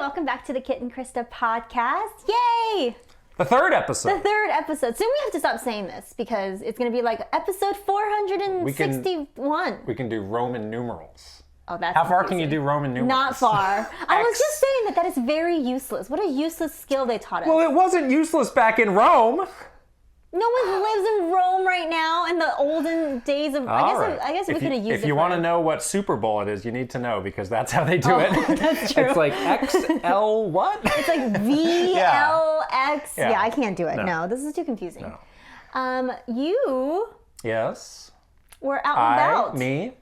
welcome back to the Kit and Krysta podcast. Yay! The third episode. The third episode. Soon we have to stop saying this because it's going to be like episode 461. We can do Roman numerals. Oh, that's How far confusing. can you do Roman numerals? Not far. I was just saying that is very useless. What a useless skill they taught us. Well, it wasn't useless back in Rome. No one lives in Rome right now in the olden days of... I guess we could have used it. If you want to know what Super Bowl it is, you need to know because that's how they do it. That's true. It's like XL what? It's like VLX. Yeah, I can't do it. No. No, this is too confusing. No. You Yes. were out and about. Me.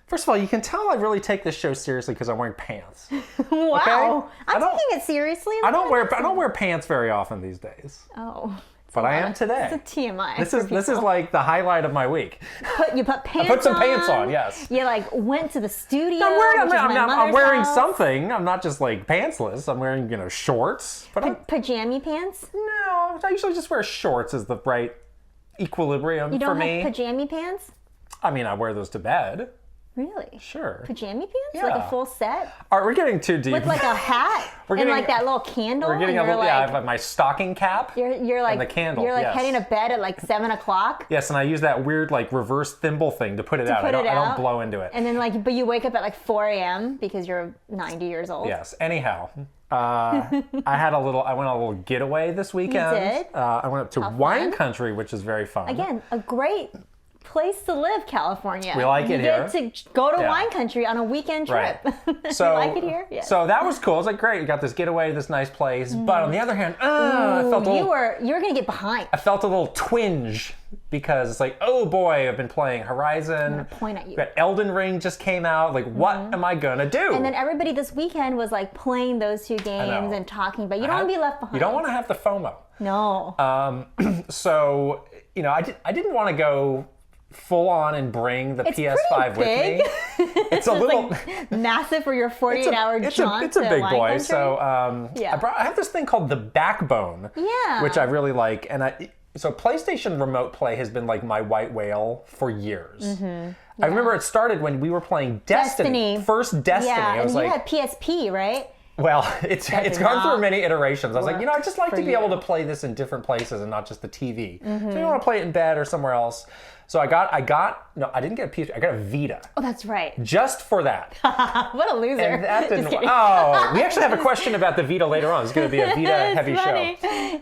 First of all, you can tell I really take this show seriously because I'm wearing pants. Wow. Okay? I'm taking it seriously. I don't wear pants very often these days. Oh. But I am today. It's a TMI. This is like the highlight of my week. You put pants on. I put some pants on, yes. You like went to the studio. I'm wearing something. I'm not just like pantsless. I'm wearing, shorts. But pajama pants? No, I usually just wear shorts as the right equilibrium for me. You don't have pajama pants? I mean, I wear those to bed. Really? Sure. Pajama pants? Yeah. Like a full set? All right, we're getting too deep. With like a hat and like that little candle? We're getting I have my stocking cap you're like, and the candle. You're like yes. heading to bed at like 7 o'clock? Yes, and I use that weird like reverse thimble thing to put it out. I don't blow into it. And then but you wake up at like 4 a.m. because you're 90 years old? Yes. Anyhow, I went on a little getaway this weekend. You did? I went up to wine country, which is very fun. Again, a great place to live, California. We like it here. You get to go to wine country on a weekend trip. Right. So, you like it here? Yes. So that was cool. I was like, great, we got this getaway to this nice place. But on the other hand, I felt you were going to get behind. I felt a little twinge because it's like, oh boy, I've been playing Horizon. I'm going to point at you. Elden Ring just came out. Like, what am I going to do? And then everybody this weekend was like playing those two games and talking, but you don't want to be left behind. You don't want to have the FOMO. No. So, I didn't want to go full on and bring the PS5 with me. It's a little like massive for your 48-hour jaunt. It's a big boy. Country. So I have this thing called the Backbone, which I really like. And so PlayStation Remote Play has been like my white whale for years. I remember it started when we were playing Destiny. First Destiny. Yeah, and you had PSP, right? Well, it's gone through many iterations. I was like, I'd just like to be able to play this in different places and not just the TV. So you want to play it in bed or somewhere else. So I didn't get a PS. I got a Vita. Oh, that's right. Just for that. What a loser. And that didn't work. Oh, we actually have a question about the Vita later on. It's going to be a Vita heavy show.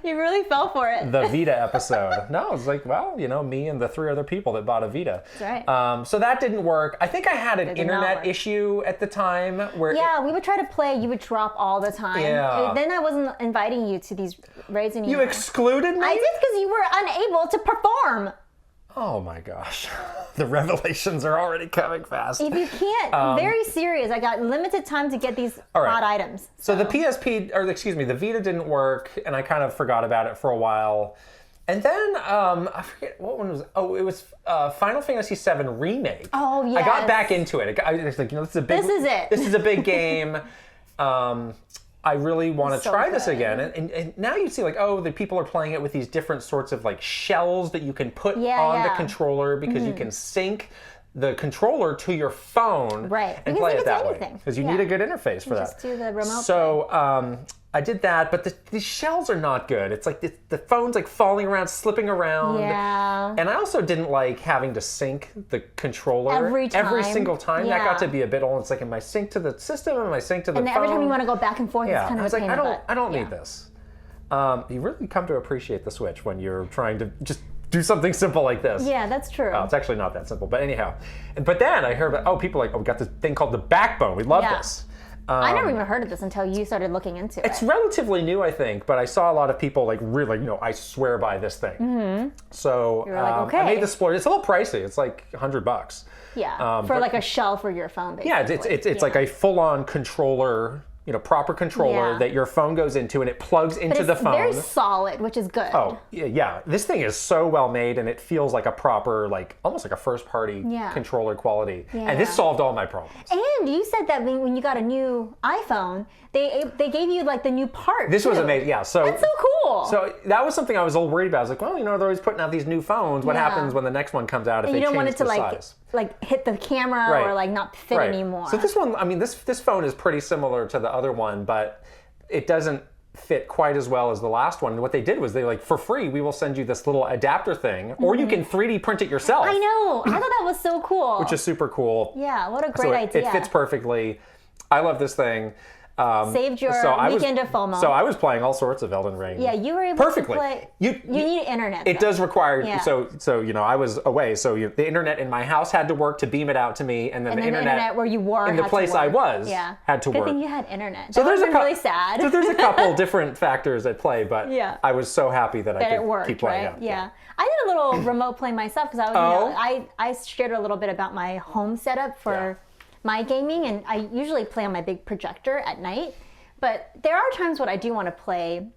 You really fell for it. The Vita episode. No, it's like, well, me and the 3 other people that bought a Vita. That's right. So that didn't work. I think I had an internet issue at the time where we would try to play. You would drop all the time. Yeah. Then I wasn't inviting you to these raids anymore. You excluded me? I did because you were unable to perform. Oh my gosh. The revelations are already coming fast. If you can't, very serious. I got limited time to get these hot items. So the the Vita didn't work, and I kind of forgot about it for a while. And then, I forget, what one was it? Oh, it was Final Fantasy VII Remake. Oh, yes. I got back into it. I was like, this is a big... This is it. This is a big game. I really want to try this again. And now you see the people are playing it with these different sorts of shells that you can put on the controller because you can sync the controller to your phone and play it that way. Because you need a good interface for that. Just do the remote So I did that, but the shells are not good. It's like the phone's falling around, slipping around. Yeah. And I also didn't like having to sync the controller every single time. Yeah. That got to be a bit old. It's like, am I synced to the system? Am I synced to the phone? And every time you want to go back and forth, it's kind of a pain in the butt. I don't need this. You really come to appreciate the Switch when you're trying to just do something simple like this. Yeah, that's true. It's actually not that simple, but anyhow. But then I heard about, people we got this thing called the Backbone. We love this. I never even heard of this until you started looking into it. It's relatively new, I think, but I saw a lot of people really, I swear by this thing. So You're like, okay. I made the sport. It's a little pricey. It's like $100. Yeah, for a shell for your phone, basically. Yeah, it's like a full-on controller, proper controller that your phone goes into and it plugs into the phone. It's very solid, which is good. Oh, yeah. This thing is so well made and it feels like a proper, almost like a first-party controller quality. Yeah. And this solved all my problems. And you said that when you got a new iPhone, they gave you the new part. This was amazing. Yeah, so that's so cool. So that was something I was a little worried about. I was like, well, they're always putting out these new phones. What happens when the next one comes out if they change the size? like hit the camera or like not fit anymore. So this one, I mean, this phone is pretty similar to the other one, but it doesn't fit quite as well as the last one. And what they did was they like, for free, we will send you this little adapter thing, or you can 3D print it yourself. I know. I thought that was so cool. Which is super cool. Yeah, what a great idea. It fits perfectly. I love this thing. Saved your weekend of FOMO. So I was playing all sorts of Elden Ring. Yeah, you were able perfectly. to play. You need internet. It does require. So I was away. So the internet in my house had to work to beam it out to me, and then the internet where you were in the place I was had to work. Good thing you had internet. So that was really sad. So there's a couple different factors at play, but I was so happy that I could keep playing. Right? Yeah. I did a little remote play myself because I shared a little bit about my home setup for my gaming, and I usually play on my big projector at night. But there are times when I do want to play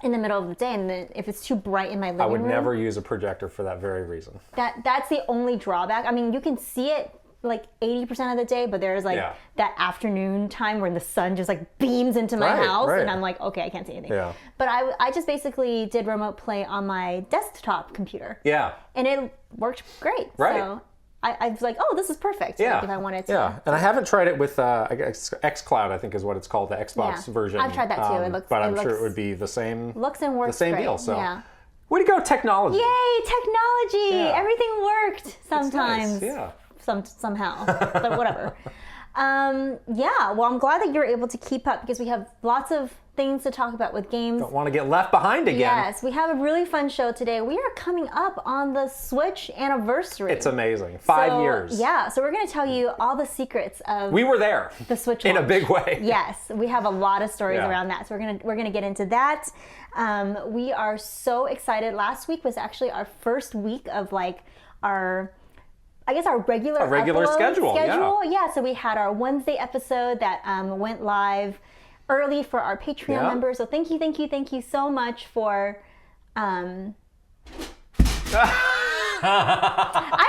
in the middle of the day, and then if it's too bright in my living room. I would never use a projector for that very reason. That's the only drawback. I mean, you can see it like 80% of the day, but there's like that afternoon time where the sun just like beams into my house, and I'm like, okay, I can't see anything. Yeah. But I just basically did remote play on my desktop computer. Yeah. And it worked great. Right. So I was like, oh, this is perfect. Yeah. Like if I wanted to. Yeah. And I haven't tried it with xCloud, I think is what it's called, the Xbox version. I've tried that too. But I'm sure it would be the same. Looks and works. The same great. deal. So. Yeah. Way to go, technology. Yay, technology. Yeah. Everything worked sometimes. It's nice. Yeah. Somehow, but whatever. Well, I'm glad that you're able to keep up because we have lots of things to talk about with games. Don't want to get left behind again. Yes, we have a really fun show today. We are coming up on the Switch anniversary. It's amazing. 5 years. Yeah, so we're going to tell you all the secrets of We were there. The Switch in a big way. Yes, we have a lot of stories around that. So we're gonna get into that. We are so excited. Last week was actually our first week of like our regular schedule. Yeah, so we had our Wednesday episode that went live early for our Patreon members. So thank you so much for. I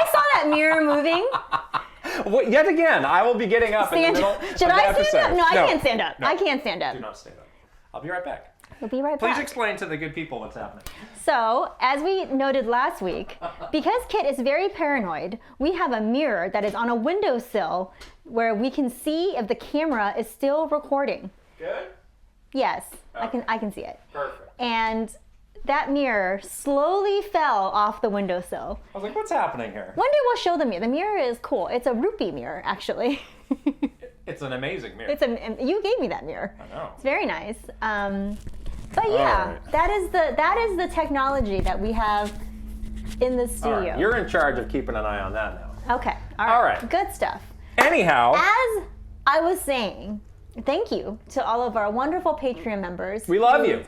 saw that mirror moving. Well, yet again, I will be getting up in the middle of the episode. Should I stand up? No, I can't stand up. No. I can't stand up. Do not stand up. I'll be right back. We'll be right back. Please explain to the good people what's happening. So, as we noted last week, because Kit is very paranoid, we have a mirror that is on a windowsill where we can see if the camera is still recording. Good? Yes, okay. I can see it. Perfect. And that mirror slowly fell off the windowsill. I was like, what's happening here? One day we'll show the mirror. The mirror is cool. It's a rupee mirror, actually. It's an amazing mirror. You gave me that mirror. I know. It's very nice. But yeah, right. that is the technology that we have in the studio. All right. You're in charge of keeping an eye on that now. Okay. All right. Good stuff. Anyhow, as I was saying, thank you to all of our wonderful Patreon members. We love you.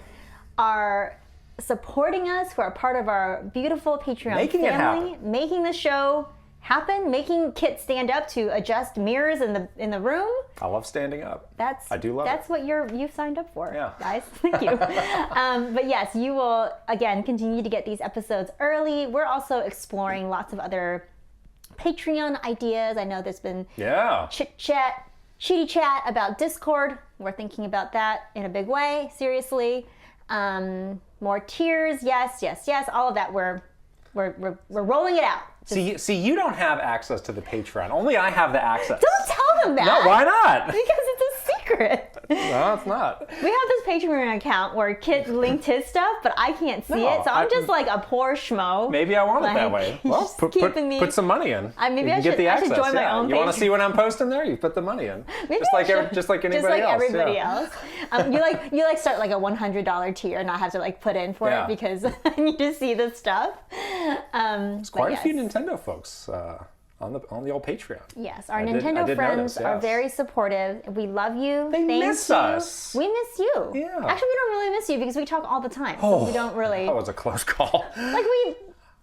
Are supporting us, who are part of our beautiful Patreon family, making the show happen, making Kit stand up to adjust mirrors in the room. I love standing up. I do love that's it. What you've signed up for, guys. Thank you. But yes, you will again continue to get these episodes early. We're also exploring lots of other Patreon ideas. I know there's been chitty chat about Discord. We're thinking about that in a big way. Seriously, more tiers. Yes. All of that. We're rolling it out. See, you don't have access to the Patreon. Only I have the access. Don't tell them that. No, why not? Because it's a secret. No, it's not. We have this Patreon account where Kit linked his stuff, but I can't see it. So I'm just like a poor schmo. Maybe I want it that way. Well, put some money in. Maybe I should join my own Patreon. You want to see what I'm posting there? You put the money in. Maybe just like anybody else. Everybody else. You start like a $100 tier and I have to put in for it because I need to see the stuff. There's quite a few Nintendo folks on the old Patreon. Yes, our Nintendo friends are very supportive. We love you. They miss us. We miss you. Yeah. Actually, we don't really miss you because we talk all the time. So we don't really. That was a close call.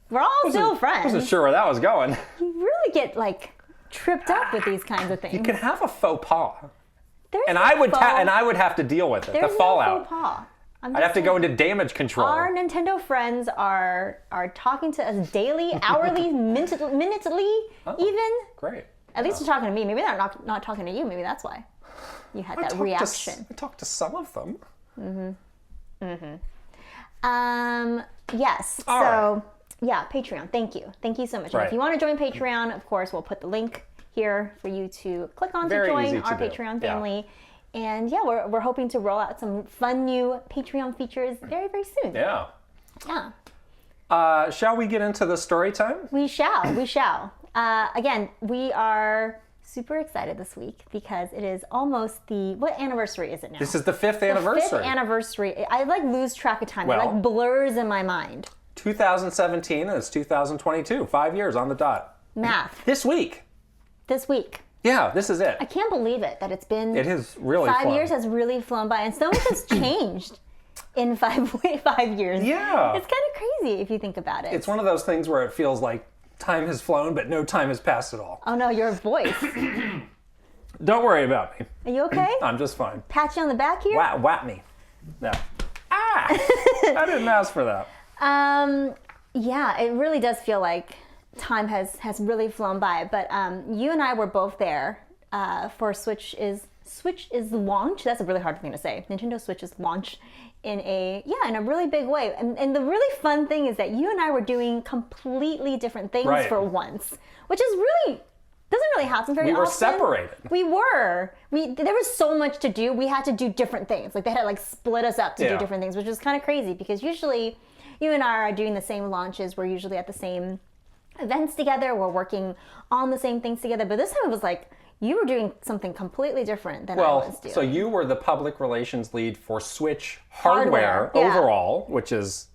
We're all still friends. I wasn't sure where that was going. You really get tripped up with these kinds of things. You can have a faux pas. I would have to deal with it. The fallout. No faux pas. I'd have to go into damage control. Our Nintendo friends are talking to us daily, hourly, minutely, even. Great. At least they're talking to me. Maybe they're not talking to you. Maybe that's why you had that reaction. I talked to some of them. Yes. So Yeah, Patreon. Thank you. Thank you so much. Right. And if you want to join Patreon, of course, we'll put the link here for you to click on to join our Patreon family. Yeah. And yeah, we're hoping to roll out some fun new Patreon features very, very soon. Yeah. Yeah. Shall we get into the story time? We shall. We shall. Again, we are super excited this week because it is almost what anniversary is it now? This is the 5th anniversary. The 5th anniversary. I lose track of time. It blurs in my mind. 2017 and it's 2022. 5 years on the dot. Math. This week. Yeah, this is it. I can't believe it that it's been. It has really 5 years has really flown by, and so much has changed in 5 years. Yeah. It's kind of crazy if you think about it. It's one of those things where it feels like time has flown, but no time has passed at all. Oh no, your voice. Don't worry about me. Are you okay? I'm just fine. Pat you on the back here? Whap me. No. I didn't ask for that. Yeah, it really does feel like time has really flown by. But you and I were both there for Switch is launch. That's a really hard thing to say. Nintendo Switch's launch in a really big way. And the really fun thing is that you and I were doing completely different things for once, which is really doesn't really happen very often. We were separated. We were. There was so much to do. We had to do different things. Like they had to split us up to do different things, which was kind of crazy because usually you and I are doing the same launches. We're usually at the same events together. We're working on the same things together. But this time it was like you were doing something completely different than I was doing. So you were the public relations lead for Switch hardware overall, which is,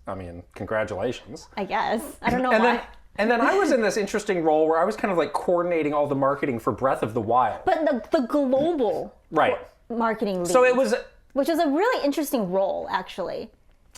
congratulations. I guess. I don't know why. And then I was in this interesting role where I was kind of coordinating all the marketing for Breath of the Wild. But the global marketing lead. So it was... Which is a really interesting role, actually.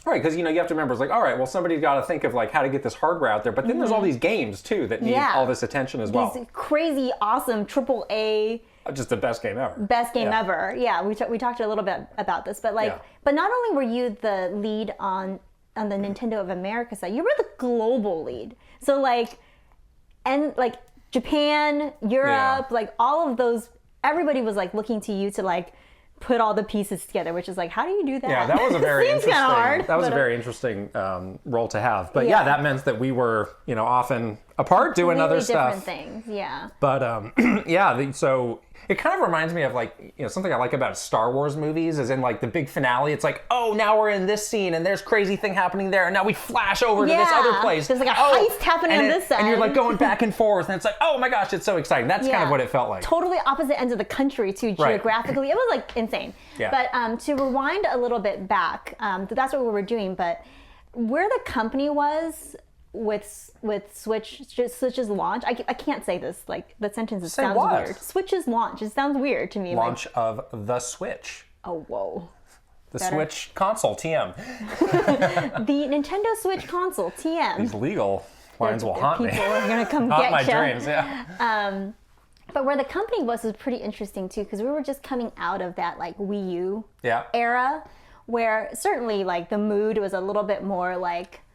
Right, because you have to remember, it's all right, well, somebody's got to think of how to get this hardware out there. But then there's all these games, too, that need all this attention as well. These crazy, awesome, AAA... Just the best game ever. Best game ever. Yeah, we talked a little bit about this. But but not only were you the lead on the Nintendo of America side, you were the global lead. So Japan, Europe, all of those, everybody was looking to you to put all the pieces together, which is how do you do that? Yeah, that was a very interesting. Hard, that was a very interesting role to have. But that meant that we were, often apart doing other stuff. Different things, yeah. But so it kind of reminds me of something I like about Star Wars movies is in the big finale. It's now we're in this scene and there's crazy thing happening there, and now we flash over to this other place. There's a heist happening on this side, and you're going back and forth, and it's oh my gosh, it's so exciting. That's kind of what it felt like. Totally opposite ends of the country too, geographically. It was insane. Yeah. But to rewind a little bit back, that's what we were doing. But where the company was with Switch's launch, I can't say this, the sentence sounds weird. Switch's launch, it sounds weird to me. Launch of the Switch. Oh, whoa. The Switch console, TM. The Nintendo Switch console, TM. These legal lines will haunt me. People are going to come haunt get my you. dreams, yeah. But where the company was pretty interesting too, because we were just coming out of that Wii U era, where certainly the mood was a little bit more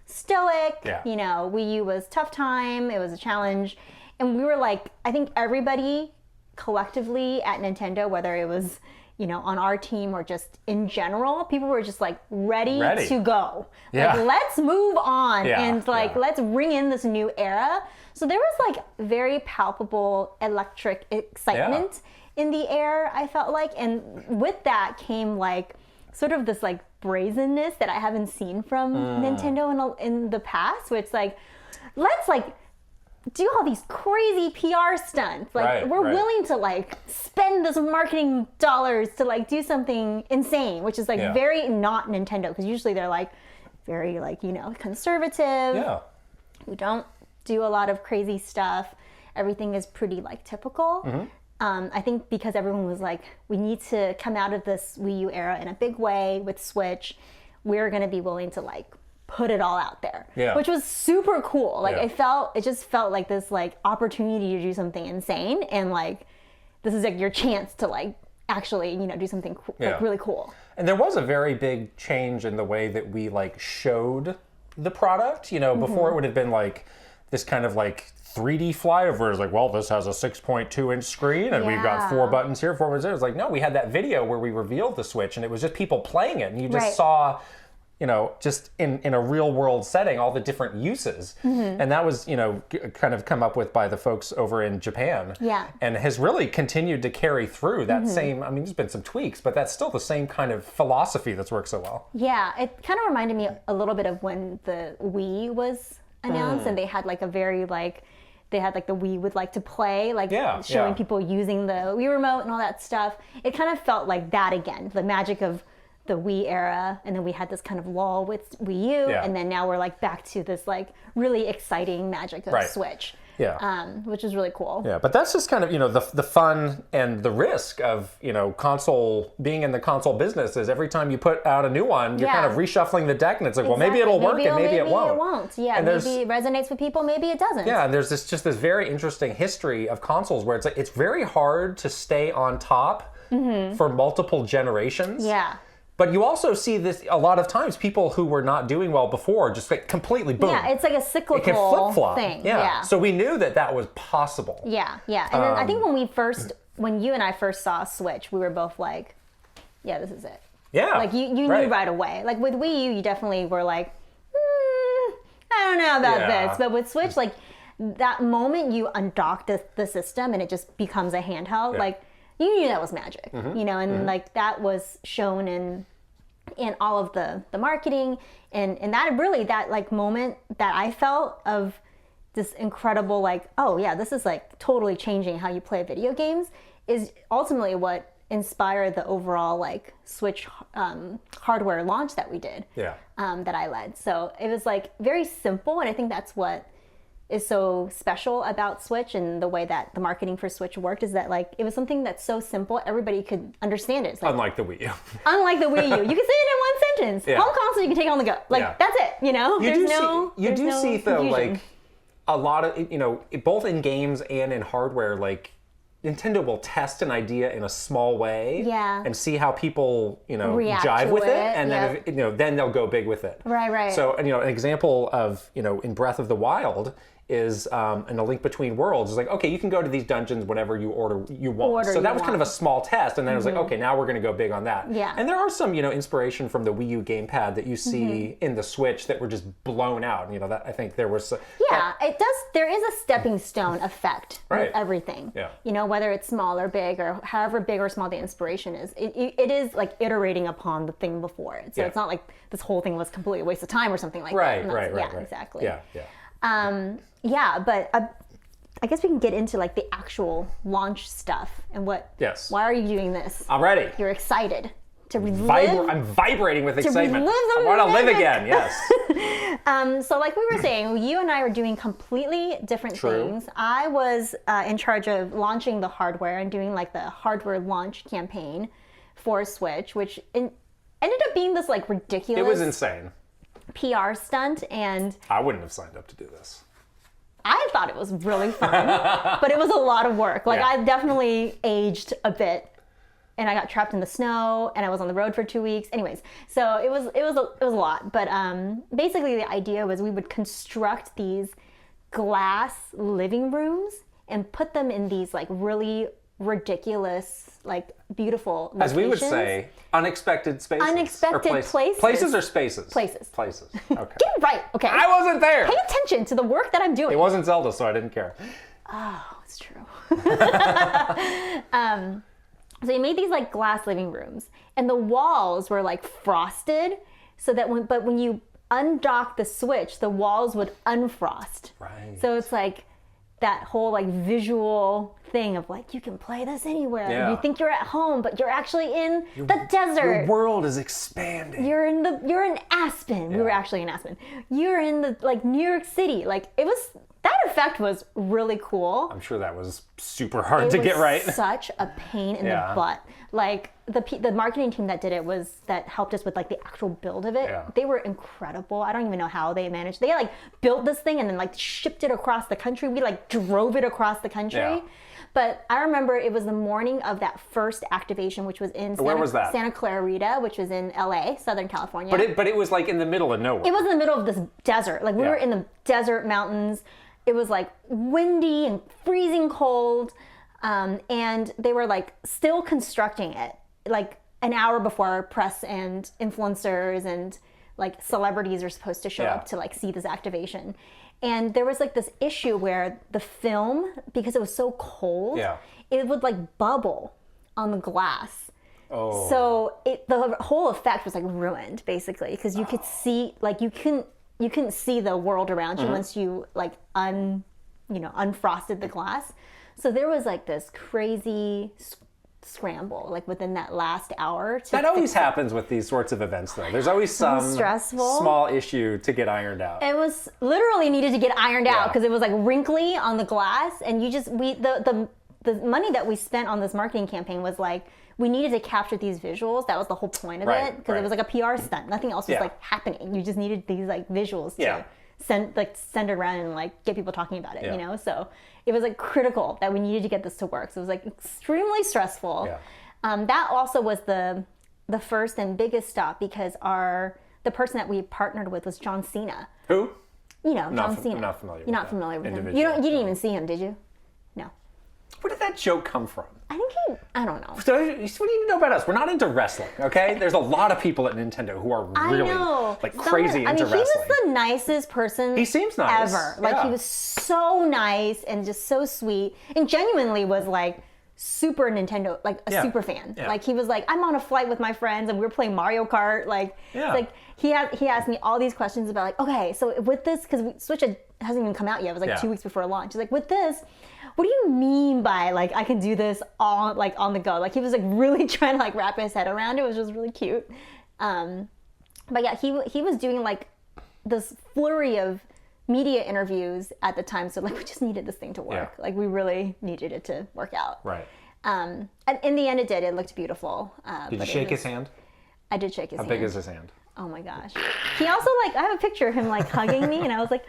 stoic. Yeah. Wii U was tough time. It was a challenge, and we were I think everybody collectively at Nintendo, whether it was on our team or just in general, people were just ready to go. Yeah. Let's move on and let's ring in this new era. So there was very palpable electric excitement in the air, I felt and with that came sort of this brazenness that I haven't seen from Nintendo in the past, where it's let's do all these crazy PR stunts. We're willing to spend this marketing dollars to do something insane, which is very not Nintendo, because usually they're very conservative. Yeah. We don't do a lot of crazy stuff. Everything is pretty typical. Mm-hmm. I think because everyone was we need to come out of this Wii U era in a big way with Switch, we're going to be willing to put it all out there, which was super cool. It just felt like this opportunity to do something insane, and this is your chance to actually do something really cool. And there was a very big change in the way that we showed the product. Before it would have been this kind of 3D flyover is well, this has a 6.2 inch screen and we've got 4 buttons here, 4 buttons there. It's no, we had that video where we revealed the Switch and it was just people playing it, and you just saw just in a real world setting, all the different uses. And that was, kind of come up with by the folks over in Japan. Yeah. And has really continued to carry through that same, there's been some tweaks, but that's still the same kind of philosophy that's worked so well. Yeah, it kind of reminded me a little bit of when the Wii was announced and they had like a very they had like the Wii would like to play, showing people using the Wii remote and all that stuff. It kind of felt like that again, the magic of the Wii era, and then we had this kind of lull with Wii U, and then now we're like back to this like really exciting magic of Switch. Yeah. Which is really cool. Yeah, but that's just kind of, the fun and the risk of, being in the console business is every time you put out a new one, you're kind of reshuffling the deck, and it's like, well, maybe it'll work and maybe it won't. Yeah, and maybe it resonates with people, maybe it doesn't. Yeah, and there's this very interesting history of consoles where it's like, it's very hard to stay on top for multiple generations. Yeah. But you also see this a lot of times, people who were not doing well before just like completely boom. Yeah, it's like a cyclical it can flip-flop thing. Yeah. So we knew that was possible. Yeah. And then I think when you and I first saw Switch, we were both like, yeah, this is it. Yeah. Like you knew right away. Like with Wii U, you definitely were like, I don't know about this. But with Switch, like that moment you undock the system and it just becomes a handheld, like you knew that was magic, and like that was shown in all of the marketing and that really, that like moment that I felt of this incredible, like, oh yeah, this is like totally changing how you play video games, is ultimately what inspired the overall like Switch hardware launch that we did, that I led. So it was like very simple, and I think that's what is so special about Switch and the way that the marketing for Switch worked, is that like it was something that's so simple everybody could understand it. It's like, unlike the Wii U. Unlike the Wii U. You can say it in one sentence. Home console you can take on the go. Like that's it, You do see though, like a lot of, both in games and in hardware, like Nintendo will test an idea in a small way and see how people, jive with it. And then, then they'll go big with it. Right. So, an example of, in Breath of the Wild is in A Link Between Worlds, it's like, okay, you can go to these dungeons whenever you want. So that was kind of a small test, and then it was like, okay, now we're going to go big on that. Yeah. And there are some, inspiration from the Wii U gamepad that you see in the Switch that were just blown out. That I think there was. It does. There is a stepping stone effect with everything. Yeah. Whether it's small or big, or however big or small the inspiration is, it is like iterating upon the thing before it. So it's not like this whole thing was completely a waste of time or something like that. Right. Yeah, exactly. Yeah. But I guess we can get into like the actual launch stuff and what. Yes. Why are you doing this? I'm ready. You're excited to relive. I'm vibrating with excitement. I want to live again. Yes. So like we were saying, you and I were doing completely different things. I was in charge of launching the hardware and doing like the hardware launch campaign for Switch, which ended up being this like ridiculous. It was insane. PR stunt, and I wouldn't have signed up to do this. I thought it was really fun, but it was a lot of work. Like I definitely aged a bit, and I got trapped in the snow, and I was on the road for 2 weeks. Anyways, so it was a lot. But basically, the idea was we would construct these glass living rooms and put them in these like really ridiculous, like beautiful locations. As we would say, unexpected spaces. Unexpected places. Places or spaces? Places. Places. Okay. Get it right, okay? I wasn't there. Pay attention to the work that I'm doing. It wasn't Zelda, so I didn't care. Oh, it's true. So you made these like glass living rooms, and the walls were like frosted, so that when you undock the Switch, the walls would unfrost. Right. So it's like that whole like visual thing of like, you can play this anywhere. Yeah. You think you're at home, but you're actually in the desert. Your world is expanding. You're in Aspen. Yeah. We were actually in Aspen. You're in the like New York City. Like that effect was really cool. I'm sure that was super hard to get right. Such a pain in the butt. Like the marketing team that did it that helped us with like the actual build of it. Yeah. They were incredible. I don't even know how they managed. They like built this thing and then like shipped it across the country. We like drove it across the country. Yeah. But I remember it was the morning of that first activation, which was in Santa Clarita, which was in LA, Southern California. But it was like in the middle of nowhere. It was in the middle of this desert. Like we were in the desert mountains. It was like windy and freezing cold. And they were like still constructing it like an hour before press and influencers and like celebrities are supposed to show up to like see this activation. And there was like this issue where the film, because it was so cold, it would like bubble on the glass. Oh. So the whole effect was like ruined basically, because you could see, like you couldn't see the world around you once you like unfrosted the glass. So there was like this crazy scramble like within that last hour. That always happens with these sorts of events though. There's always some small issue to get ironed out. It was literally needed to get ironed out because it was like wrinkly on the glass, and the money that we spent on this marketing campaign was like, we needed to capture these visuals. That was the whole point of it, because it was like a PR stunt. Nothing else was like happening. You just needed these like visuals to send around and like get people talking about it, you know? So it was like critical that we needed to get this to work. So it was like extremely stressful. Yeah. That also was the first and biggest stop, because the person that we partnered with was John Cena. Who? You know, John Cena. I'm not familiar with You're not familiar with him. You didn't even see him, did you? No. Where did that joke come from? I don't know. So, what do you know about us? We're not into wrestling, okay? There's a lot of people at Nintendo who are really crazy into wrestling. He was the nicest person. He seems nice ever. Like he was so nice and just so sweet, and genuinely was like super Nintendo, like a super fan. Yeah. Like he was like, I'm on a flight with my friends and we were playing Mario Kart. Like, like he asked me all these questions about like, okay, so with this, because Switch hasn't even come out yet. It was like 2 weeks before launch. He's like, with this, what do you mean by like I can do this all like on the go? Like he was like really trying to like wrap his head around it, which was really cute. But yeah, he was doing like this flurry of media interviews at the time, so like we just needed this thing to work. Like we really needed it to work out. Right. And in the end, it did. It looked beautiful. Did you shake his hand? I did shake his hand. How big is his hand? Oh my gosh. He also like, I have a picture of him like hugging me, and I was like,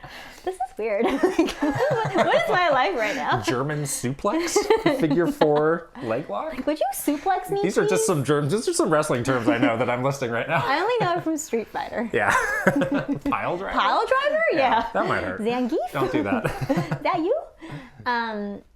this is weird. Like, what is my life right now? German suplex? Figure 4 leg lock? Like, would you suplex me? These are just some wrestling terms I know that I'm listing right now. I only know it from Street Fighter. Yeah. Pile driver? Pile driver? Yeah. That might hurt. Zangief? Don't do that. Is that you?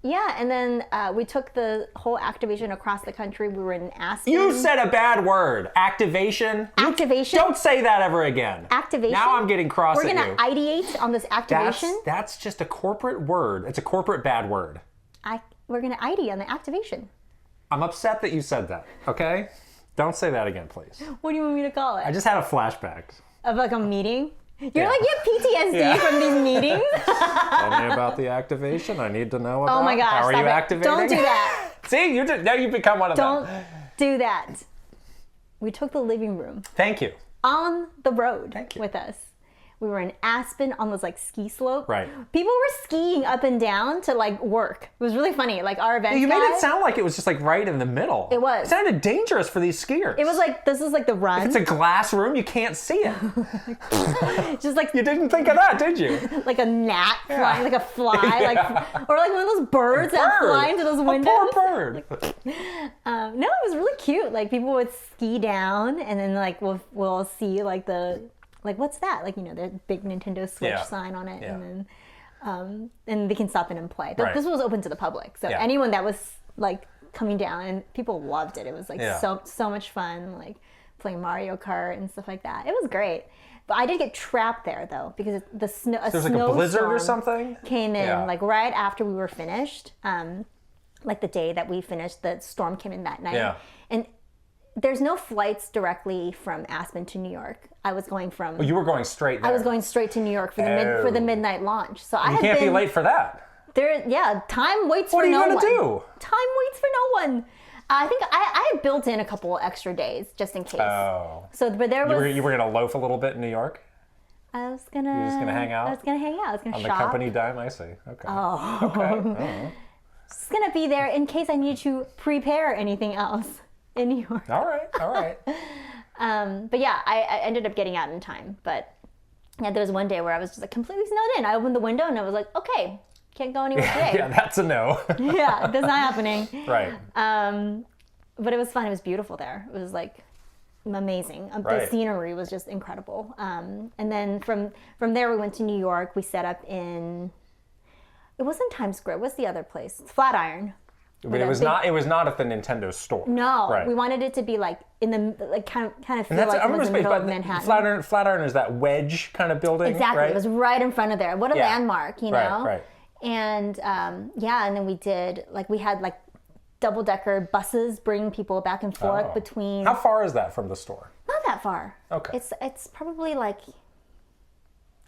Yeah, and then we took the whole activation across the country. We were in Aspen. You said a bad word. Activation. Activation? Don't say that ever again. Activation? Now I'm getting cross at you. We're going to ideate on this activation? That's just a corporate word. It's a corporate bad word. We're going to ideate on the activation. I'm upset that you said that, okay? Don't say that again, please. What do you want me to call it? I just had a flashback. Of like a meeting? You're like, you have PTSD from these meetings? Tell me about the activation. I need to know about. Oh my gosh. How are you activating? Don't do that. See, now you've become one of them. Don't do that. We took the living room. Thank you. On the road with us. We were in Aspen on this like ski slope. Right. People were skiing up and down to like work. It was really funny. Like our event. You made it sound like it was just like right in the middle. It was. It sounded dangerous for these skiers. It was like, this is like the run. If it's a glass room, you can't see it. Just like you didn't think of that, did you? Like a gnat flying, like a fly, like or like one of those birds that fly into those windows. A poor bird. No, it was really cute. Like people would ski down, and then like we'll see like like what's that? Like, you know, the big Nintendo Switch sign on it, and then and they can stop in and play. This was open to the public, so anyone that was like coming down, and people loved it. It was like so much fun, like playing Mario Kart and stuff like that. It was great. But I did get trapped there though, because the snow. There's like a blizzard or something. Came in like right after we were finished. Like the day that we finished, the storm came in that night. Yeah. And there's no flights directly from Aspen to New York. I was going from. Oh, you were going straight there. I was going straight to New York for the midnight launch. So you can't be late for that. Time waits for no one. What are you going to do? Time waits for no one. I think I had built in a couple extra days just in case. Oh. So, but there was. You were going to loaf a little bit in New York? I was going to. You were just going to hang out? I was going to hang out. I was going to shop. On the company dime? I see. Okay. Oh. Okay. Just going to be there in case I need to prepare anything else in New York. All right. But yeah, I ended up getting out in time. But yeah, there was one day where I was just like completely snowed in. I opened the window and I was like, okay, can't go anywhere today. Yeah, that's a no. Yeah, that's not happening. Right. But it was fun. It was beautiful there. It was like amazing. The scenery was just incredible. And then from there we went to New York. We set up in, it wasn't Times Square. What's the other place? Flatiron. But it was not at the Nintendo store. No, right. We wanted it to be like in the like kind of feel and like it was in the middle of Manhattan. Flatiron is that wedge kind of building. Exactly. Right? It was right in front of there. What a landmark, you know? Right. And and then we did we had double-decker buses bringing people back and forth between. How far is that from the store? Not that far. Okay. It's probably I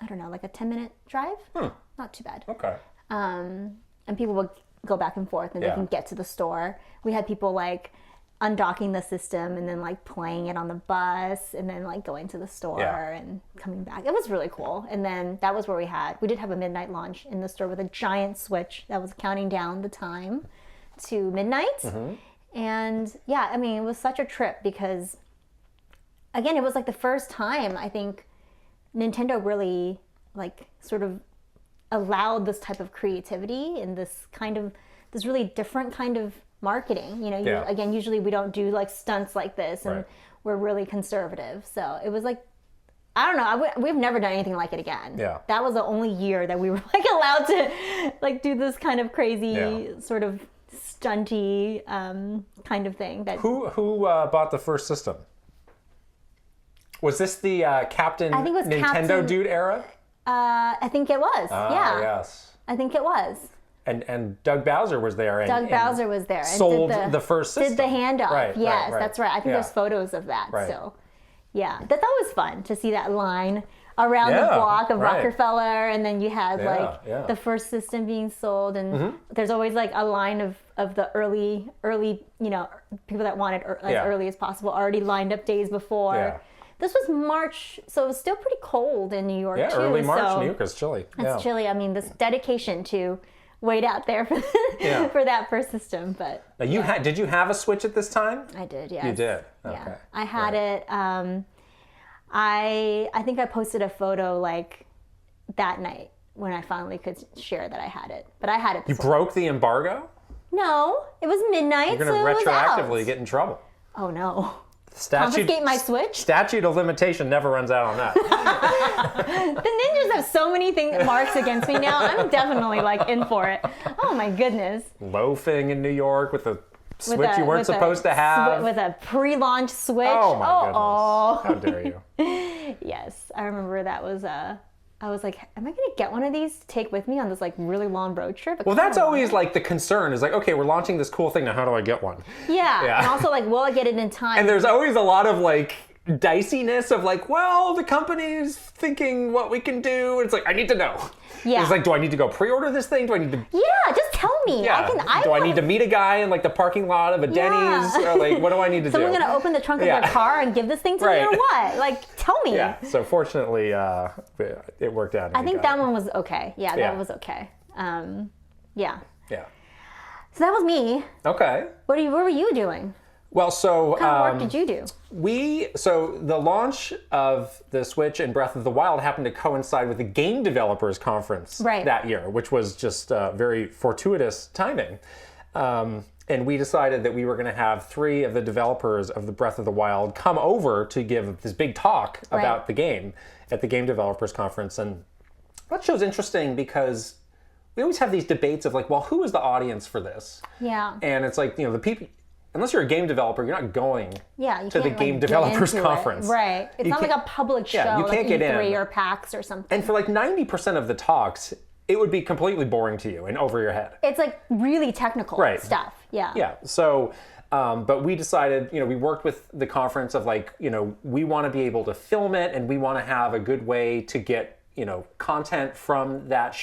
don't know, a 10-minute drive. Not too bad. Okay. And people would go back and forth, and they can get to the store. We had people undocking the system and then playing it on the bus, and then going to the store and coming back. It was really cool. And then that was where we did have a midnight launch in the store with a giant switch that was counting down the time to midnight. And it was such a trip because, again, it was the first time I think Nintendo really sort of allowed this type of creativity and this really different kind of marketing. Again, usually we don't do stunts like this, and we're really conservative. So it was I don't know. We've never done anything like it again. Yeah. That was the only year that we were allowed to do this kind of crazy sort of stunty kind of thing. That who bought the first system? Was this the Captain Nintendo dude era? I think it was. Yeah. Yes. I think it was. And Doug Bowser was there. Bowser was there. And sold the first system. Did the handoff. Right, yes, right. That's right. I think there's photos of that. Right. So, that was fun to see that line around the block of Rockefeller, and then you had the first system being sold, and there's always a line of the early people that wanted as early as possible, already lined up days before. Yeah. This was March, so it was still pretty cold in New York too. Early March, New York is chilly. It's chilly. I mean, this dedication to wait out there for for that first system. But now did you have a Switch at this time? I did. Yes. You did. Okay. Yeah, I had it. I think I posted a photo that night when I finally could share that I had it. But I had it. You broke the embargo? No, it was midnight. You're going to retroactively get in trouble. Oh no. Confiscate my Switch? Statute of limitation never runs out on that. The ninjas have so many marks against me now. I'm definitely in for it. Oh my goodness. Loafing in New York with a Switch you weren't supposed to have. With a pre-launch Switch. Oh my goodness. How dare you? Yes, I remember that was I was like, am I going to get one of these to take with me on this really long road trip? Well, that's always the concern is okay, we're launching this cool thing. Now, how do I get one? Yeah. And also will I get it in time? And there's always a lot of diciness of well, the company's thinking what we can do. And it's I need to know. Yeah. It's do I need to go pre-order this thing? Do I need to? Yeah, just tell me. Yeah. I need to meet a guy in the parking lot of a Denny's? Or what do I need to do? Someone going to open the trunk of their car and give this thing to me or what? Tell me. Yeah. So fortunately, it worked out. I think that one was okay. Yeah, that was okay. Yeah. Yeah. So that was me. Okay. What were you doing? Well, so what kind of work did you do? So the launch of the Switch and Breath of the Wild happened to coincide with the Game Developers Conference that year, which was just very fortuitous timing. And we decided that we were going to have 3 of the developers of the Breath of the Wild come over to give this big talk about the game at the Game Developers Conference. And that show's interesting because we always have these debates of well, who is the audience for this? Yeah. And it's the people. Unless you're a game developer, you're not going to the Game like, Developers Conference. Right. It's not like a public show, you can't get E3 in. or PAX or something. And for 90% of the talks, it would be completely boring to you and over your head. It's really technical stuff. Yeah. Yeah. So, but we decided, we worked with the conference of we want to be able to film it and we want to have a good way to get, content from that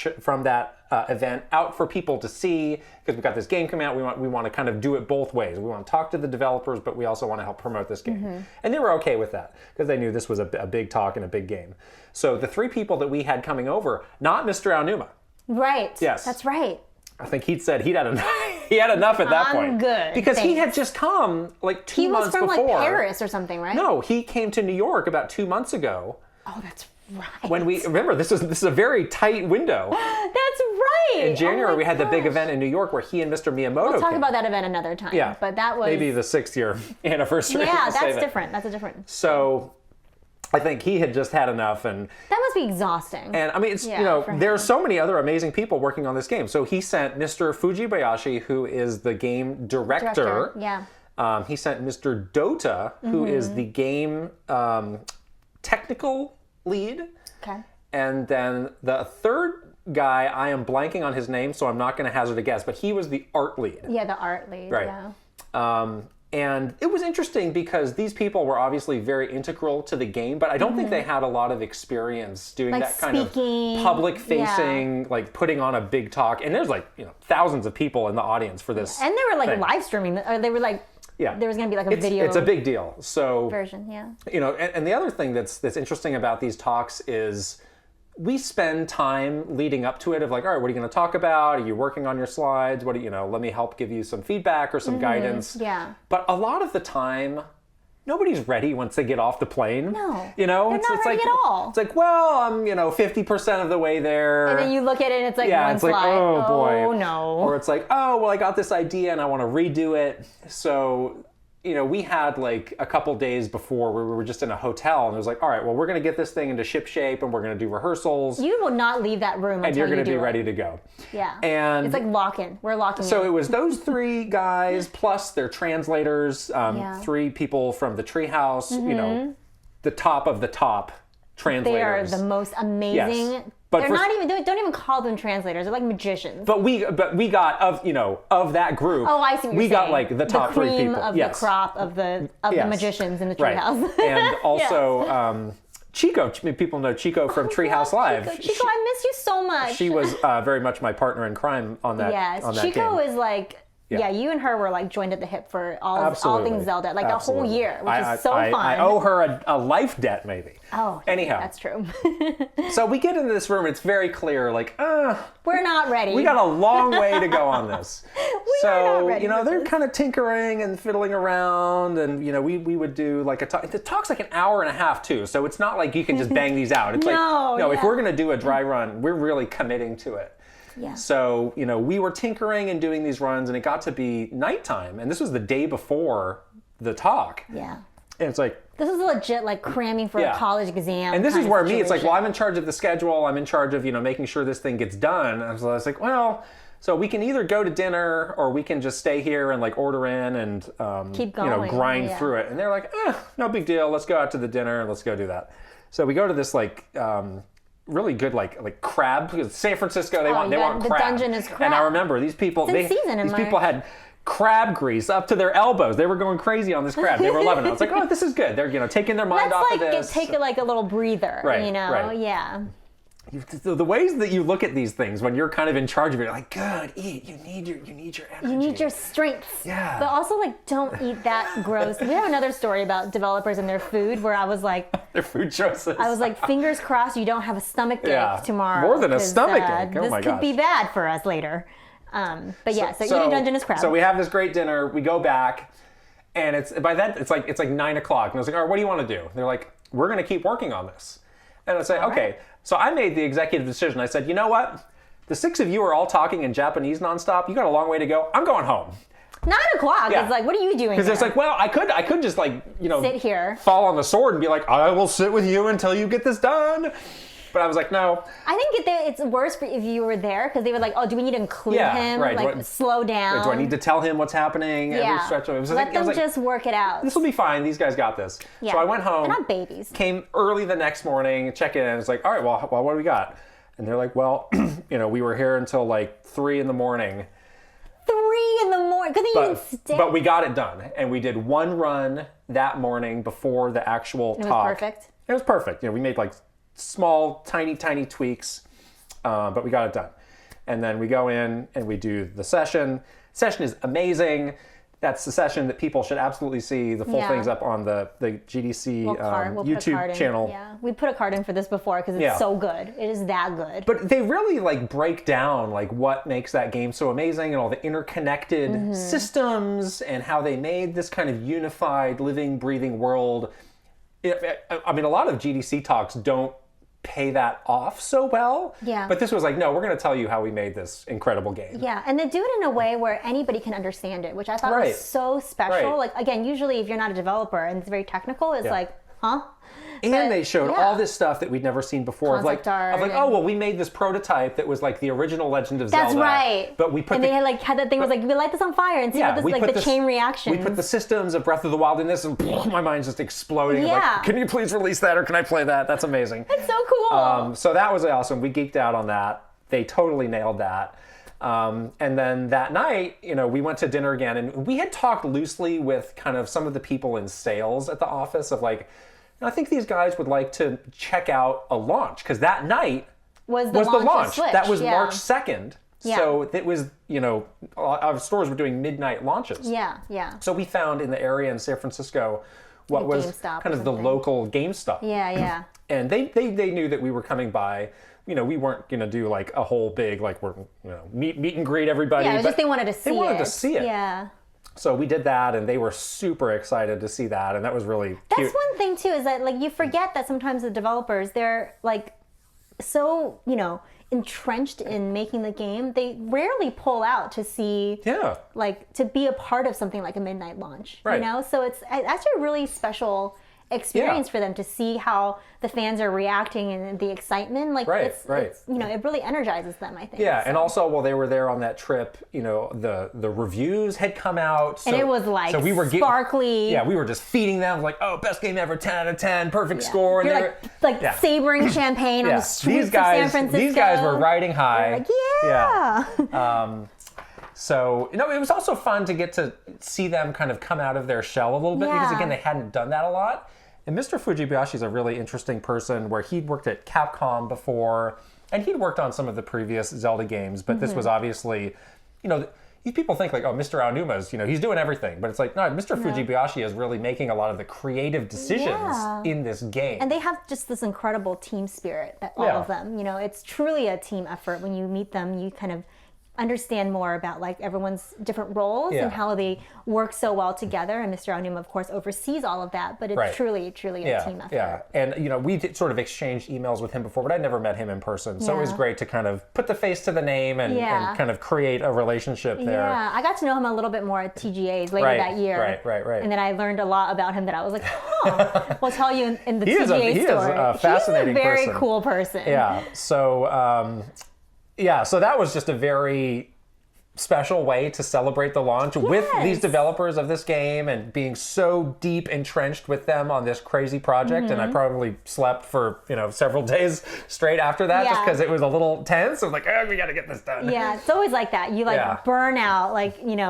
event out for people to see, because we've got this game coming out. We want to kind of do it both ways. We want to talk to the developers, but we also want to help promote this game. And they were okay with that because they knew this was a big talk and a big game. So the 3 people that we had coming over, not Mr. Aonuma. Right. Yes. That's right. I think he'd said he'd had enough. He had enough at that point. Good. Because he had just come 2 months before. He was from Paris or something, right? No, he came to New York about 2 months ago. Oh, that's right. When we remember, this is a very tight window. That's right. In January, we had the big event in New York where he and Mr. Miyamoto We'll talk about that event another time. Yeah. But that was maybe the 6th year anniversary. Yeah, that's different. That's a different. So I think he had just had enough, and that must be exhausting. And I mean, it's there are so many other amazing people working on this game. So he sent Mr. Fujibayashi, who is the game director. Yeah. He sent Mr. Dota, who is the game technical lead. Okay. And then the third guy, I am blanking on his name, so I'm not going to hazard a guess, but he was the art lead. Yeah, the art lead. Right. Yeah. And it was interesting because these people were obviously very integral to the game, but I don't think they had a lot of experience doing that kind of public-facing, like putting on a big talk. And there's like, thousands of people in the audience for this. And they were like live streaming, or they were like, there was going to be like a video. It's a big deal. So version, yeah. And the other thing that's interesting about these talks is we spend time leading up to it of like, all right, what are you going to talk about? Are you working on your slides? What do let me help give you some feedback or some guidance. Yeah. But a lot of the time, nobody's ready once they get off the plane. No. They're not ready at all. It's like, well, I'm, 50% of the way there. And then you look at it and it's like one slide. Like, oh boy. Oh no. Or it's like, oh, well, I got this idea and I want to redo it. So we had like a couple days before where we were just in a hotel and it was like, all right, well, we're going to get this thing into ship shape and we're going to do rehearsals. You will not leave that room and you're going to be ready to go. Yeah. And it's like lock-in. We're locking in. So it was those three guys plus their translators, 3 people from the treehouse, the top of the top translators. They are the most amazing. Yes. But don't even call them translators. They're like magicians. But we got of that group. Oh, I see what you're saying. We got like the top 3 people. Of the crop of the magicians in the treehouse. Right. And also Chico. People know Chico from Treehouse Live. Chico, I miss you so much. She was very much my partner in crime on that. Yes, on that Chico game. is like. Yeah, you and her were like joined at the hip for all things Zelda, like Absolutely. a whole year, which is so fun. I owe her a life debt, maybe. Oh, anyhow, that's true. So we get into this room. It's very clear, like, we're not ready. We got a long way to go on this. We are not ready. They're kind of tinkering and fiddling around, and we would do like a talk. The talk's like an hour and a half too, so it's not like you can just bang these out. It's if we're gonna do a dry run, we're really committing to it. Yeah. So, we were tinkering and doing these runs and it got to be nighttime. And this was the day before the talk. Yeah. And it's like... This is legit like cramming for a college exam. And this is where it's like, well, I'm in charge of the schedule. I'm in charge of, making sure this thing gets done. And so I was like, well, so we can either go to dinner or we can just stay here and like order in and, keep going. Grind through it. And they're like, no big deal. Let's go out to the dinner and let's go do that. So we go to this like... really good like crab because San Francisco they want crab. The dungeon is crab. And I remember these people people had crab grease up to their elbows. They were going crazy on this crab. They were loving it. I was like, oh, this is good. They're taking their mind off of this. Take like a little breather. Right. Yeah. The ways that you look at these things when you're kind of in charge of it, you're like, good, eat. You need your energy. You need your strength. Yeah. But also like don't eat that gross. We have another story about developers and their food where I was like their food choices. I was like, fingers crossed you don't have a stomach ache tomorrow. More than a stomach ache. Oh my gosh. This could be bad for us later. But yeah, so eating dungeon is crap. So we have this great dinner, we go back, and it's like 9 o'clock. And I was like, all right, what do you want to do? They're like, we're gonna keep working on this. And I say, okay. So I made the executive decision. I said, you know what? The 6 of you are all talking in Japanese nonstop. You got a long way to go. I'm going home. 9 o'clock. Yeah. It's like, what are you doing? Because it's like, well, I could just like, sit here, fall on the sword and be like, I will sit with you until you get this done. But I was like, no. I think it's worse if you were there because they were like, oh, do we need to include him? Right. Like, slow down. Do I need to tell him what's happening? Yeah. Every stretch of it. Let them just work it out. This will be fine. These guys got this. Yeah. So I went home. They're not babies. Came early the next morning, check in. It's like, all right, well, what do we got? And they're like, well, we were here until like 3 in the morning. 3 in the morning? Couldn't you even stay? But we got it done. And we did one run that morning before the actual talk. It was perfect? It was perfect. We made like small, tiny tweaks, but we got it done. And then we go in and we do the session. Session is amazing. That's the session that people should absolutely see. The full thing's up on the GDC YouTube channel. Yeah, we put a card in for this before because it's so good. It is that good. But they really like break down like what makes that game so amazing and all the interconnected systems and how they made this kind of unified, living, breathing world. I mean, a lot of GDC talks don't pay that off so well. Yeah. But this was like, no, we're going to tell you how we made this incredible game. Yeah, and they do it in a way where anybody can understand it, which I thought was so special. Right. Like, again, usually if you're not a developer and it's very technical, it's like, huh? And they showed all this stuff that we'd never seen before. Concept art of like, oh, well, we made this prototype that was like the original Legend of Zelda. That's right. But we put and they had like had that thing was like, we light this on fire and see what this like the chain reaction. We put the systems of Breath of the Wild in this, and my mind's just exploding. Yeah. Like, can you please release that, or can I play that? That's amazing. It's so cool. So that was awesome. We geeked out on that. They totally nailed that. And then that night, we went to dinner again, and we had talked loosely with kind of some of the people in sales at the office of like, I think these guys would like to check out a launch, because that night was the launch. That was March 2nd. Yeah. So it was, our stores were doing midnight launches. Yeah, yeah. So we found in the area in San Francisco what was GameStop kind of the local GameStop. Yeah, yeah. And they knew that we were coming by. We weren't going to do like a whole big, like, we're, meet and greet everybody. Yeah, it was just they wanted to see it. They wanted to see it. Yeah. So we did that, and they were super excited to see that, and that was really cute. That's one thing too, is that like you forget that sometimes the developers, they're like so, entrenched in making the game, they rarely pull out to see, like to be a part of something like a midnight launch, right. So it's actually a really special experience for them to see how the fans are reacting and the excitement. Like it's it really energizes them, I think. Yeah, so. And also while they were there on that trip, the reviews had come out. And it was like we were sparkly. We were just feeding them like, oh, best game ever, 10 out of 10, perfect score. And you're like sabering champagne on the streets of San Francisco. These guys were riding high. Like, yeah. So, it was also fun to get to see them kind of come out of their shell a little bit, because again, they hadn't done that a lot. And Mr. Fujibayashi is a really interesting person, where he'd worked at Capcom before, and he'd worked on some of the previous Zelda games, but this was obviously, people think like, oh, Mr. Aonuma's, he's doing everything. But it's like, no, Mr. Fujibayashi is really making a lot of the creative decisions in this game. And they have just this incredible team spirit, all of them. It's truly a team effort. When you meet them, you kind of understand more about like everyone's different roles and how they work so well together. And Mr. Aonuma, of course, oversees all of that, but it's truly a team effort. Yeah, and we sort of exchanged emails with him before, but I'd never met him in person, so it was great to kind of put the face to the name and kind of create a relationship there. Yeah, I got to know him a little bit more at TGA's later that year. Right. And then I learned a lot about him that I was like, oh, we'll tell you in the TGA story. He is a fascinating person. He's a very cool person. Yeah, so... so that was just a very special way to celebrate the launch with these developers of this game, and being so deep entrenched with them on this crazy project. And I probably slept for, several days straight after that, just because it was a little tense. I was like, oh, we got to get this done. Yeah, it's always like that. You burn out,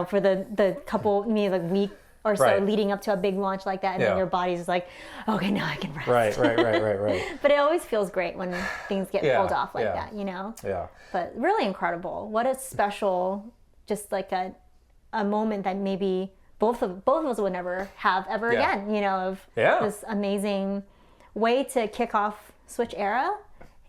for the couple, week or so leading up to a big launch like that, and then your body's just like, okay, now I can rest. Right. But it always feels great when things get pulled off like that, Yeah. But really incredible. What a special, just like a moment that maybe both of us would never have ever again, of this amazing way to kick off Switch era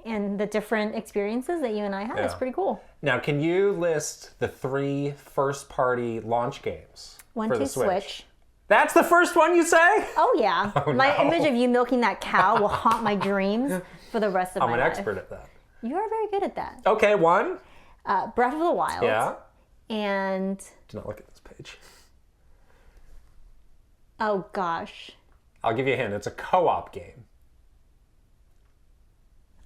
and the different experiences that you and I had. It's pretty cool. Now, can you list the 3 first-party launch games? One to Switch. That's the first one you say? Oh, yeah. My image of you milking that cow will haunt my dreams for the rest of my life. I'm an expert at that. You are very good at that. Okay, one. Breath of the Wild. Yeah. And... Do not look at this page. Oh, gosh. I'll give you a hint. It's a co-op game.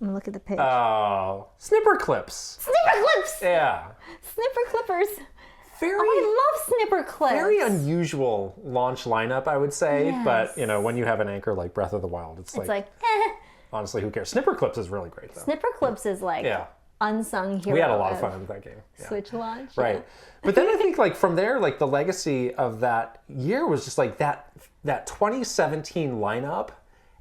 I'm going to look at the page. Oh. Snipper Clips. Snipper Clips! Yeah. Snipper Clippers. I love Snipper Clips. Very unusual launch lineup, I would say. Yes. But, when you have an anchor like Breath of the Wild, it's like honestly, who cares? Snipper Clips is really great, though. Snipper Clips is like unsung hero. We had a lot of fun with that game. Yeah. Switch launch. Right. But then I think from there, the legacy of that year was just that 2017 lineup.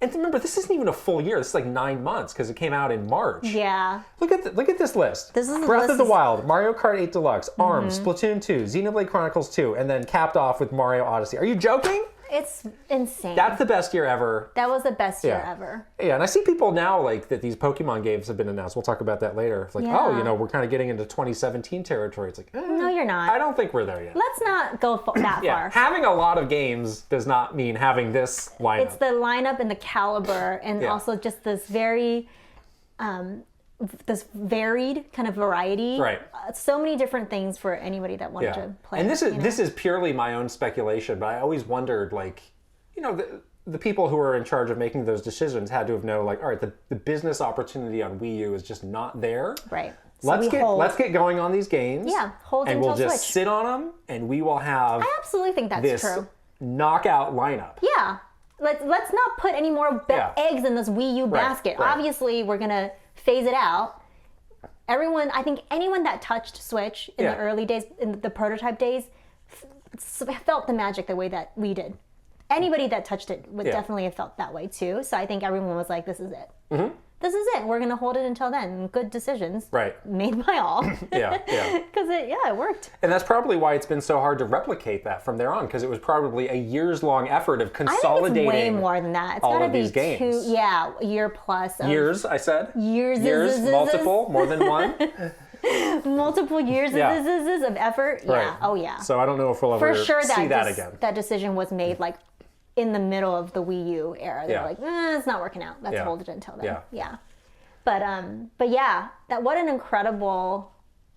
And remember, this isn't even a full year. This is 9 months, because it came out in March. Yeah. Look at this list. Breath of the Wild, Mario Kart 8 Deluxe, ARMS, Splatoon 2, Xenoblade Chronicles 2, and then capped off with Mario Odyssey. Are you joking? It's insane. That's the best year ever. That was the best year ever. Yeah, and I see people now that these Pokemon games have been announced. We'll talk about that later. It's we're kind of getting into 2017 territory. It's no, you're not. I don't think we're there yet. Let's not go that far. Having a lot of games does not mean having this lineup. It's the lineup and the caliber, and also just this very... this varied kind of variety. Right. So many different things for anybody that wanted to play. And this is purely my own speculation, but I always wondered, the people who are in charge of making those decisions had to have known, like, all right, the business opportunity on Wii U is just not there. Right. So let's get going on these games. Yeah, hold and until we'll just Switch. sit on them, and we will have. I absolutely think that's this true. Knockout lineup. Yeah. Let's not put any more eggs in this Wii U basket. Right. Obviously, we're gonna phase it out. I think anyone that touched Switch in the early days, in the prototype days, felt the magic the way that we did. Anybody that touched it would definitely have felt that way too. So I think everyone was like, this is it. Mm-hmm. This is it. We're going to hold it until then. Good decisions. Right. Made by all. Yeah. Because it worked. And that's probably why it's been so hard to replicate that from there on, because it was probably a years-long effort of consolidating. I think it's way more than that. It's all gotta of be these games. a year plus. Years, I said. Years. Multiple, more than one. Multiple years of effort. Right. Yeah. Oh yeah. So I don't know if we'll ever see that again. That decision was made like in the middle of the Wii U era. They were like, it's not working out. Let's hold it until then. Yeah. But yeah, what an incredible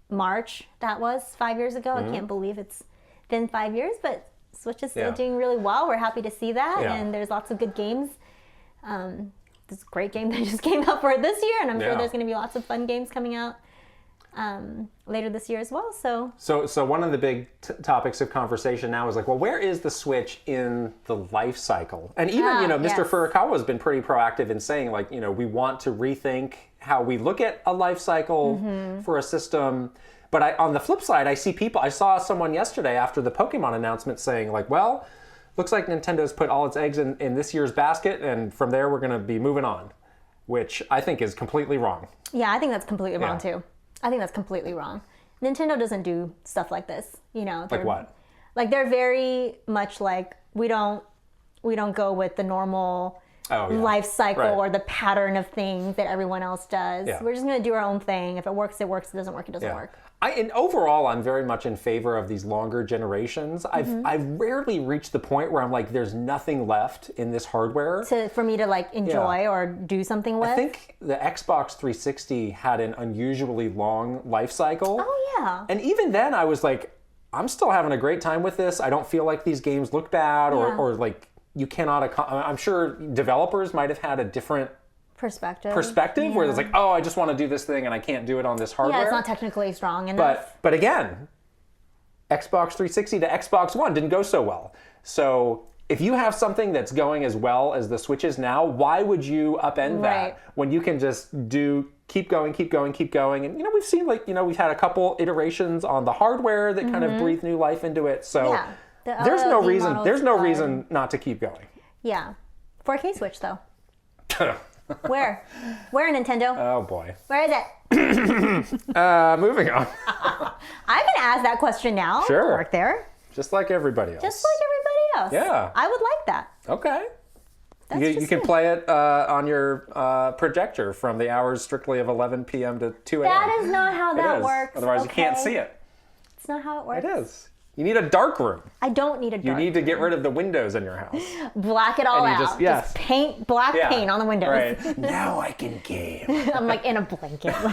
March that was 5 years ago. I can't believe it's been 5 years, but Switch is still doing really well. We're happy to see that, and there's lots of good games. This great game that just came out for it this year, and I'm sure there's going to be lots of fun games coming out later this year as well. So one of the big topics of conversation now is like, well, where is the Switch in the life cycle? And even Mr. Furukawa has been pretty proactive in saying, like, we want to rethink how we look at a life cycle for a system. But on the flip side, I saw someone yesterday after the Pokemon announcement saying, like, well, looks like Nintendo's put all its eggs in this year's basket, and from there we're going to be moving on, which I think is completely wrong. Yeah, I think that's completely wrong too. I think that's completely wrong. Nintendo doesn't do stuff like this, Like what? Like they're very much like we don't go with the normal life cycle or the pattern of things that everyone else does. Yeah. We're just going to do our own thing. If it works, it works. If it doesn't work, it doesn't work. And overall, I'm very much in favor of these longer generations. I've rarely reached the point where I'm like, there's nothing left in this hardware for me to like enjoy or do something with. I think the Xbox 360 had an unusually long life cycle. Oh yeah. And even then, I was like, I'm still having a great time with this. I don't feel like these games look bad or like you cannot. I'm sure developers might have had a different perspective where it's like, oh, I just want to do this thing and I can't do it on this hardware. Yeah, it's not technically strong enough. But again, Xbox 360 to Xbox One didn't go so well. So if you have something that's going as well as the Switch is now, why would you upend that when you can just keep going? And we've seen we've had a couple iterations on the hardware that kind of breathe new life into it. So there's no reason not to keep going. Yeah. 4K Switch though. Where Nintendo? Oh boy. Where is it? Moving on. I can ask that question now. Sure. I'll work there. Just like everybody else. Yeah. I would like that. Okay. You can play it on your projector from the hours strictly of 11 p.m. to 2 a.m. That is not how that works. Otherwise you can't see it. It's not how it works. It is. You need a dark room. I don't need a dark room. You need to get rid of the windows in your house. Black it all out. Just paint, paint on the windows. Right. Now I can game. I'm like in a blanket. All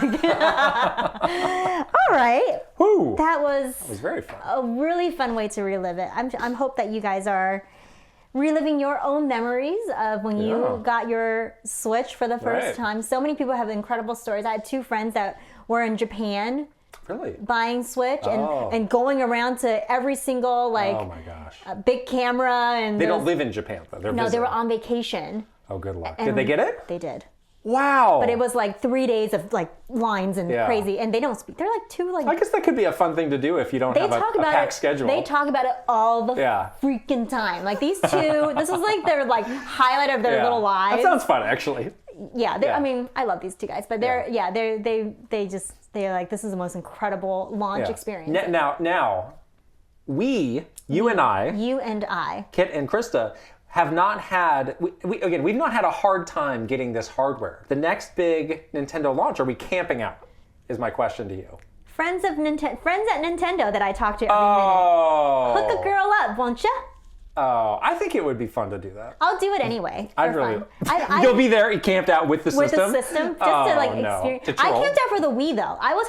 right. Woo. That was very fun. A really fun way to relive it. I'm hope that you guys are reliving your own memories of when you got your Switch for the first time. So many people have incredible stories. I had two friends that were in Japan. Really? Buying Switch and going around to every single oh my gosh, big camera and they don't live in Japan though. They're visiting. They were on vacation. Oh, good luck. Did they get it? They did. Wow. But it was like 3 days of like lines and crazy, and they don't speak. They're like two like. I guess that could be a fun thing to do if you don't have a packed schedule. They talk about it all the freaking time. Like these two, this is like their highlight of their little lives. That sounds fun, actually. Yeah, I mean, I love these two guys, but they're like, this is the most incredible launch experience. Now, you and I, Kit and Krysta, have not had, we've not had a hard time getting this hardware. The next big Nintendo launch, are we camping out? Is my question to you. Friends at Nintendo that I talk to every minute. Hook a girl up, won't you? Oh, I think it would be fun to do that. I'll do it anyway. You'll be there, camped out with the system? With the system, just to experience. I camped out for the Wii though. I will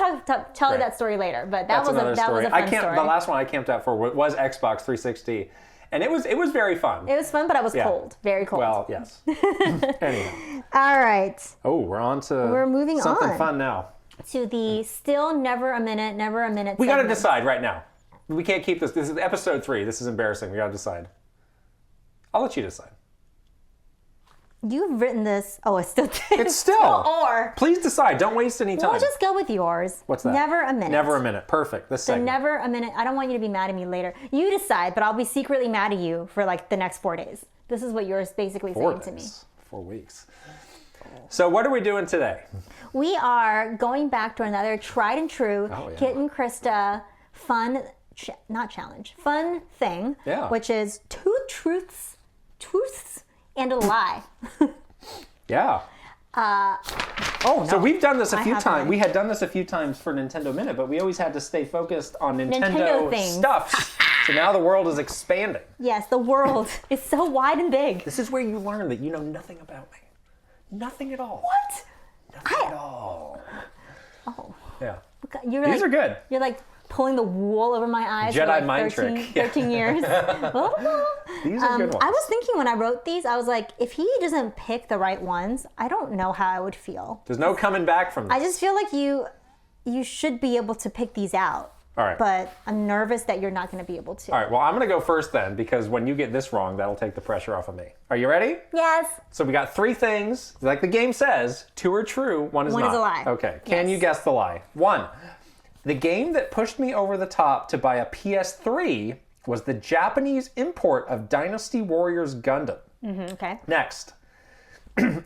tell you that story later, but that was a fun story. The last one I camped out for was Xbox 360. And it was very fun. It was fun, but I was cold. Very cold. Well, yes. Anyhow. All right. Oh, we're moving something fun now. To the still never a minute We got to decide right now. We can't keep this. This is episode 3. This is embarrassing. We got to decide. I'll let you decide. You've written this. Oh, it's still. It's still. Or. Please decide. Don't waste any time. We'll just go with yours. What's that? Never a minute. Never a minute. Perfect. This segment. Never a minute. I don't want you to be mad at me later. You decide, but I'll be secretly mad at you for like the next 4 days. This is what you're basically saying to me. 4 weeks. So what are we doing today? We are going back to another tried and true Kit and Krysta fun, not challenge, fun thing, which is 2 truths and a lie. Yeah. So we've done this a few times. We had done this a few times for Nintendo Minute, but we always had to stay focused on Nintendo stuff. So now the world is expanding. Yes, the world is so wide and big. This is where you learn that you know nothing about me. Nothing at all. What? Nothing at all. Oh. Yeah. These are good. You're like pulling the wool over my eyes Jedi for like mind 13 years. These are good ones. I was thinking when I wrote these, I was like, if he doesn't pick the right ones, I don't know how I would feel. There's no coming back from this. I just feel like you should be able to pick these out. All right. But I'm nervous that you're not going to be able to. All right. Well, I'm going to go first then, because when you get this wrong, that'll take the pressure off of me. Are you ready? Yes. So we got 3 things. Like the game says, 2 are true, 1 is not. 1 is a lie. Okay. Can you guess the lie? 1. The game that pushed me over the top to buy a PS3 was the Japanese import of Dynasty Warriors Gundam. Okay. Next.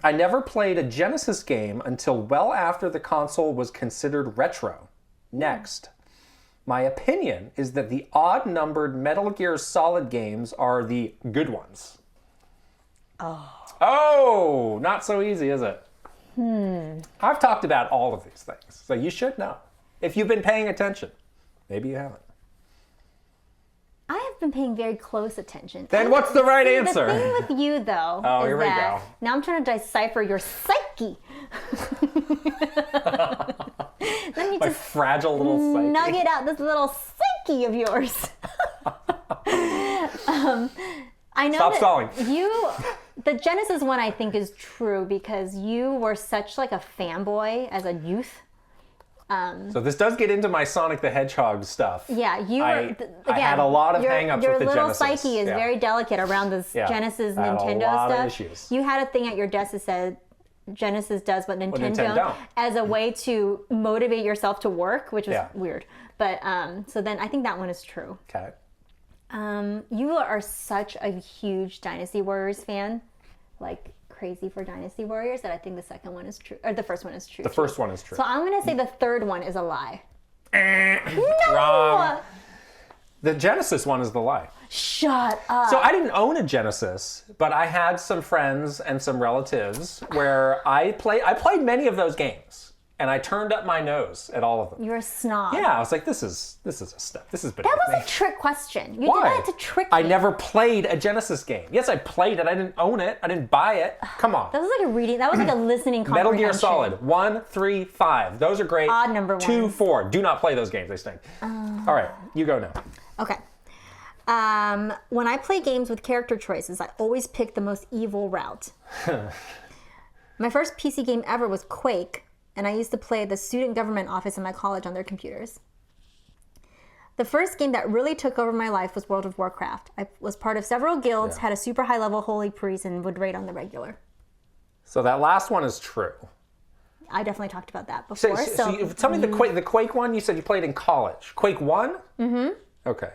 I never played a Genesis game until well after the console was considered retro. Next. My opinion is that the odd-numbered Metal Gear Solid games are the good ones. Oh, not so easy, is it? I've talked about all of these things, so you should know. If you've been paying attention. Maybe you haven't. I have been paying very close attention. Then what's the right answer? The thing with you, though, is here we that go. now I'm trying to decipher your psyche. Let me My just fragile little psyche. nugget out this little psyche of yours. I know Stop stalling. The Genesis one I think is true because you were such like a fanboy as a youth. So this does get into my Sonic the Hedgehog stuff. Yeah, I had a lot of hang-ups with the Genesis. Your little psyche is very delicate around this Genesis Nintendo a lot stuff. Of issues. You had a thing at your desk that said Genesis does what Nintendo don't. as a way to motivate yourself to work, which was weird. But so then I think that one is true. Okay. You are such a huge Dynasty Warriors fan, like crazy for Dynasty Warriors, that I think the second one is true, or the first one is true. The first one is true. So I'm gonna say the third one is a lie. No! Wrong. The Genesis one is the lie. Shut up. So I didn't own a Genesis, but I had some friends and some relatives where I played many of those games. And I turned up my nose at all of them. You're a snob. Yeah, I was like, this is a step. This is beneath That was me. a trick question. You Why? did that to trick me. I never played a Genesis game. Yes, I played it. I didn't own it. I didn't buy it. Come on. That was like a reading. That was like a listening comprehension. Metal Gear Solid 1, 3, 5. Those are great. Odd number 2, ones. 4. Do not play those games. They stink. All right, you go now. Okay. When I play games with character choices, I always pick the most evil route. My first PC game ever was Quake, and I used to play the student government office in my college on their computers. The first game that really took over my life was World of Warcraft. I was part of several guilds, had a super high level holy priest, and would raid on the regular. So that last one is true. I definitely talked about that before. So tell me the Quake one. You said you played in college. Quake 1? Mm-hmm. Okay.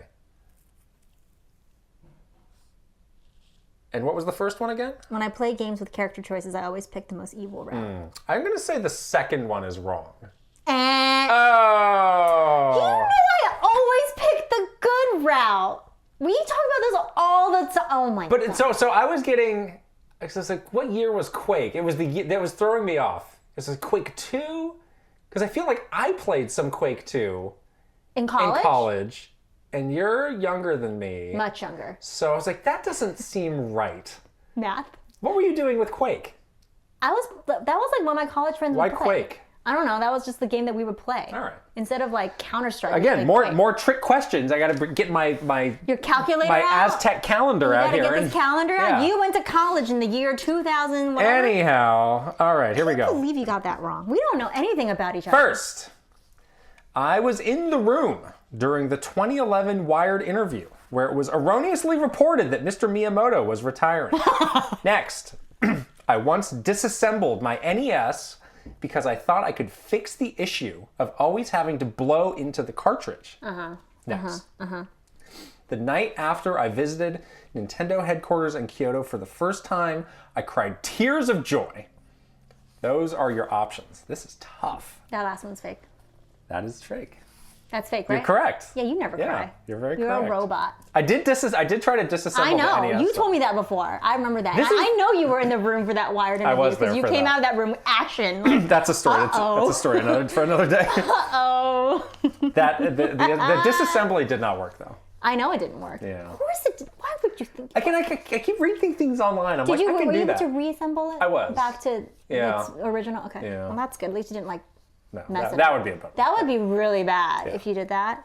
And what was the first one again? When I play games with character choices, I always pick the most evil route. I'm going to say the second one is wrong. Oh! Oh! You know I always pick the good route. We talk about this all the time. Oh my god. But so I was getting. So it's like, what year was Quake? It was the year that was throwing me off. Is it Quake 2? Because I feel like I played some Quake 2 in college. And you're younger than me. Much younger. So I was like, that doesn't seem right. Math. What were you doing with Quake? That was like one of my college friends Why would play. Quake? I don't know. That was just the game that we would play. All right. Instead of like Counter-Strike. Again, more trick questions. I got to get my your calculator my out? Aztec calendar out here. You got to get this calendar out. You went to college in the year 2000. Whatever. Anyhow, all right, here we go. I can't believe you got that wrong. We don't know anything about each other. First, I was in the room during the 2011 Wired interview where it was erroneously reported that Mr. Miyamoto was retiring. Next, I once disassembled my NES because I thought I could fix the issue of always having to blow into the cartridge. Next. The night after I visited Nintendo headquarters in Kyoto for the first time, I cried tears of joy. Those are your options. This is tough. That last one's fake. That is fake. That's fake, right? You're correct. Yeah, you never cry. You're very correct. You're a robot. I did try to disassemble I know. the NES. You told me that before. I remember that. I know you were in the room for that Wired interview. I was there because you for came that. out of that room with action. Like, That's a story. That's a story for another day. Uh-oh. The disassembly did not work though. I know it didn't work. Yeah. Of course it did. Why would you think? I keep reading things online. I'm Were you do able that. to reassemble it? I was. Back to its original? Okay. Yeah. Well, that's good. At least you didn't No, mess it that up. would be a problem. That would be really bad if you did that.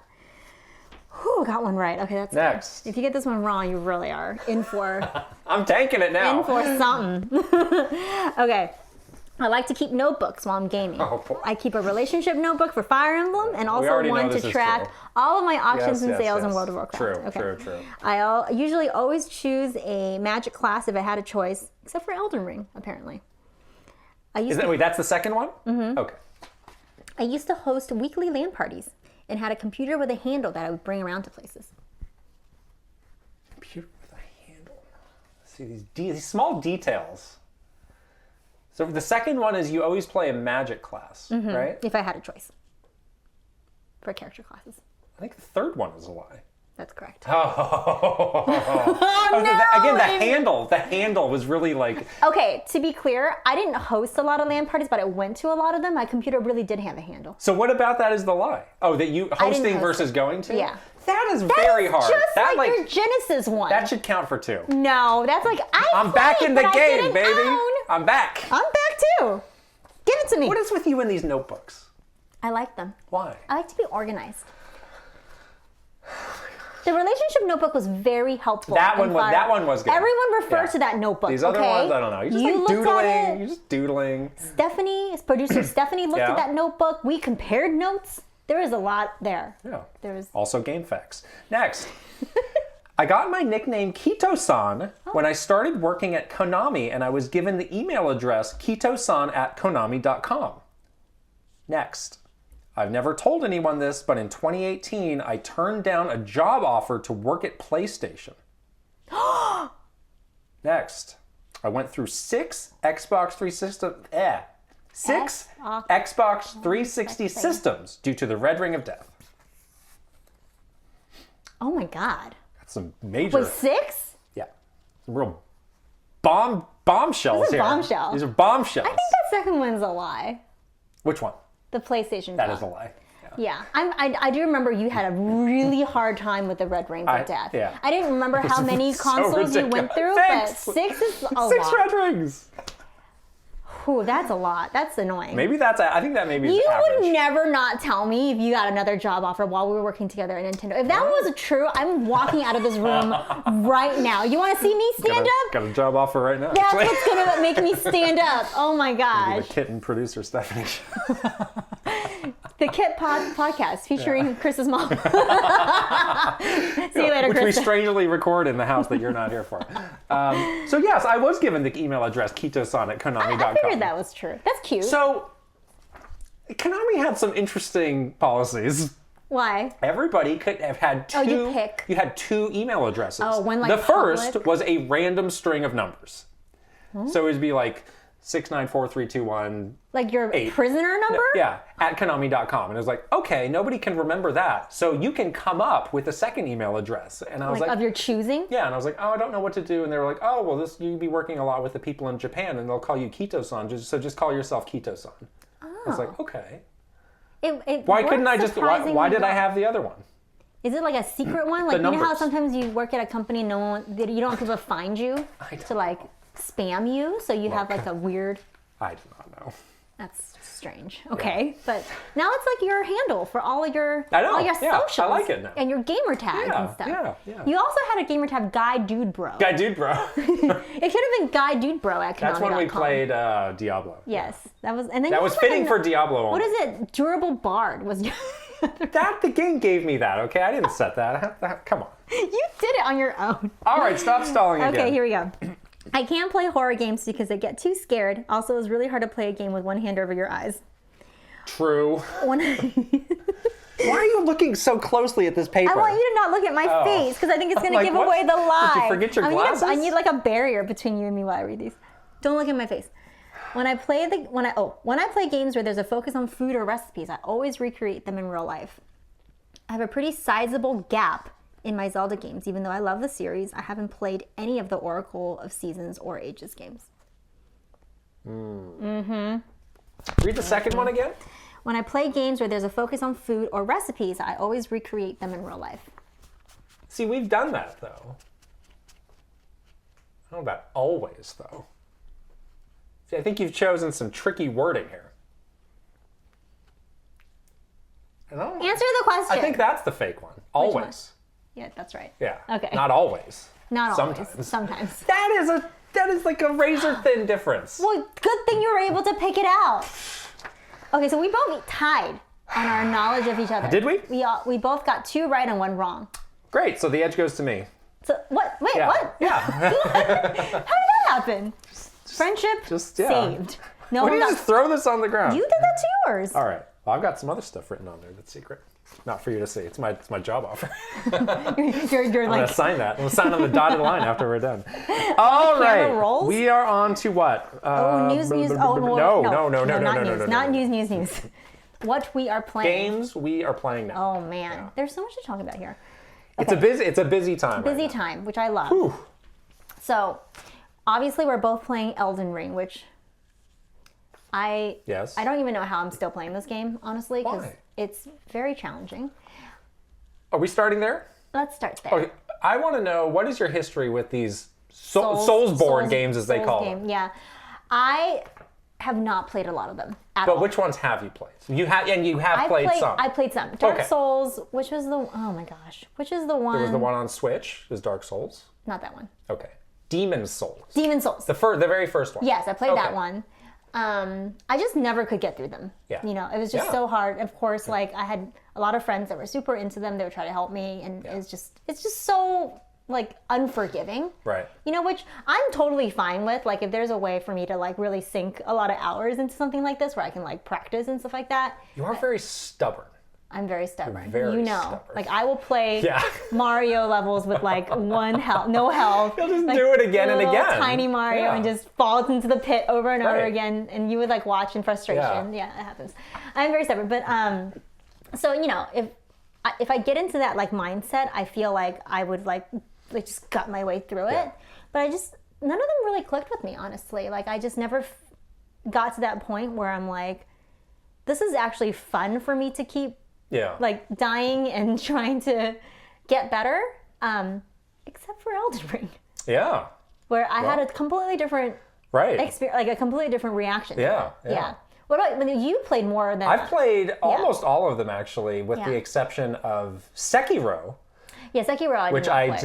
Whew, got one right. Okay, that's Next. good. If you get this one wrong, you really are in for I'm tanking it now. in for something. Okay. I like to keep notebooks while I'm gaming. Oh, boy. I keep a relationship notebook for Fire Emblem and also already one know this to is track true. all of my auctions and Yes, sales in yes. World of Warcraft. True. I usually always choose a magic class if I had a choice, except for Elden Ring, apparently. Wait, that's the second one? Mm-hmm. Okay. I used to host weekly LAN parties and had a computer with a handle that I would bring around to places. Computer with a handle. See these small details. So the second one is you always play a magic class, right? If I had a choice for character classes. I think the third one is a lie. That's correct. Oh, no! Again, the handle was really like... Okay, to be clear, I didn't host a lot of LAN parties, but I went to a lot of them. My computer really did have a handle. So what about that is the lie? Oh, that you hosting versus going to? Yeah. That is very hard. Just that like your Genesis one. That should count for 2. No, that's like I'm back in the game, baby. Own. I'm back. I'm back too. Give it to me. What is with you in these notebooks? I like them. Why? I like to be organized. The relationship notebook was very helpful. That one was good. Everyone refers to that notebook. These other ones, I don't know. You're just doodling. You're just doodling. Producer Stephanie looked at that notebook. We compared notes. There is a lot there. Yeah. There's also game facts. Next. I got my nickname Kito-san when I started working at Konami and I was given the email address kitosan@konami.com. Next. I've never told anyone this, but in 2018, I turned down a job offer to work at PlayStation. Next, I went through 6 Xbox 360 systems due to the Red Ring of Death. Oh my God. That's some major... Wait, 6? Yeah. Some real bombshells here. Bombshells. These are bombshells. I think that second one's a lie. Which one? The PlayStation. That is a lie. Yeah, I do remember you had a really hard time with the Red Ring of Death. Yeah. I didn't remember how many consoles you went through, but 6 is a lot. 6 Red Rings. Whew, that's a lot. That's annoying. Maybe I think that maybe is You average. would never not tell me if you got another job offer while we were working together at Nintendo. If that was true, I'm walking out of this room right now. You want to see me stand up? Got a job offer right now. That's what's going to make me stand up. Oh my gosh. The kitten producer, Stephanie. The Kit Podcast featuring Krysta's mom. See you later, Which Krysta. we strangely record in the house that you're not here for. So yes, I was given the email address kitosan@konami.com. I figured that was true. That's cute. So Konami had some interesting policies. Why? Everybody could have had 2. Oh, you pick. You had 2 email addresses. Oh, one like the first public? was a random string of numbers. So it would be like 6943218. Like your 8. prisoner number? Yeah, at Konami.com. And it was like, okay, nobody can remember that. So you can come up with a second email address. And I was like, of your choosing? yeah. And I was like, oh, I don't know what to do. And they were like, oh, well, you'd be working a lot with the people in Japan and they'll call you Kito-san. So just call yourself Kito-san. I was like, okay. Why couldn't I just, why did I have the other one? Is it like a secret one? Like, you know how numbers. sometimes you work at a company and you don't want people to find you to like spam you? So you have like a weird... I do not know. That's strange. Okay, but now it's like your handle for all your socials. I like it now. And your gamer tag and stuff. Yeah. You also had a gamer tag, Guy Dude Bro. Guy Dude Bro. It should have been Guy Dude Bro at Konami.com. That's when we played Diablo. Yes, that was, and then that was fitting for Diablo. What is it? Durable Bard was. That the game gave me that. Okay, I didn't set that. Come on. You did it on your own. All right, stop stalling again. Okay, here we go. I can't play horror games because I get too scared. Also, it's really hard to play a game with one hand over your eyes. True. Why are you looking so closely at this paper? I want you to not look at my face because I think it's going to give away the lie. Did you forget your glasses? I need like a barrier between you and me while I read these. Don't look at my face. When I play games where there's a focus on food or recipes, I always recreate them in real life. I have a pretty sizable gap in my Zelda games. Even though I love the series, I haven't played any of the Oracle of Seasons or Ages games. Read the second one again. When I play games where there's a focus on food or recipes, I always recreate them in real life. See, we've done that, though. I don't know about always, though. See, I think you've chosen some tricky wording here. Answer the question. I think that's the fake one. Always. Yeah, that's right. Yeah. Okay. Not always. Not Sometimes. always. Sometimes. That is like a razor thin difference. Well, good thing you were able to pick it out. Okay, so we both tied on our knowledge of each other. Did we? We both got 2 right and 1 wrong. Great. So the edge goes to me. So what? Wait, Yeah. what? Yeah. How did that happen? Friendship saved. No Why one don't you got. just throw this on the ground? You did that to yours. All right. Well, I've got some other stuff written on there that's secret. Not for you to see. It's my job offer. You're I'm like. gonna sign that. We'll sign on the dotted line after we're done. All right. rolls? We are on to what? News. Oh, no. Not news. What we are playing. Games we are playing now. Oh man, Yeah. there's so much to talk about here. Okay. It's a busy time. Busy right now. time, which I love. Whew. So, obviously, we're both playing Elden Ring, which I don't even know how I'm still playing this game, honestly, because it's very challenging. Are we starting there? Let's start there. Okay. I want to know, what is your history with these Soulsborne games, as they call them? Yeah, I have not played a lot of them at But all. which ones have you played? You have played some. I played some. Dark Okay. Souls, which is the one? There was the one on Switch. Is Dark Souls? Not that one. Okay. Demon Souls. Demon Souls. The very first one. Yes, I played that one. I just never could get through them. Yeah. You know, it was just so hard. Of course, like I had a lot of friends that were super into them. They would try to help me, and it's just so like unforgiving. Right. You know, which I'm totally fine with. Like if there's a way for me to like really sink a lot of hours into something like this where I can like practice and stuff like that. You are very stubborn. I'm very stubborn. Very stubborn. stubborn. Like I will play Mario levels with like no health. You'll just like, do it again and little again. Tiny Mario and just falls into the pit over and over again, and you would like watch in frustration. Yeah, it happens. I'm very stubborn, but so you know, if I get into that like mindset, I feel like I would like just gut my way through it. But none of them really clicked with me, honestly. Like I just never got to that point where I'm like, this is actually fun for me to keep. Like dying and trying to get better, except for Elden Ring. Yeah. Where I had a completely different experience, like a completely different reaction. Yeah. What about you? Played more than I've played almost all of them actually, with the exception of Sekiro. Yeah, Sekiro. Which I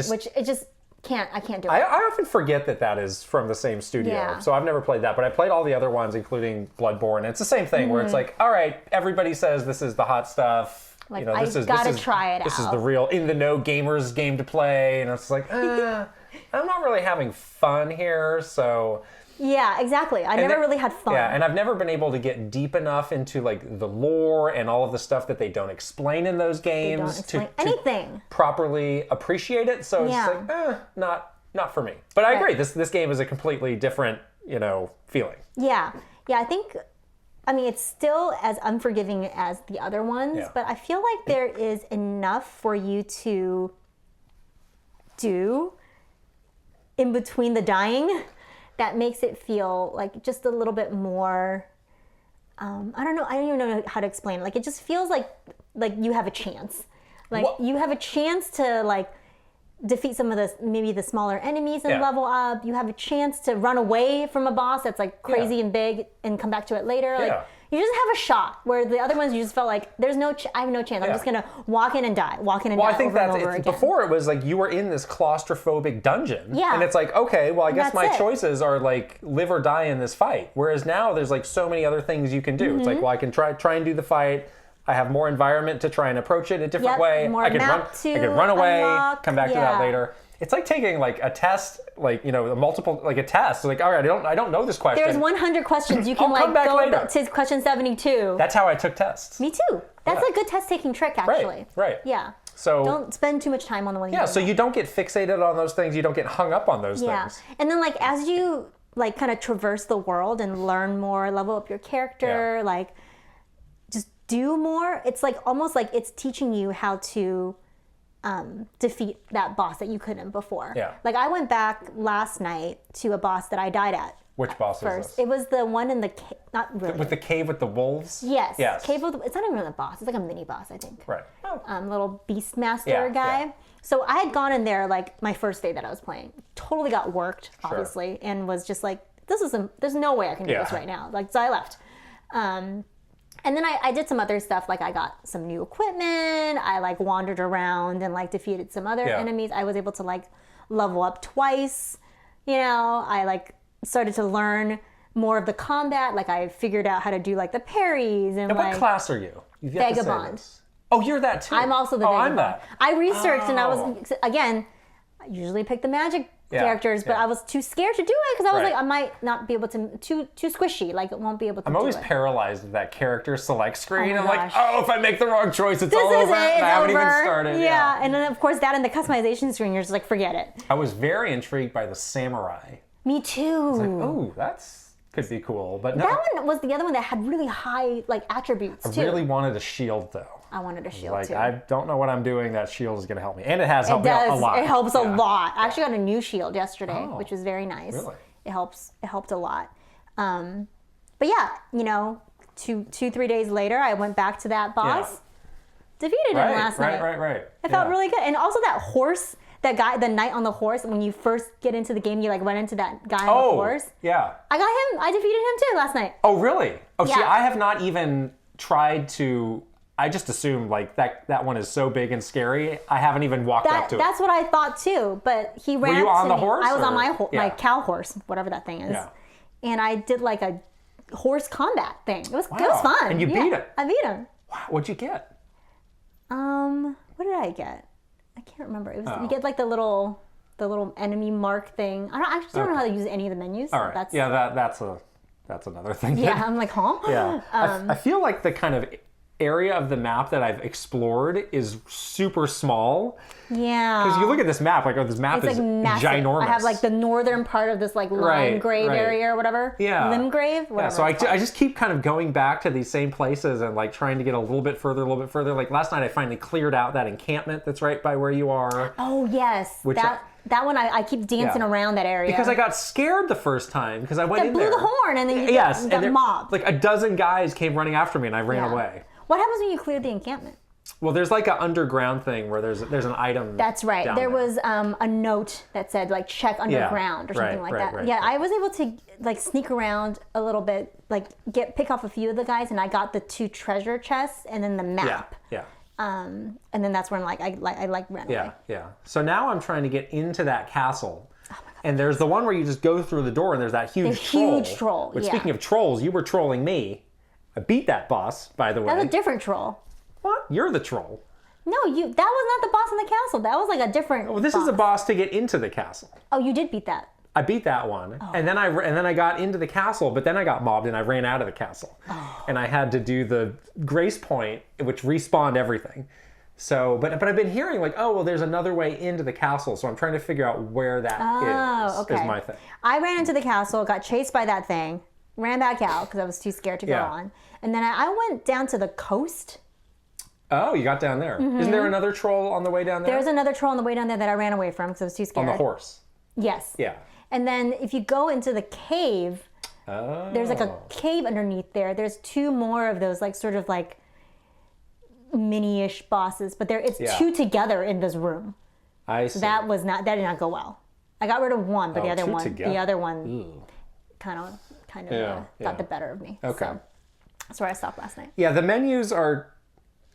just can't. I can't do it. I often forget that is from the same studio, so I've never played that. But I played all the other ones, including Bloodborne. And it's the same thing where it's like, all right, everybody says this is the hot stuff. Like, you know, I gotta try it out. This is the real in the know gamers game to play, and it's like, I'm not really having fun here, so. Yeah, exactly. I never really had fun. Yeah, and I've never been able to get deep enough into like the lore and all of the stuff that they don't explain in those games to properly appreciate it. So it's like, not for me. But I agree. This game is a completely different, feeling. Yeah. I think, it's still as unforgiving as the other ones, but I feel like there is enough for you to do in between the dying that makes it feel like just a little bit more, I don't even know how to explain it. Like, it just feels like you have a chance. Like, you have a chance to, like, defeat some of maybe the smaller enemies and level up. You have a chance to run away from a boss that's like crazy and big and come back to it later. Like, you just have a shot, where the other ones you just felt like I have no chance. I'm just gonna walk in and die. Well, I think over and over again. Before it was like you were in this claustrophobic dungeon. Yeah. And it's like, okay, well I guess my choices are like live or die in this fight. Whereas now there's like so many other things you can do. It's like, well, I can try and do the fight. I have more environment to try and approach it a different way. More I can run away, come back to that later. It's like taking like a test, like, you know, a test. Like, all right, I don't know this question. There's 100 questions. You can like go to question 72. That's how I took tests. Me too. That's a good test taking trick, actually. Right. Yeah. So don't spend too much time on the one. So you don't get fixated on those things. You don't get hung up on those things. Yeah. And then like as you like kind of traverse the world and learn more, level up your character, like just do more. It's like almost like it's teaching you how to defeat that boss that you couldn't before. Yeah. Like I went back last night to a boss that I died at. Which boss first. is this? It was the one in the cave, not really. With the cave with the wolves? Yes. Cave with it's not even a boss. It's like a mini boss, I think. Right. Little Beastmaster guy. Yeah. So I had gone in there like my first day that I was playing. Totally got worked, obviously, and was just like, there's no way I can do this right now. Like, so I left. And then I did some other stuff, like I got some new equipment, I like wandered around and like defeated some other enemies. I was able to like level up twice, you know, I like started to learn more of the combat, like I figured out how to do like the parries and what class are you? You've yet Vagabond. To say this. Oh, you're that too? I'm also the Vagabond. I'm that. I researched and I was, again, I usually pick the magic characters, but I was too scared to do it because I was like, I might not be able to, too squishy, like it won't be able to do it. I'm always paralyzed with that character select screen. I'm like, oh, if I make the wrong choice, it's all over. I haven't even started. Yeah, and then of course that and the customization screen, you're just like, forget it. I was very intrigued by the samurai. Me too. I was like, oh, that's could be cool, but no. That one was the other one that had really high like attributes too. I really wanted a shield though. I wanted a shield too. I don't know what I'm doing. That shield is going to help me, and it has helped me a lot. It helps a lot. I actually got a new shield yesterday, which was very nice. Really? It helped a lot. But yeah, you know, 3 days later, I went back to that boss, defeated him last night. Right. It felt really good, and also that horse. That guy, the knight on the horse, when you first get into the game, you like run into that guy on the horse. Yeah. I got him. I defeated him too last night. Oh, really? Oh, see, I have not even tried to. I just assumed like that one is so big and scary. I haven't even walked up to it. That's what I thought too. But he ran. Were you on the horse? I was on my cow horse, whatever that thing is. Yeah. And I did like a horse combat thing. It was fun. And you beat him. I beat him. Wow. What'd you get? What did I get? I can't remember. It was you get like the little enemy mark thing. I actually don't know how to use any of the menus. All right. That's another thing. Yeah, I'm like, huh? Yeah. I feel like the kind of area of the map that I've explored is super small. Yeah. Because you look at this map, like, oh, this map is massive. Ginormous. I have like the northern part of this like Limegrave area or whatever. Yeah. Limegrave, whatever. Yeah, so I just keep kind of going back to these same places and like trying to get a little bit further. Like last night I finally cleared out that encampment that's right by where you are. Oh, yes. That one, I keep dancing around that area. Because I got scared the first time because I went in there. Blew the horn and then you got mobbed. Like a dozen guys came running after me and I ran away. What happens when you clear the encampment? Well, there's like an underground thing where there's an item. That's right. There was a note that said like check underground or something like that. Right. I was able to like sneak around a little bit, like pick off a few of the guys, and I got the 2 treasure chests and then the map. Yeah. And then that's when I ran away. Yeah. So now I'm trying to get into that castle. Oh my God. And there's the one where you just go through the door and there's that huge troll. But speaking of trolls, you were trolling me. I beat that boss, by the way. That was a different troll. What? You're the troll. No, that was not the boss in the castle. That was like a different Well, this is a boss to get into the castle. Oh, you did beat that. I beat that one. Oh. And then I got into the castle, but then I got mobbed and I ran out of the castle. Oh. And I had to do the grace point, which respawned everything. So, but I've been hearing like, oh, well, there's another way into the castle. So I'm trying to figure out where that is my thing. I ran into the castle, got chased by that thing, ran back out because I was too scared to go on. And then I went down to the coast. Oh, you got down there. Mm-hmm. Isn't there another troll on the way down there? There's another troll on the way down there that I ran away from because I was too scared. On the horse? Yes. Yeah. And then if you go into the cave, there's like a cave underneath there. There's 2 more of those like sort of like mini-ish bosses, but it's 2 together in this room. I see. That did not go well. I got rid of one, but the other one kind of got the better of me. Okay. So that's where I stopped last night. Yeah, the menus are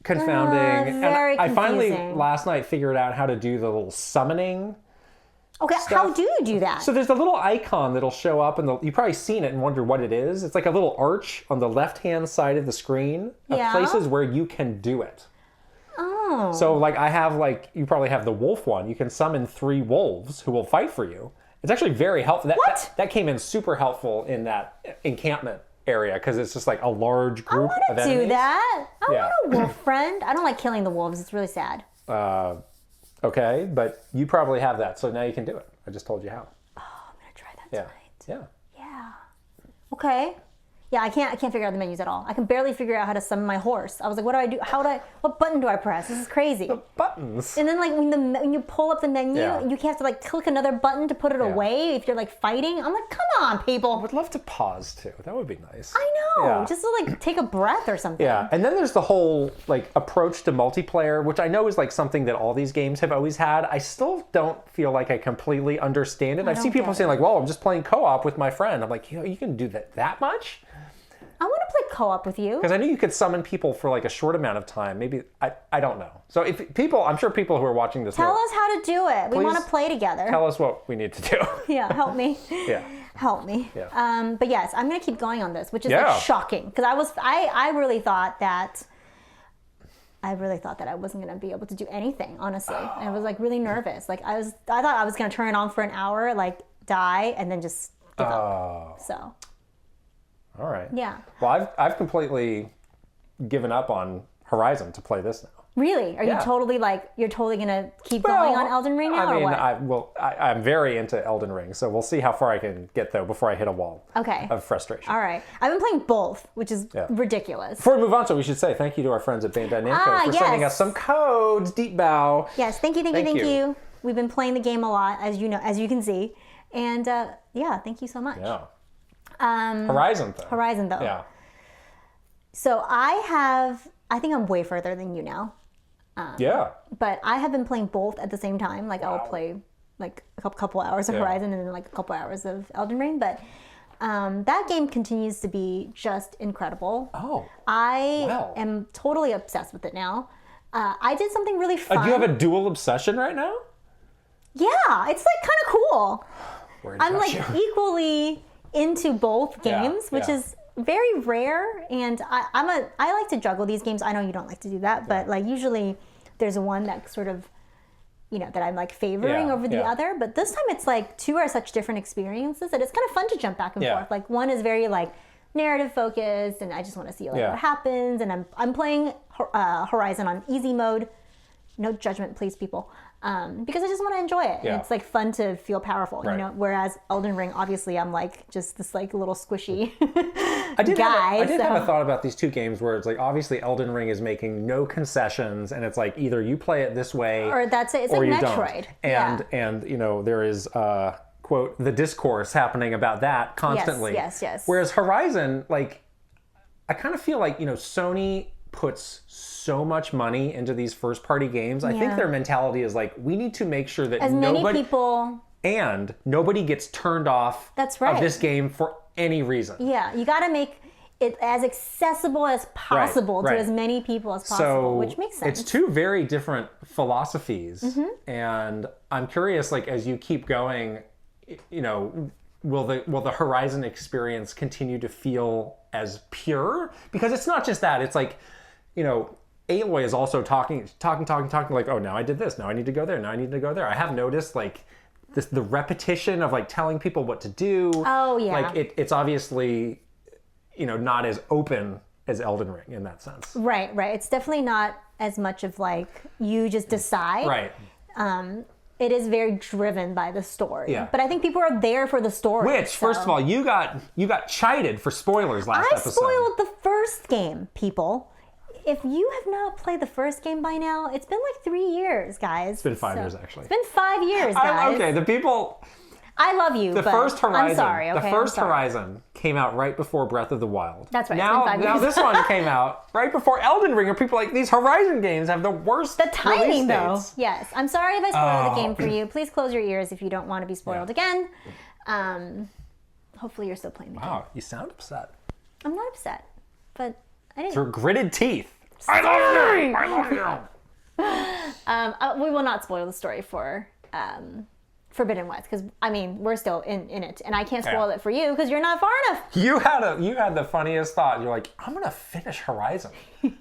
confounding. Very and I finally confusing. last night figured out how to do the little summoning. Okay, stuff. how do you do that? So there's a little icon that'll show up, and you've probably seen it and wonder what it is. It's like a little arch on the left-hand side of the screen of places where you can do it. Oh. So like I have you probably have the wolf one. You can summon 3 wolves who will fight for you. It's actually very helpful. That came in super helpful in that encampment area because it's just like a large group of enemies. I want to do that. I want a wolf friend. I don't like killing the wolves. It's really sad. Okay, but you probably have that, so now you can do it. I just told you how. Oh, I'm gonna try that tonight. Yeah. Okay. Yeah, I can't figure out the menus at all. I can barely figure out how to summon my horse. I was like, what do I do? What button do I press? This is crazy. The buttons. And then when you pull up the menu, you have to click another button to put it away if you're fighting. I'm like, come on, people. I would love to pause too. That would be nice. I know. Just to take a breath or something. Yeah. And then there's the whole approach to multiplayer, which I know is something that all these games have always had. I still don't feel like I completely understand it. I've seen people saying well, I'm just playing co-op with my friend. I'm like, you can do that much? I want to play co-op with you. Because I knew you could summon people for a short amount of time. Maybe, I don't know. So I'm sure people who are watching this Tell us how to do it. We want to play together. Tell us what we need to do. Yeah, help me. Yeah. Help me. Yeah. But yes, I'm going to keep going on this, which is shocking. Because I really thought that I wasn't going to be able to do anything, honestly. And I was really nervous. I thought I was going to turn it on for an hour, die, and then just give up. So. All right. Yeah. Well, I've completely given up on Horizon to play this now. Really? Are you totally you're totally gonna keep going on Elden Ring now, or what? I'm very into Elden Ring, so we'll see how far I can get though before I hit a wall. Of frustration. All right. I've been playing both, which is ridiculous. Before we move on, we should say thank you to our friends at Bandai Namco for sending us some codes. Deep bow. Yes. Thank you. We've been playing the game a lot, as you can see, and thank you so much. Yeah. Horizon though. Yeah. So I think I'm way further than you now. But I have been playing both at the same time. I will play a couple hours of Horizon and then a couple hours of Elden Ring. But that game continues to be just incredible. Oh. I am totally obsessed with it now. I did something really fun. Do you have a dual obsession right now? Yeah, it's kind of cool. I'm equally into both games, which is very rare, and I like to juggle these games. I know you don't like to do that, but usually there's one that sort of that I'm favoring over the other. But this time it's two are such different experiences that it's kind of fun to jump back and forth. One is very narrative focused, and I just want to see what happens. And I'm playing Horizon on easy mode. No judgment, please, people. Because I just want to enjoy it. And it's fun to feel powerful, whereas Elden Ring, obviously I'm just this little squishy I did have a thought about these two games where it's obviously Elden Ring is making no concessions, and it's either you play it this way or that's it. It's or like you Metroid. Don't. And there is quote the discourse happening about that constantly. Yes. Whereas Horizon, I kind of feel Sony puts so much money into these first party games. I think their mentality is we need to make sure that nobody gets turned off of this game for any reason. Yeah, you got to make it as accessible as possible to as many people as possible, which makes sense. It's two very different philosophies, and I'm curious, as you keep going, will the Horizon experience continue to feel as pure? Because it's not just that. It's Aloy is also talking, oh, now I did this, now I need to go there, now I need to go there. I have noticed, the repetition of, telling people what to do. Oh, yeah. It's obviously, not as open as Elden Ring in that sense. Right. It's definitely not as much of, you just decide. Right. It is very driven by the story. Yeah. But I think people are there for the story. First of all, you got chided for spoilers last episode. I spoiled the first game, people. If you have not played the first game by now, it's been 3 years, guys. It's been 5 years, actually. It's been 5 years, guys. Okay, the people... I love you, The but first Horizon, I'm sorry, okay? The first Horizon came out right before Breath of the Wild. That's right. Now this one came out right before Elden Ring, and people are like, these Horizon games have the worst timing, though. dates. Yes. I'm sorry if I spoiled the game for you. Please close your ears if you don't want to be spoiled again. Hopefully you're still playing the game. Wow, you sound upset. I'm not upset, but I didn't. Through gritted teeth. I love you! I love you! We will not spoil the story for Forbidden West, because we're still in it, and I can't spoil it for you because you're not far enough. You had the funniest thought. You're like, I'm gonna finish Horizon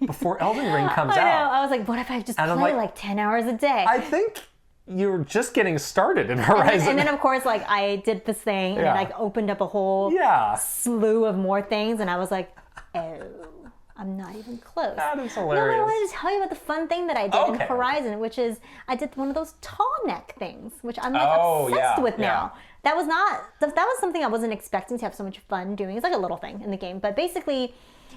before Elden Ring comes I know. out. I was like, what if I just play like 10 hours a day? I think you're just getting started in Horizon. And then of course, like, I did this thing, and it like opened up a whole slew of more things, and I was like, oh. I'm not even close. That is hilarious. No, I wanted to tell you about the fun thing that I did in Horizon, which is I did one of those tall neck things, which I'm like obsessed with now. That was something I wasn't expecting to have so much fun doing. It's like a little thing in the game, but basically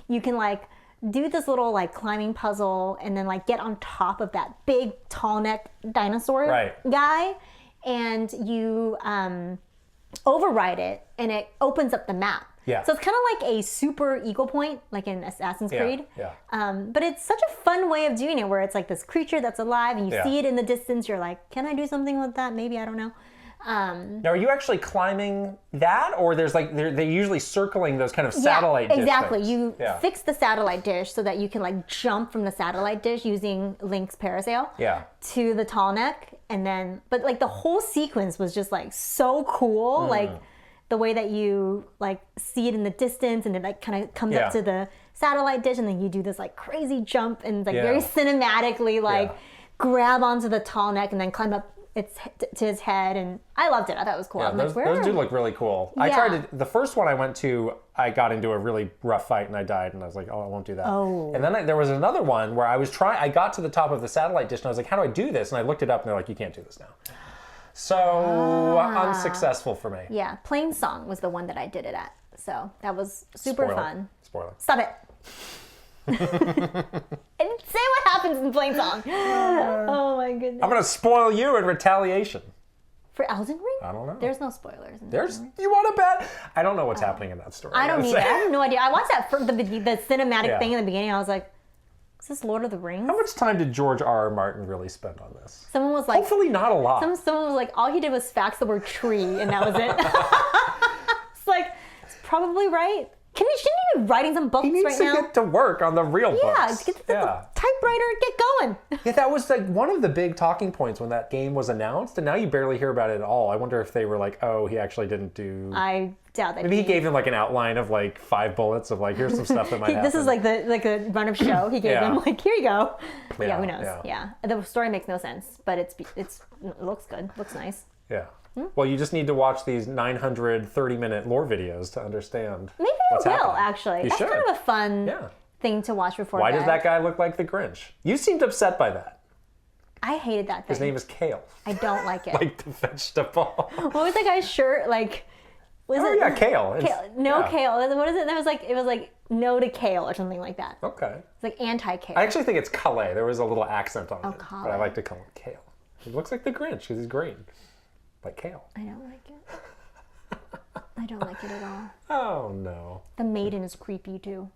you can like do this little like climbing puzzle and then like get on top of that big tall neck dinosaur guy, and you override it and it opens up the map. Yeah. So it's kind of like a super eagle point, like in Assassin's Creed. Yeah. But it's such a fun way of doing it, where it's like this creature that's alive, and you see it in the distance. You're like, can I do something with that? Maybe, I don't know. Now, are you actually climbing that, or there's like they're usually circling those kind of satellite dish exactly. things? You fix the satellite dish so that you can like jump from the satellite dish using Link's parasail to the tall neck, and then but like the whole sequence was just like so cool, like. The way that you like see it in the distance, and it like kind of comes up to the satellite dish, and then you do this like crazy jump and like very cinematically like grab onto the tall neck and then climb up to his head, and I loved it. I thought it was cool. Yeah, those do look really cool. I tried the first one I went to, I got into a really rough fight and I died, and I was like, oh, I won't do that. And then there was another one where I got to the top of the satellite dish and I was like, how do I do this? And I looked it up and they're like, you can't do this now. So unsuccessessul for me. Yeah, Plain Song was the one that I did it at. So that was super fun. Spoiler. Stop it. I didn't say what happens in Plain Song. Oh my goodness. I'm going to spoil you in retaliation. For Elden Ring? I don't know. There's no spoilers. You want to bet? I don't know what's happening in that story. I don't either. I have no idea. I watched that the cinematic thing in the beginning. I was like, is this Lord of the Rings? How much time did George R.R. Martin really spend on this? Someone was like... Hopefully not a lot. Someone was like, all he did was fax the word tree, and that was it. It's like, it's probably right. Shouldn't he be writing some books right now? He needs to get to work on the real books. Get the typewriter, get going. Yeah, that was like one of the big talking points when that game was announced, and now you barely hear about it at all. I wonder if they were like, oh, he actually didn't do... I doubt that. Maybe he gave him like an outline of like 5 bullets of like, here's some stuff that might happen. This is like a run of show. He gave him like, here you go. Yeah, who knows? Yeah. The story makes no sense, but it looks good. Looks nice. Yeah. Well, you just need to watch these 930-minute lore videos to understand. Maybe what's I will, happening. actually. You That's should. kind of a fun thing to watch before Why bed. does that guy look like the Grinch? You seemed upset by that. I hated that thing. His name is Kale. I don't like it. Like the vegetable. What was that guy's shirt? Like, Kale. Kale. What is it? It was like no to kale or something like that. Okay. It's like anti-kale. I actually think it's Calais. There was a little accent on it. Calais. But I like to call it Kale. He looks like the Grinch because he's green. Like kale. I don't like it. I don't like it at all. Oh, no. The maiden is creepy, too.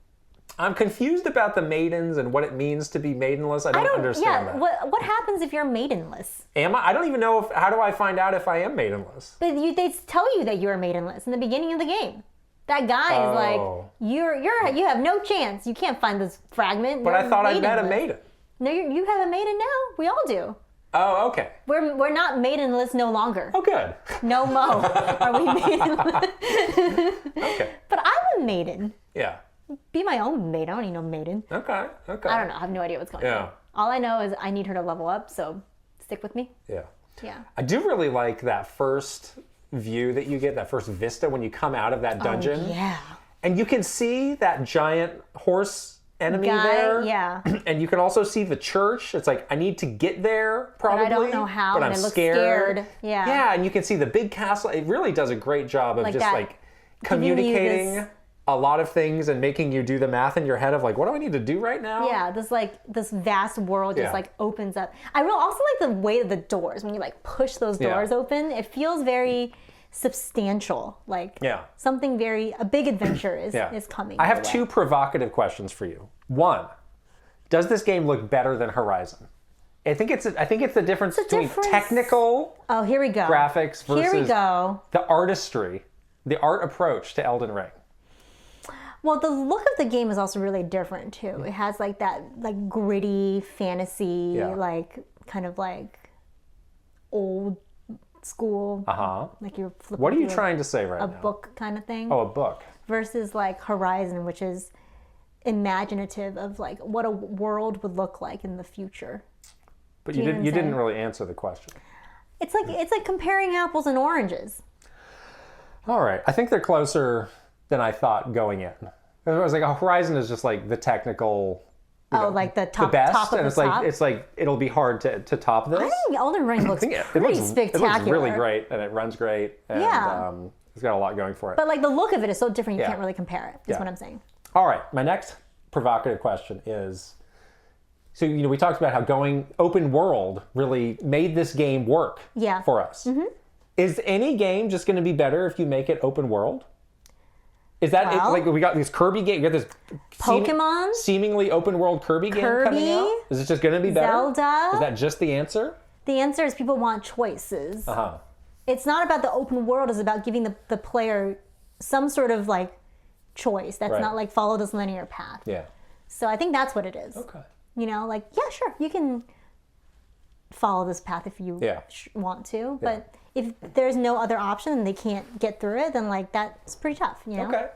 I'm confused about the maidens and what it means to be maidenless. I don't understand that. What happens if you're maidenless? Am I? I don't even know how do I find out if I am maidenless? But they tell you that you're maidenless in the beginning of the game. That guy is like, you have no chance. You can't find this fragment. But I thought I met a maiden. No, you have a maiden now. We all do. Oh, okay. We're not maidenless no longer. Oh, good. No mo. Are we maidenless? Okay. But I'm a maiden. Yeah. Be my own maid. I don't need no maiden. Okay. I don't know. I have no idea what's going on. All I know is I need her to level up, so stick with me. Yeah. Yeah. I do really like that first view that you get, that first vista when you come out of that dungeon. Oh, yeah. And you can see that giant horse enemy there. Yeah. And you can also see the church. It's like, I need to get there, probably. But I don't know how, but and I'm I look scared. Yeah. Yeah, and you can see the big castle. It really does a great job of communicating a lot of things and making you do the math in your head of like, what do I need to do right now? Yeah, this vast world just like opens up. I also like the way of the doors when you like push those doors open. It feels very substantial, like something a big adventure is coming. I have two provocative questions for you. One, does this game look better than Horizon? I think it's the difference between technical here we go. graphics versus the artistry, the art approach to Elden Ring. Well, the look of the game is also really different too. It has like that like gritty fantasy, like kind of like old school. Like you're flipping. What are you trying to say right now? A book kind of thing. Oh, a book. Versus like Horizon, which is imaginative of like what a world would look like in the future. But you didn't really answer the question. It's like comparing apples and oranges. All right, I think they're closer than I thought going in. I was like, Horizon is just like the technical. Like the top, the best, top of and the it's top. It's like it'll be hard to top this. I think Elden Ring looks pretty spectacular. It looks really great, and it runs great, and it's got a lot going for it. But like the look of it is so different, you can't really compare it. Is what I'm saying. All right, my next provocative question is: so we talked about how going open world really made this game work for us. Mm-hmm. Is any game just going to be better if you make it open world? Is that like we got these Kirby games? You got this Pokemon, seemingly open world Kirby game coming out. Is it just going to be better? Zelda. Is that just the answer? The answer is people want choices. It's not about the open world. It's about giving the player some sort of like choice. That's not like follow this linear path. Yeah. So I think that's what it is. Okay. Like sure, you can follow this path if you want to, but if there's no other option and they can't get through it, then like that's pretty tough, Okay.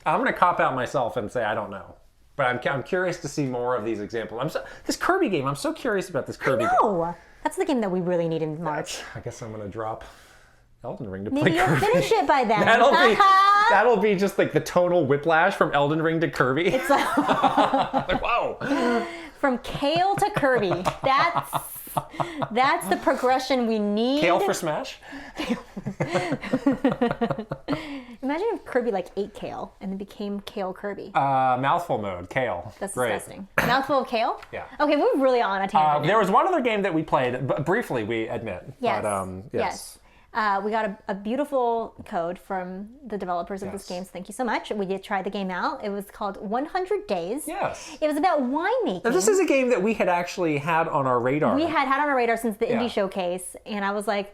I'm going to cop out myself and say I don't know. But I'm curious to see more of these examples. This Kirby game, I'm so curious about this Kirby game. That's the game that we really need in March. I guess I'm going to drop Elden Ring to Maybe play you'll Kirby. finish it by then. That'll be just like the tonal whiplash from Elden Ring to Kirby. It's like, wow. From Kale to Kirby. That's the progression we need. Kale for Smash? Imagine if Kirby like ate kale and then became Kale Kirby. Mouthful mode, Kale. That's disgusting. Mouthful of kale? Yeah. Okay, we're really on a tangent. There was one other game that we played, briefly we admit. Yes. But, yes. We got a beautiful code from the developers of this game, so thank you so much. We did try the game out. It was called 100 Days. Yes. It was about winemaking. Now, this is a game that we had actually had on our radar. We had on our radar since the indie showcase, and I was like,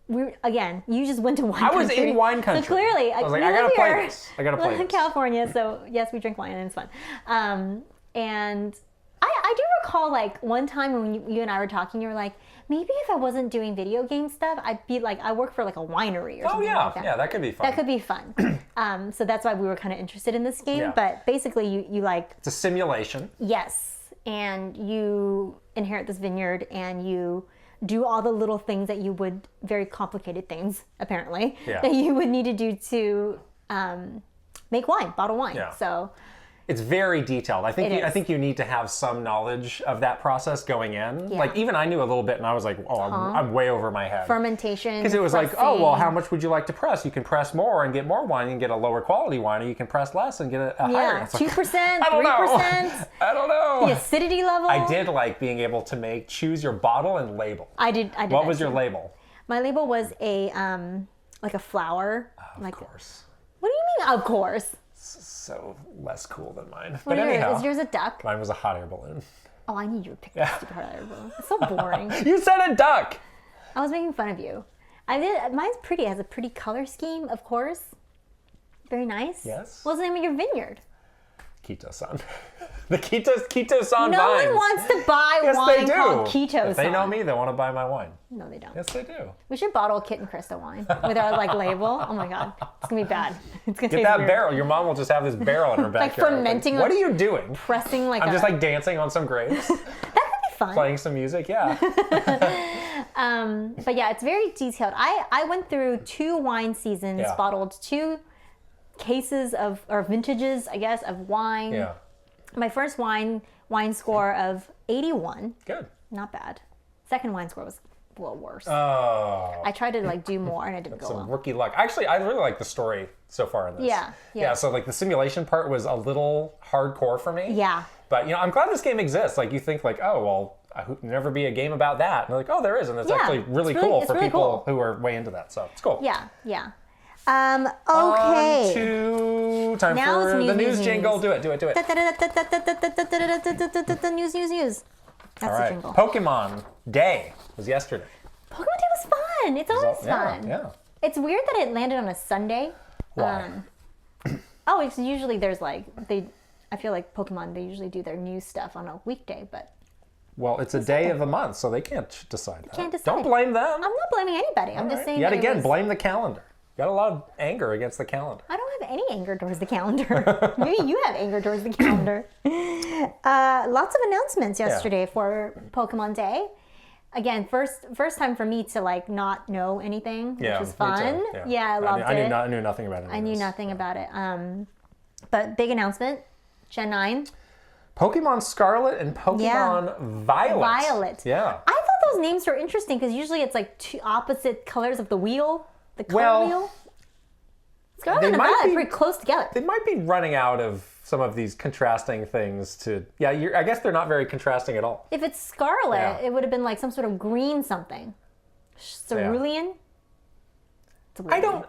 you just went to wine country. I was in wine country. So clearly, I was like, I gotta play this. I gotta play this. In California, so yes, we drink wine and it's fun. And I do recall like one time when you and I were talking, you were like, maybe if I wasn't doing video game stuff, I'd be like, I work for like a winery or something like that. Yeah, that could be fun. That could be fun. So that's why we were kind of interested in this game. Yeah. But basically, you like... It's a simulation. Yes. And you inherit this vineyard and you do all the little things that you would... Very complicated things, apparently, that you would need to do to make wine, bottle wine. Yeah. So... It's very detailed. I think you need to have some knowledge of that process going in. Yeah. Like even I knew a little bit, and I was like, "Oh, I'm way over my head." Fermentation. Because it was like, "Oh, well, how much would you like to press? You can press more and get more wine, and get a lower quality wine, or you can press less and get a higher." 2%, 3%. I don't know. The acidity level. I did like being able to choose your bottle and label. I did. What was your label? My label was a like a flower. Of course. What do you mean? Of course. So less cool than mine. But anyhow, is yours a duck? Mine was a hot air balloon. Oh, I need you to pick that stupid hot air balloon. It's so boring. You said a duck. I was making fun of you. I did. Mine's pretty. It has a pretty color scheme, of course. Very nice. Yes. What's the name of your vineyard? Keto-san. The Keto-san No vines. one wants to buy wine called Keto-san. If they know me, they want to buy my wine. No, they don't. Yes, they do. We should bottle Kit and Krysta wine with our like label. Oh my god, it's gonna be bad. It's gonna get that weird. Barrel. Your mom will just have this barrel in her backyard. Like fermenting. What are you doing? Pressing like. I'm just like dancing on some grapes. That could be fun. Playing some music, yeah. But yeah, it's very detailed. I went through 2 wine seasons, bottled 2 cases or vintages, I guess, of wine. Yeah. My first wine score of 81. Good. Not bad. Second wine score was a little worse. Oh. I tried to like do more and it didn't go well. Some rookie luck. Actually, I really like the story so far in this. Yeah. So like the simulation part was a little hardcore for me. Yeah. But I'm glad this game exists. Like you think like, oh well, never be a game about that. And they're like, oh, there is. And it's actually really cool for people who are way into that. So it's cool. Yeah, yeah. Okay. Time for the news jingle. Do it. News. That's the jingle. Pokemon Day was yesterday. Pokemon Day was fun. It's always fun. Yeah. It's weird that it landed on a Sunday. Why? It's usually there's like I feel like Pokemon, they usually do their news stuff on a weekday, but well, it's a day of the month, so they can't decide that. Can't decide. Don't blame them. I'm not blaming anybody. I'm just saying. Yet again, blame the calendar. Got a lot of anger against the calendar. I don't have any anger towards the calendar. Maybe you have anger towards the calendar. Lots of announcements yesterday for Pokemon Day. Again, first time for me to like not know anything, which was fun. Me too. Yeah, I loved it. I knew nothing about it. I knew nothing about it. But big announcement, Gen 9. Pokemon Scarlet and Pokemon Violet. Yeah. I thought those names were interesting because usually it's like two opposite colors of the wheel. The color wheel. Scarlet and Violet are pretty close together. They might be running out of some of these contrasting things to... Yeah, I guess they're not very contrasting at all. If it's Scarlet, it would have been like some sort of green something. Cerulean? Yeah.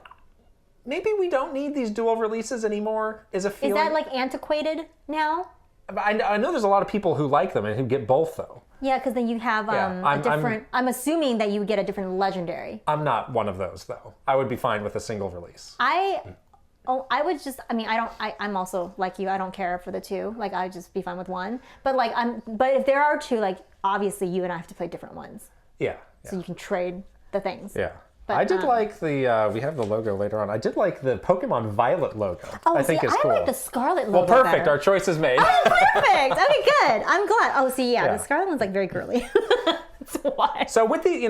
Maybe we don't need these dual releases anymore, is a feeling. Is that like antiquated now? I know there's a lot of people who like them and who get both, though. Yeah, because then you have a different... I'm assuming that you would get a different legendary. I'm not one of those, though. I would be fine with a single release. I would just... I mean, I'm also like you. I don't care for the two. Like, I'd just be fine with one. But like, but if there are two, like, obviously you and I have to play different ones. Yeah. So you can trade the things. Yeah. But, I did like the, we have the logo later on. I did like the Pokemon Violet logo. I think it's cool. I like the Scarlet logo Well, perfect. better. Our choice is made. Oh, perfect. Okay, good. I'm glad. Oh, see, the Scarlet one's like very girly. That's why. So with the,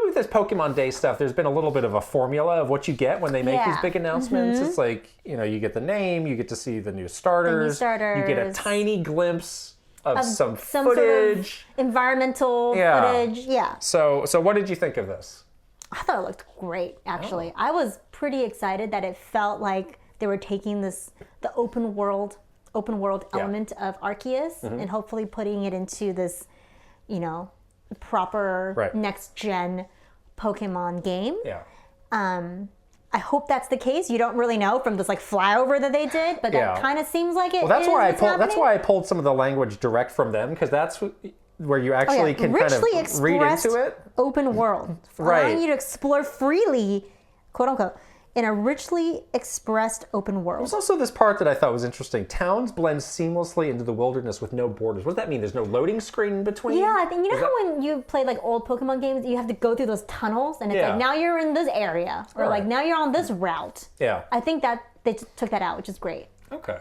with this Pokemon Day stuff, there's been a little bit of a formula of what you get when they make these big announcements. It's like, you get the name, you get to see the new starters. You get a tiny glimpse of some footage. Sort of environmental footage. Yeah. So what did you think of this? I thought it looked great, actually. I was pretty excited that it felt like they were taking the open world element of Arceus and hopefully putting it into this, proper next gen Pokemon game. Yeah. I hope that's the case. You don't really know from this like flyover that they did, but that kind of seems like it. Well, that's why I pulled some of the language direct from them, because that's where you actually can kind of read into it. Open world. Allowing you to explore freely, quote unquote, in a richly expressed open world. There's also this part that I thought was interesting. Towns blend seamlessly into the wilderness with no borders. What does that mean? There's no loading screen in between? Yeah, I think how when you play like old Pokemon games, you have to go through those tunnels, and it's like now you're in this area, or like now you're on this route. Yeah. I think that they took that out, which is great. Okay.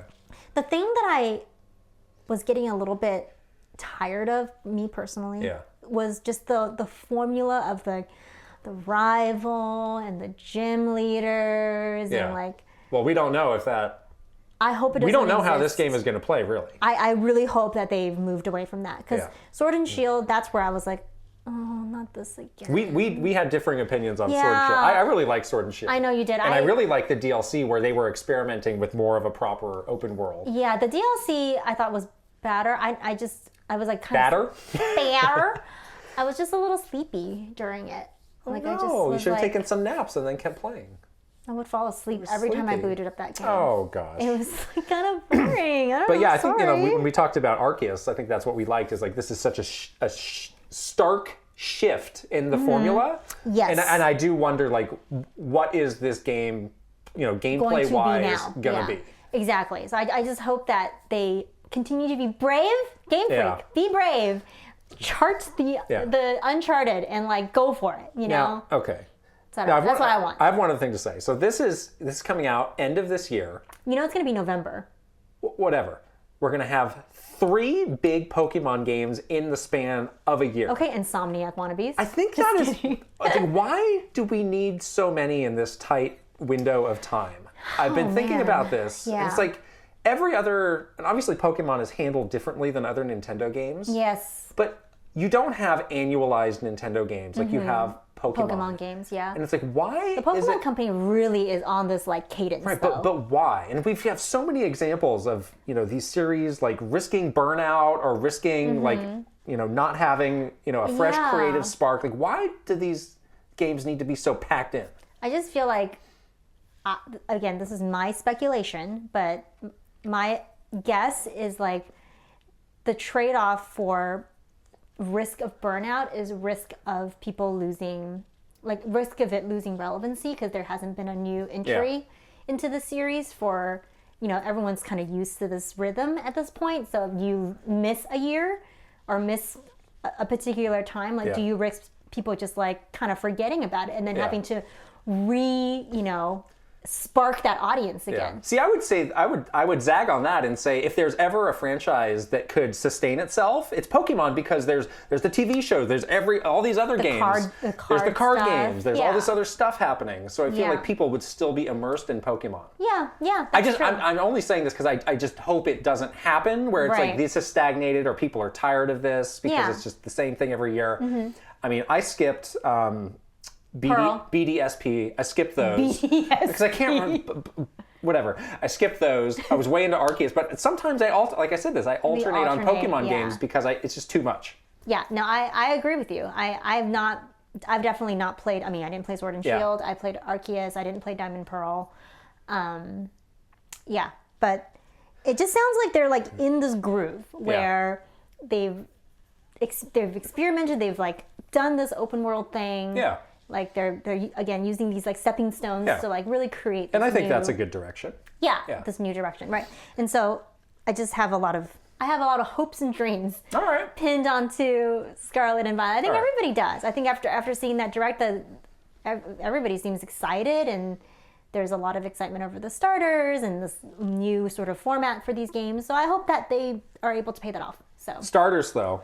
The thing that I was getting a little bit tired of, me personally, was just the formula of the rival and the gym leaders and like. Well, we don't know if that. I hope it doesn't. We don't know how this game is going to play, really. I really hope that they've moved away from that, because Sword and Shield, that's where I was like, oh, not this again. We had differing opinions on Sword and Shield. I really like Sword and Shield. I know you did. And I really like the DLC where they were experimenting with more of a proper open world. Yeah, the DLC I thought was better. I was like kind of better. I was just a little sleepy during it. Like you should have taken some naps and then kept playing. I would fall asleep every time I booted up that game. Oh gosh, it was like kind of boring. I don't know. But I think when we talked about Arceus, I think that's what we liked. Is like this is such a stark shift in the formula. Yes, and I do wonder like what is this game, gameplay wise, gonna be? Exactly. So I just hope that they continue to be brave. Game Freak, be brave. Chart the Uncharted and like go for it. Okay. That's what I want. I have one other thing to say. So this is coming out end of this year. It's going to be November. Whatever. We're going to have 3 big Pokemon games in the span of a year. Okay, Insomniac wannabes. I think that is. I think, why do we need so many in this tight window of time? I've been thinking about this. Yeah. It's like every other, and obviously Pokemon is handled differently than other Nintendo games. Yes. But you don't have annualized Nintendo games like you have Pokemon games, yeah. And it's like, why? The Pokemon company really is on this like cadence, right? Though. But why? And we have so many examples of these series like risking burnout or risking like not having, a fresh creative spark. Like, why do these games need to be so packed in? I just feel like, again, this is my speculation, but my guess is like the trade-off for risk of burnout is risk of people losing, like risk of it losing relevancy because there hasn't been a new entry into the series for, everyone's kind of used to this rhythm at this point. So if you miss a year or miss a particular time, like do you risk people just like kind of forgetting about it and then having to spark that audience again? Yeah. See, I would say I would zag on that and say if there's ever a franchise that could sustain itself, it's Pokemon, because there's the TV show, there's all these other games, there's the card games, there's all this other stuff happening. So I feel like people would still be immersed in Pokemon. Yeah. I'm only saying this because I just hope it doesn't happen where it's like this has stagnated or people are tired of this because it's just the same thing every year. Mm-hmm. I mean, I skipped. BDSP. I skipped those because I can't remember. Whatever. I skipped those. I was way into Arceus, but sometimes I alternate on Pokemon games because it's just too much. Yeah. No, I agree with you. I've definitely not played. I mean, I didn't play Sword and Shield. I played Arceus. I didn't play Diamond Pearl. But it just sounds like they're like in this groove where they've experimented. They've like done this open world thing. Yeah. Like they're again using these like stepping stones to like really create. And I think that's a good direction. Yeah, this new direction, right? And so I just have a lot of hopes and dreams. All right. Pinned onto Scarlet and Violet. I think everybody does. I think after seeing that direct, everybody seems excited, and there's a lot of excitement over the starters and this new sort of format for these games. So I hope that they are able to pay that off. So. Starters though.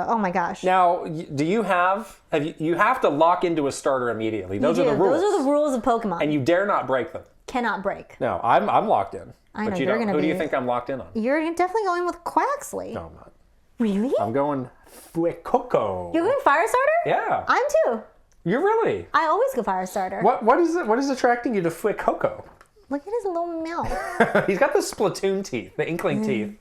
Oh my gosh. Now, do you have you have to lock into a starter immediately. Those are the rules. Those are the rules of Pokemon. And you dare not break them. Cannot break. No, I'm locked in. I know, you're going to be. Who do you think I'm locked in on? You're definitely going with Quaxley. No, I'm not. Really? I'm going Fuecoco. You're going Fire Starter? Yeah. I'm too. You're really? I always go Fire Starter. What is attracting you to Fuecoco? Look at his little mouth. He's got the Splatoon teeth, the Inkling teeth.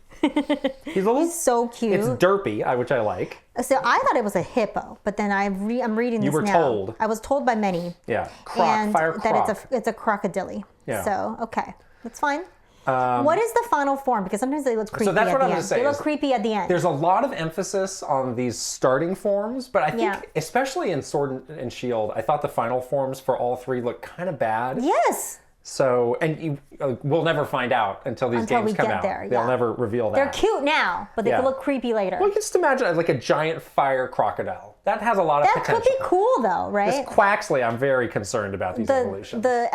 He's so cute. It's derpy, which I like. So I thought it was a hippo, but then I'm reading this now. You were told. I was told by many. Yeah, that it's a crocodile. Yeah. So okay, that's fine. What is the final form? Because sometimes they look creepy. So that's what I'm going to say. They look creepy at the end. There's a lot of emphasis on these starting forms, but I think, especially in Sword and Shield, I thought the final forms for all three look kind of bad. Yes. So, and we'll never find out until these games come out. They'll never reveal that. They're cute now, but they could look creepy later. Well, just imagine like a giant fire crocodile. That has a lot of potential. That could be cool though, right? This Quaxley, I'm very concerned about these evolutions. The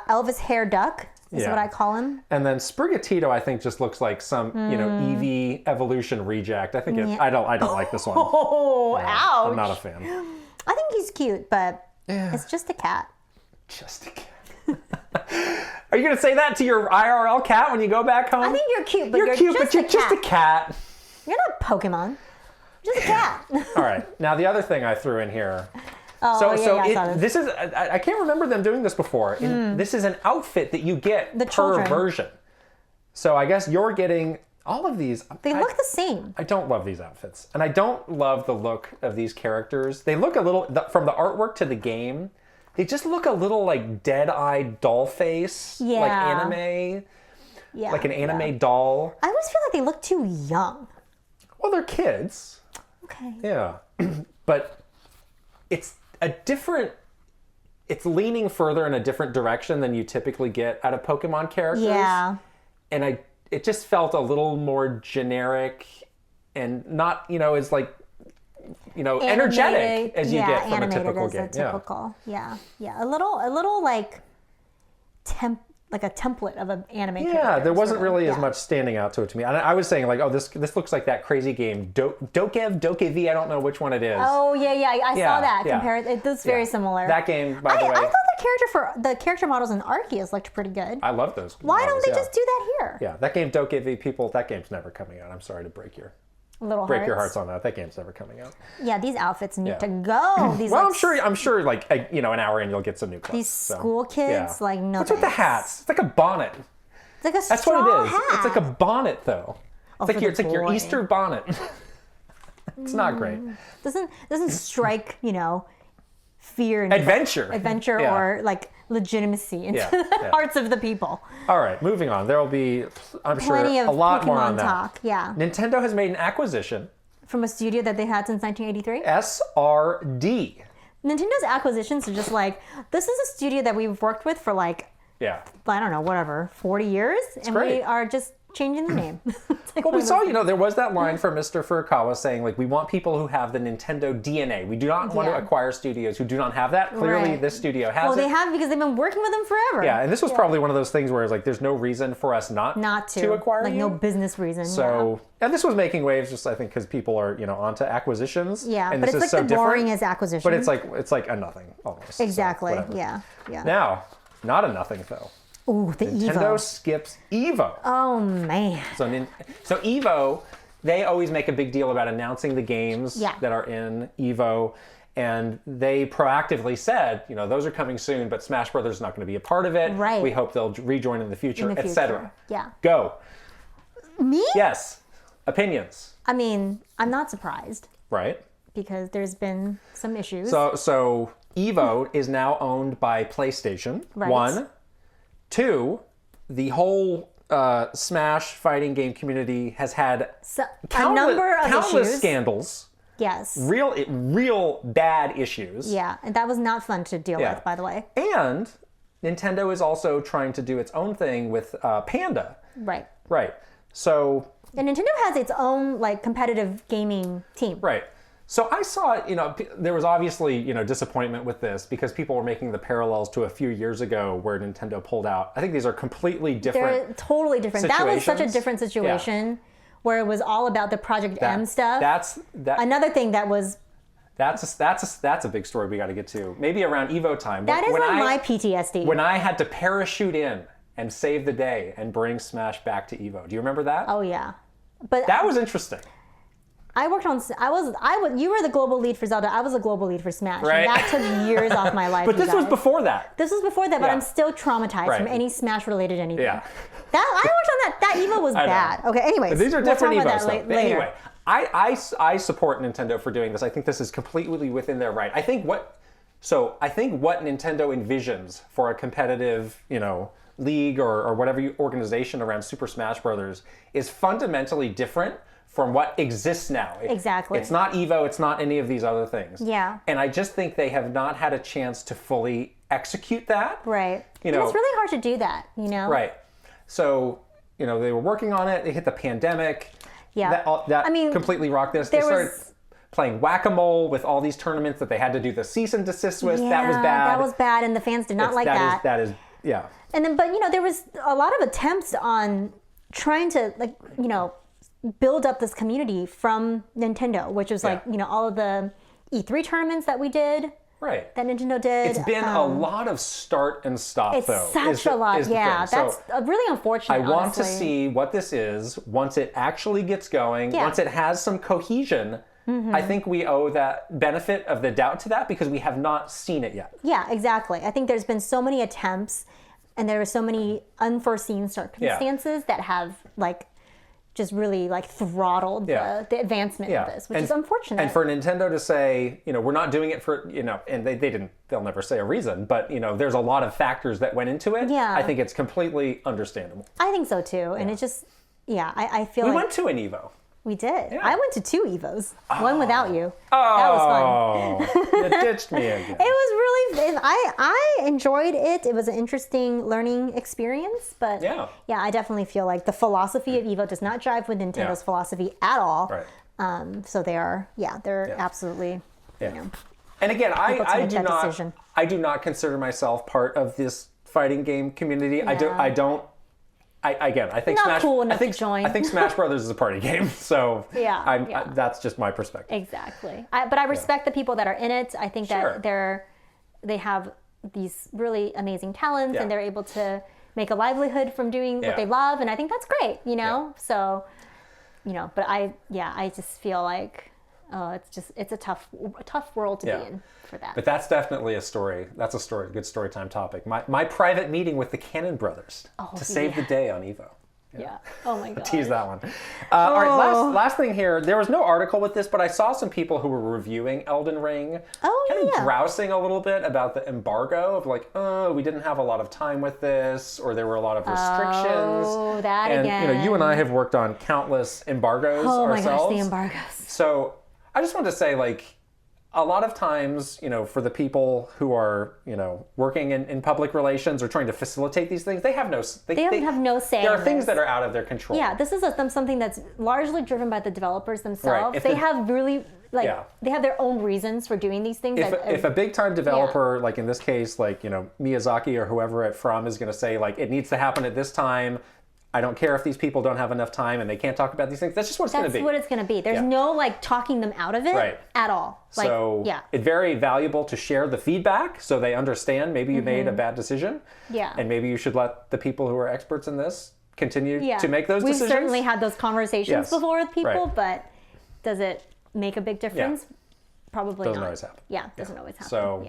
Elvis hair duck is what I call him. And then Sprigatito, I think, just looks like some EV evolution reject. I think I don't like this one. Oh, ouch! I'm not a fan. I think he's cute, but it's just a cat. Just a cat. Are you going to say that to your IRL cat when you go back home? I think you're cute, but you're just a cat. You're not Pokemon. You're just a cat. All right. Now, the other thing I threw in here. This is, I can't remember them doing this before. This is an outfit that you get per version. So I guess you're getting all of these. They look the same. I don't love these outfits. And I don't love the look of these characters. They look a little, from the artwork to the game, they just look a little like dead-eyed doll face, like anime, like an anime doll. I always feel like they look too young. Well, they're kids. Okay. Yeah, but it's leaning further in a different direction than you typically get out of Pokemon characters. Yeah. And it just felt a little more generic and not, as like, energetic as you get from a typical game. Yeah. A little like a template of an anime character. Yeah, there wasn't really as much standing out to it to me. I was saying like, oh, this looks like that crazy game, Dokev, I don't know which one it is. Oh, yeah, I saw that. It looks very similar. That game, by the way. I thought the character models in Arceus looked pretty good. I love those. Why don't they just do that here? Yeah, that game, Dokev, people, that game's never coming out. I'm sorry to break your hearts on that. That game's never coming out. Yeah, these outfits need to go. I'm sure, like an hour in, you'll get some new clothes. These school kids, no. What's with the hats? It's like a bonnet. It's like a That's straw what it is. hat. It's like a bonnet, though. It's like your Easter bonnet. It's not great. Doesn't strike, fear and adventure or like legitimacy into the hearts of the people. All right, moving on. There will be, I'm Plenty sure, of a lot Pokemon more on that. talk. Yeah. Nintendo has made an acquisition. From a studio that they had since 1983? SRD. Nintendo's acquisitions are just like, this is a studio that we've worked with for like, I don't know, whatever, 40 years? And great. we are just changing the name. Well, we saw, there was that line from Mr. Furukawa saying, like, we want people who have the Nintendo DNA. We do not want to acquire studios who do not have that. Clearly, this studio has it. Well, they have because they've been working with them forever. Yeah, and this was probably one of those things where it's like, there's no reason for us not to acquire like, you. no business reason. So, and this was making waves just, I think, because people are, onto acquisitions. Yeah, and but this it's is like so the boring different, as acquisition. But it's like a nothing, almost. Exactly, so yeah. Now, not a nothing, though. Ooh, the Nintendo EVO. skips EVO. Oh, man. So EVO, they always make a big deal about announcing the games that are in EVO. And they proactively said, those are coming soon, but Smash Brothers is not going to be a part of it. Right. We hope they'll rejoin in the future, etc. Yeah. Go. Me? Yes. Opinions. I mean, I'm not surprised. Right. Because there's been some issues. So EVO is now owned by PlayStation. Right. 1. 2, the whole Smash fighting game community has had a number of countless issues. Scandals. Yes. Real bad issues. Yeah, and that was not fun to deal with, by the way. And Nintendo is also trying to do its own thing with Panda. Right. Right. So. And Nintendo has its own competitive gaming team. Right. So I saw, there was obviously, disappointment with this because people were making the parallels to a few years ago where Nintendo pulled out. I think these are completely different. They're totally different. That was such a different situation where it was all about the Project M stuff. That's another thing that was. That's a big story we got to get to. Maybe around EVO time. That is my PTSD. When I had to parachute in and save the day and bring Smash back to EVO. Do you remember that? Oh yeah, but that was interesting. I worked on. You were the global lead for Zelda. I was the global lead for Smash. Right. And that took years off my life. But this was before that. This was before that, but I'm still traumatized from any Smash related anything. Yeah. I worked on that. That EVO was bad. Okay. Anyways, but these are different EVOs. Later. Anyway, I support Nintendo for doing this. I think this is completely within their right. I think what Nintendo envisions for a competitive, league or whatever organization around Super Smash Brothers is fundamentally different from what exists now. Exactly. It's not EVO, it's not any of these other things. Yeah. And I just think they have not had a chance to fully execute that. Right. And it's really hard to do that, Right. So, they were working on it, they hit the pandemic. Yeah. That completely rocked this. They started playing whack-a-mole with all these tournaments that they had to do the cease and desist with. Yeah, that was bad. That was bad, and the fans did not like that. That is, yeah. And then, but there was a lot of attempts on trying to build up this community from Nintendo, which was all of the E3 tournaments that we did. Right. That Nintendo did. It's been a lot of start and stop, though. It's such a lot, yeah. That's really unfortunate, I want to see what this is once it actually gets going, once it has some cohesion. Mm-hmm. I think we owe that benefit of the doubt to that because we have not seen it yet. Yeah, exactly. I think there's been so many attempts and there are so many unforeseen circumstances that have just really throttled the advancement of this, which is unfortunate. And for Nintendo to say, we're not doing it for, and they'll never say a reason, but there's a lot of factors that went into it. Yeah. I think it's completely understandable. I think so too. And it just, I feel we went to an EVO. We did. Yeah. I went to 2 EVOs. Oh. One without you. Oh, that was fun. You ditched me again. It was really. I enjoyed it. It was an interesting learning experience. But I definitely feel like the philosophy of EVO does not jive with Nintendo's philosophy at all. Right. So they are. They're absolutely. And again, I do not consider myself part of this fighting game community. Yeah. I think not cool enough to join. I think Smash Brothers is a party game, so that's just my perspective. Exactly. But I respect the people that are in it. I think that they have these really amazing talents and they're able to make a livelihood from doing what they love, and I think that's great. So, but I just feel like it's a tough world to be in for that. But that's definitely a story. That's a story, good story time topic. My private meeting with the Cannon brothers to save the day on EVO. Yeah. Oh my god. Tease that one. All right, last thing here. There was no article with this, but I saw some people who were reviewing Elden Ring. Kind of grousing a little bit about the embargo of like, oh, we didn't have a lot of time with this, or there were a lot of restrictions. Oh, that and, again. You and I have worked on countless embargoes ourselves. Oh my gosh, the embargoes. So I just wanted to say, like, a lot of times, for the people who are, working in public relations or trying to facilitate these things, they have no say. There are things that are out of their control. Yeah, this is something that's largely driven by the developers themselves. Right. They have really, they have their own reasons for doing these things. If a big time developer, like in this case, like, Miyazaki or whoever at From is going to say, like, it needs to happen at this time, I don't care if these people don't have enough time and they can't talk about these things. That's just what it's going to be. That's what it's going to be. There's no talking them out of it at all. It's very valuable to share the feedback so they understand maybe you made a bad decision. Yeah. And maybe you should let the people who are experts in this continue to make those decisions. We've certainly had those conversations before with people, but does it make a big difference? Yeah. Probably doesn't not. always happen. Yeah, doesn't always happen. So,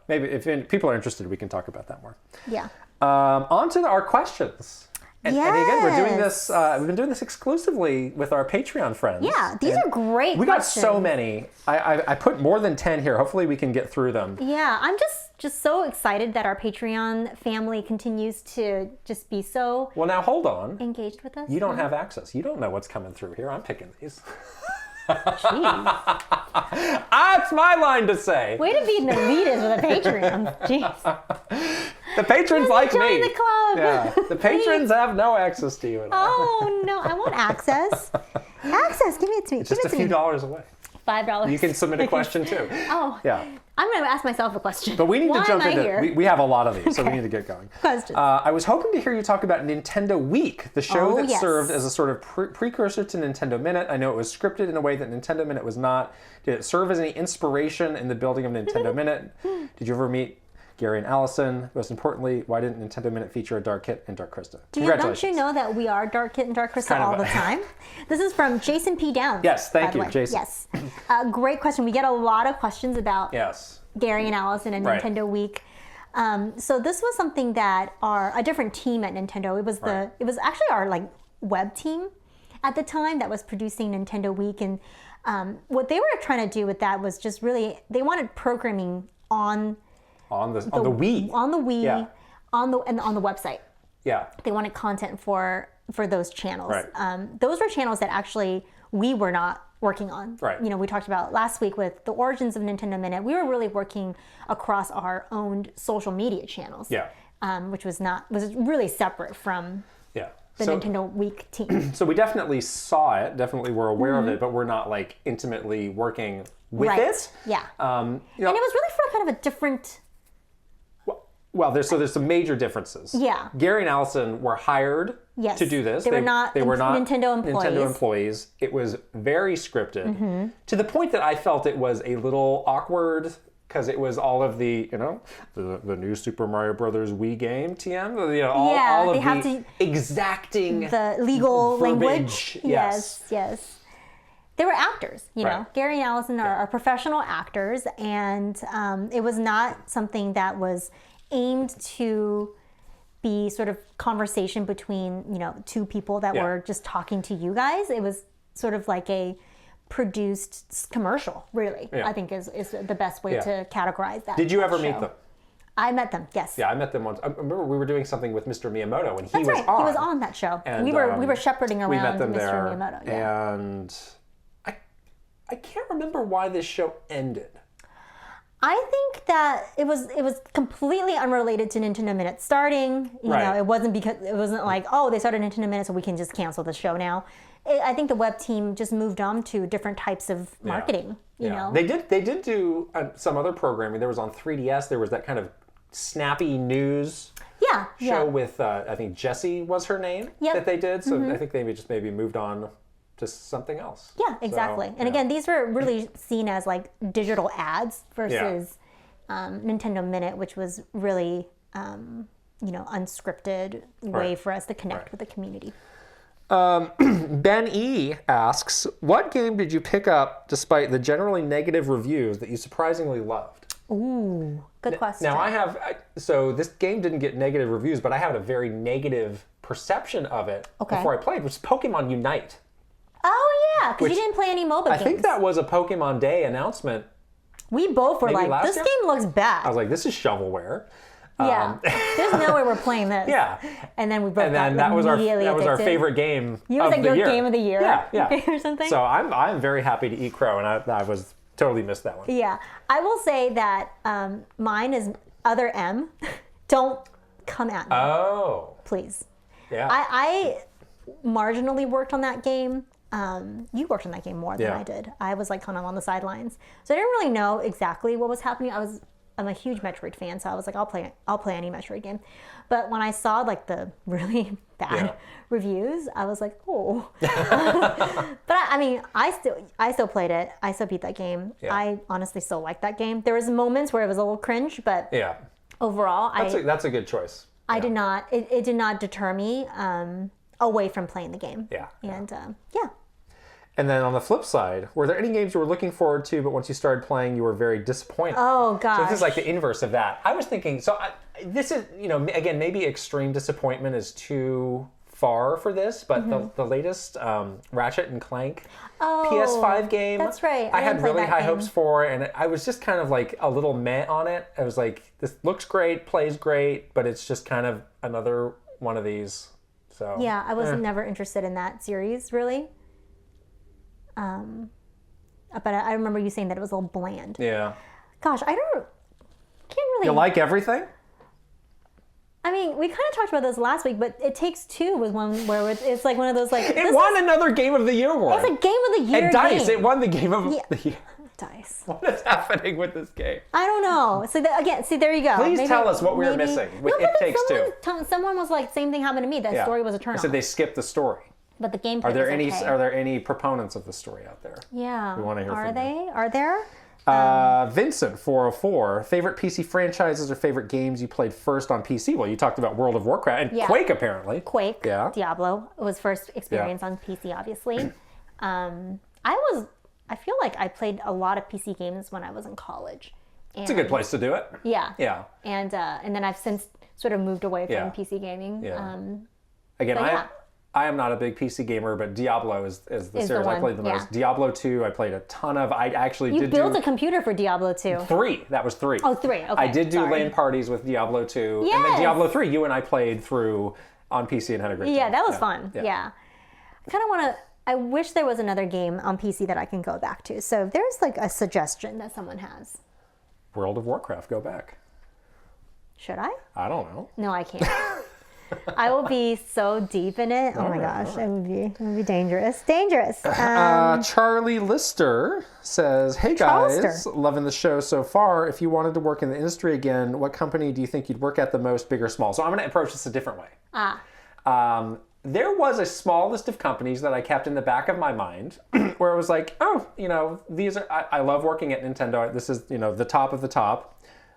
maybe if people are interested, we can talk about that more. Yeah. On to our questions. And again, we're doing this. We've been doing this exclusively with our Patreon friends. Yeah, these are great. We got so many. I put more than 10 here. Hopefully, we can get through them. Yeah, I'm just so excited that our Patreon family continues to just be so. Well, now hold on. Engaged with us. You don't have access. You don't know what's coming through here. I'm picking these. Jeez. That's my line to say. Way to be an elitist with a Patreon. Jeez. The patrons like me. Join the club. Yeah. The patrons have no access to you at all. Oh no, I want access. Access, give it to me. It's just a few dollars away. $5. You can submit a question too. Oh. Yeah. I'm going to ask myself a question. But we need to jump into. We have a lot of these, so we need to get going. Questions. I was hoping to hear you talk about Nintendo Week, the show that served as a sort of precursor to Nintendo Minute. I know it was scripted in a way that Nintendo Minute was not. Did it serve as any inspiration in the building of Nintendo Minute? Did you ever meet Gary and Allison? Most importantly, why didn't Nintendo Minute feature a Dark Kit and Dark Krysta? Don't you know that we are Dark Kit and Dark Krysta all the time? This is from Jason P. Downs. Yes, thank you, Jason. Yes. Great question. We get a lot of questions about Gary and Allison and Nintendo Week. So this was something that a different team at Nintendo, it was actually our web team at the time that was producing Nintendo Week. And what they were trying to do with that was just really, they wanted programming on the Wii, and on the website. Yeah, they wanted content for those channels. Right. Those were channels that actually we were not working on. Right. We talked about last week with the origins of Nintendo Minute. We were really working across our owned social media channels. Yeah. Which was really separate from. Yeah. The Nintendo Week team. So we definitely saw it. Definitely were aware of it, but we're not intimately working with it. Yeah. And it was really for kind of a different. Well, there's some major differes. Yeah. Gary and Allison were hired to do this. They were not Nintendo employees. It was very scripted to the point that I felt it was a little awkward because it was all of the new Super Mario Brothers Wii game TM. All of the exacting the legal verbiage. Language. Yes. They were actors, you know. Gary and Allison are professional actors, and it was not something that was aimed to be sort of conversation between, two people that were just talking to you guys. It was sort of like a produced commercial, really. I think is the best way to categorize that. Did you ever meet them? I met them, yes. Yeah, I met them once. I remember we were doing something with Mr. Miyamoto when he was on. He was on that show. And we were shepherding around we met them Mr. there, Miyamoto. Yeah. And I can't remember why this show ended. I think that it was completely unrelated to Nintendo Minute starting. You know, it wasn't like, oh, they started Nintendo Minute, so we can just cancel the show now. I think the web team just moved on to different types of marketing. You know, they did do some other programming. There was on 3DS. There was that kind of snappy news show with I think Jessie was her name that they did. So I think they maybe moved on to something else. Yeah, exactly. So, and again, these were really seen as digital ads versus Nintendo Minute, which was really unscripted way for us to connect with the community. Ben E asks, what game did you pick up despite the generally negative reviews that you surprisingly loved? Ooh, good question. Now so this game didn't get negative reviews, but I had a very negative perception of it before I played, which is Pokemon Unite. Oh yeah, because you didn't play any MOBA games. I think that was a Pokemon Day announcement. We both were like, this game looks bad. I was like, this is shovelware. Yeah, there's no way we're playing this. Yeah, and then we both and then that was our favorite game. You was like your game of the year. Yeah, or something. So I'm very happy to eat crow, and I was totally missed that one. Yeah, I will say that mine is Other M. Don't come at me. Oh, please. Yeah, I marginally worked on that game. You worked on that game more than I did. I was like kind of on the sidelines, so I didn't really know exactly what was happening. I'm a huge Metroid fan, so I was like, I'll play any Metroid game. But when I saw like the really bad reviews, I was like, oh. But I mean, I still played it. I still beat that game. Yeah. I honestly still like that game. There was moments where it was a little cringe, but overall, that's a good choice. I did not. It did not deter me away from playing the game. Yeah. And And then on the flip side, were there any games you were looking forward to, but once you started playing, you were very disappointed? Oh, gosh. So this is like the inverse of that. I was thinking, this is, again, maybe extreme disappointment is too far for this, but the latest Ratchet and Clank PS5 game. That's right. I had really high hopes for, and I was just kind of like a little meh on it. I was like, this looks great, plays great, but it's just kind of another one of these. So yeah, I was never interested in that series, really. But I remember you saying that it was a little bland. Yeah. Gosh, can't really. You like everything? I mean, we kind of talked about this last week, but It Takes Two was one where it's like one of those like. It won another Game of the Year award. It's a Game of the Year. And DICE, game. It won the Game of the Year. DICE. What is happening with this game? I don't know. So there you go. Please tell us what we're missing with It Takes Two. Someone was like, same thing happened to me. That story was a turn-off. I said they skipped the story. But the gameplay Are there any proponents of the story out there? Yeah. We want to hear from you. Are there? Vincent 404, favorite PC franchises or favorite games you played first on PC? Well, you talked about World of Warcraft and Quake apparently. Quake. Yeah. Diablo was first experience on PC, obviously. I feel like I played a lot of PC games when I was in college. It's a good place to do it. Yeah. Yeah. And then I've since sort of moved away from PC gaming. Yeah. Again, I am not a big PC gamer, but Diablo is the series I played the most. Diablo 2, I played a ton of. I actually You built a computer for Diablo 2. 3. That was 3. Oh, 3. Okay. I did do LAN parties with Diablo 2. Yes. And then Diablo 3, you and I played through on PC and had a great time. Yeah, that was fun. Yeah. I kind of want to. I wish there was another game on PC that I can go back to. So if there's like a suggestion that someone has. World of Warcraft, go back. Should I? I don't know. No, I can't. I will be so deep in it. Oh my gosh, it would be dangerous. Dangerous. Charlie Lister says, "Hey guys, loving the show so far. If you wanted to work in the industry again, what company do you think you'd work at the most, big or small?" So I'm going to approach this a different way. There was a small list of companies that I kept in the back of my mind where it was like, oh, these are. I love working at Nintendo. This is the top of the top.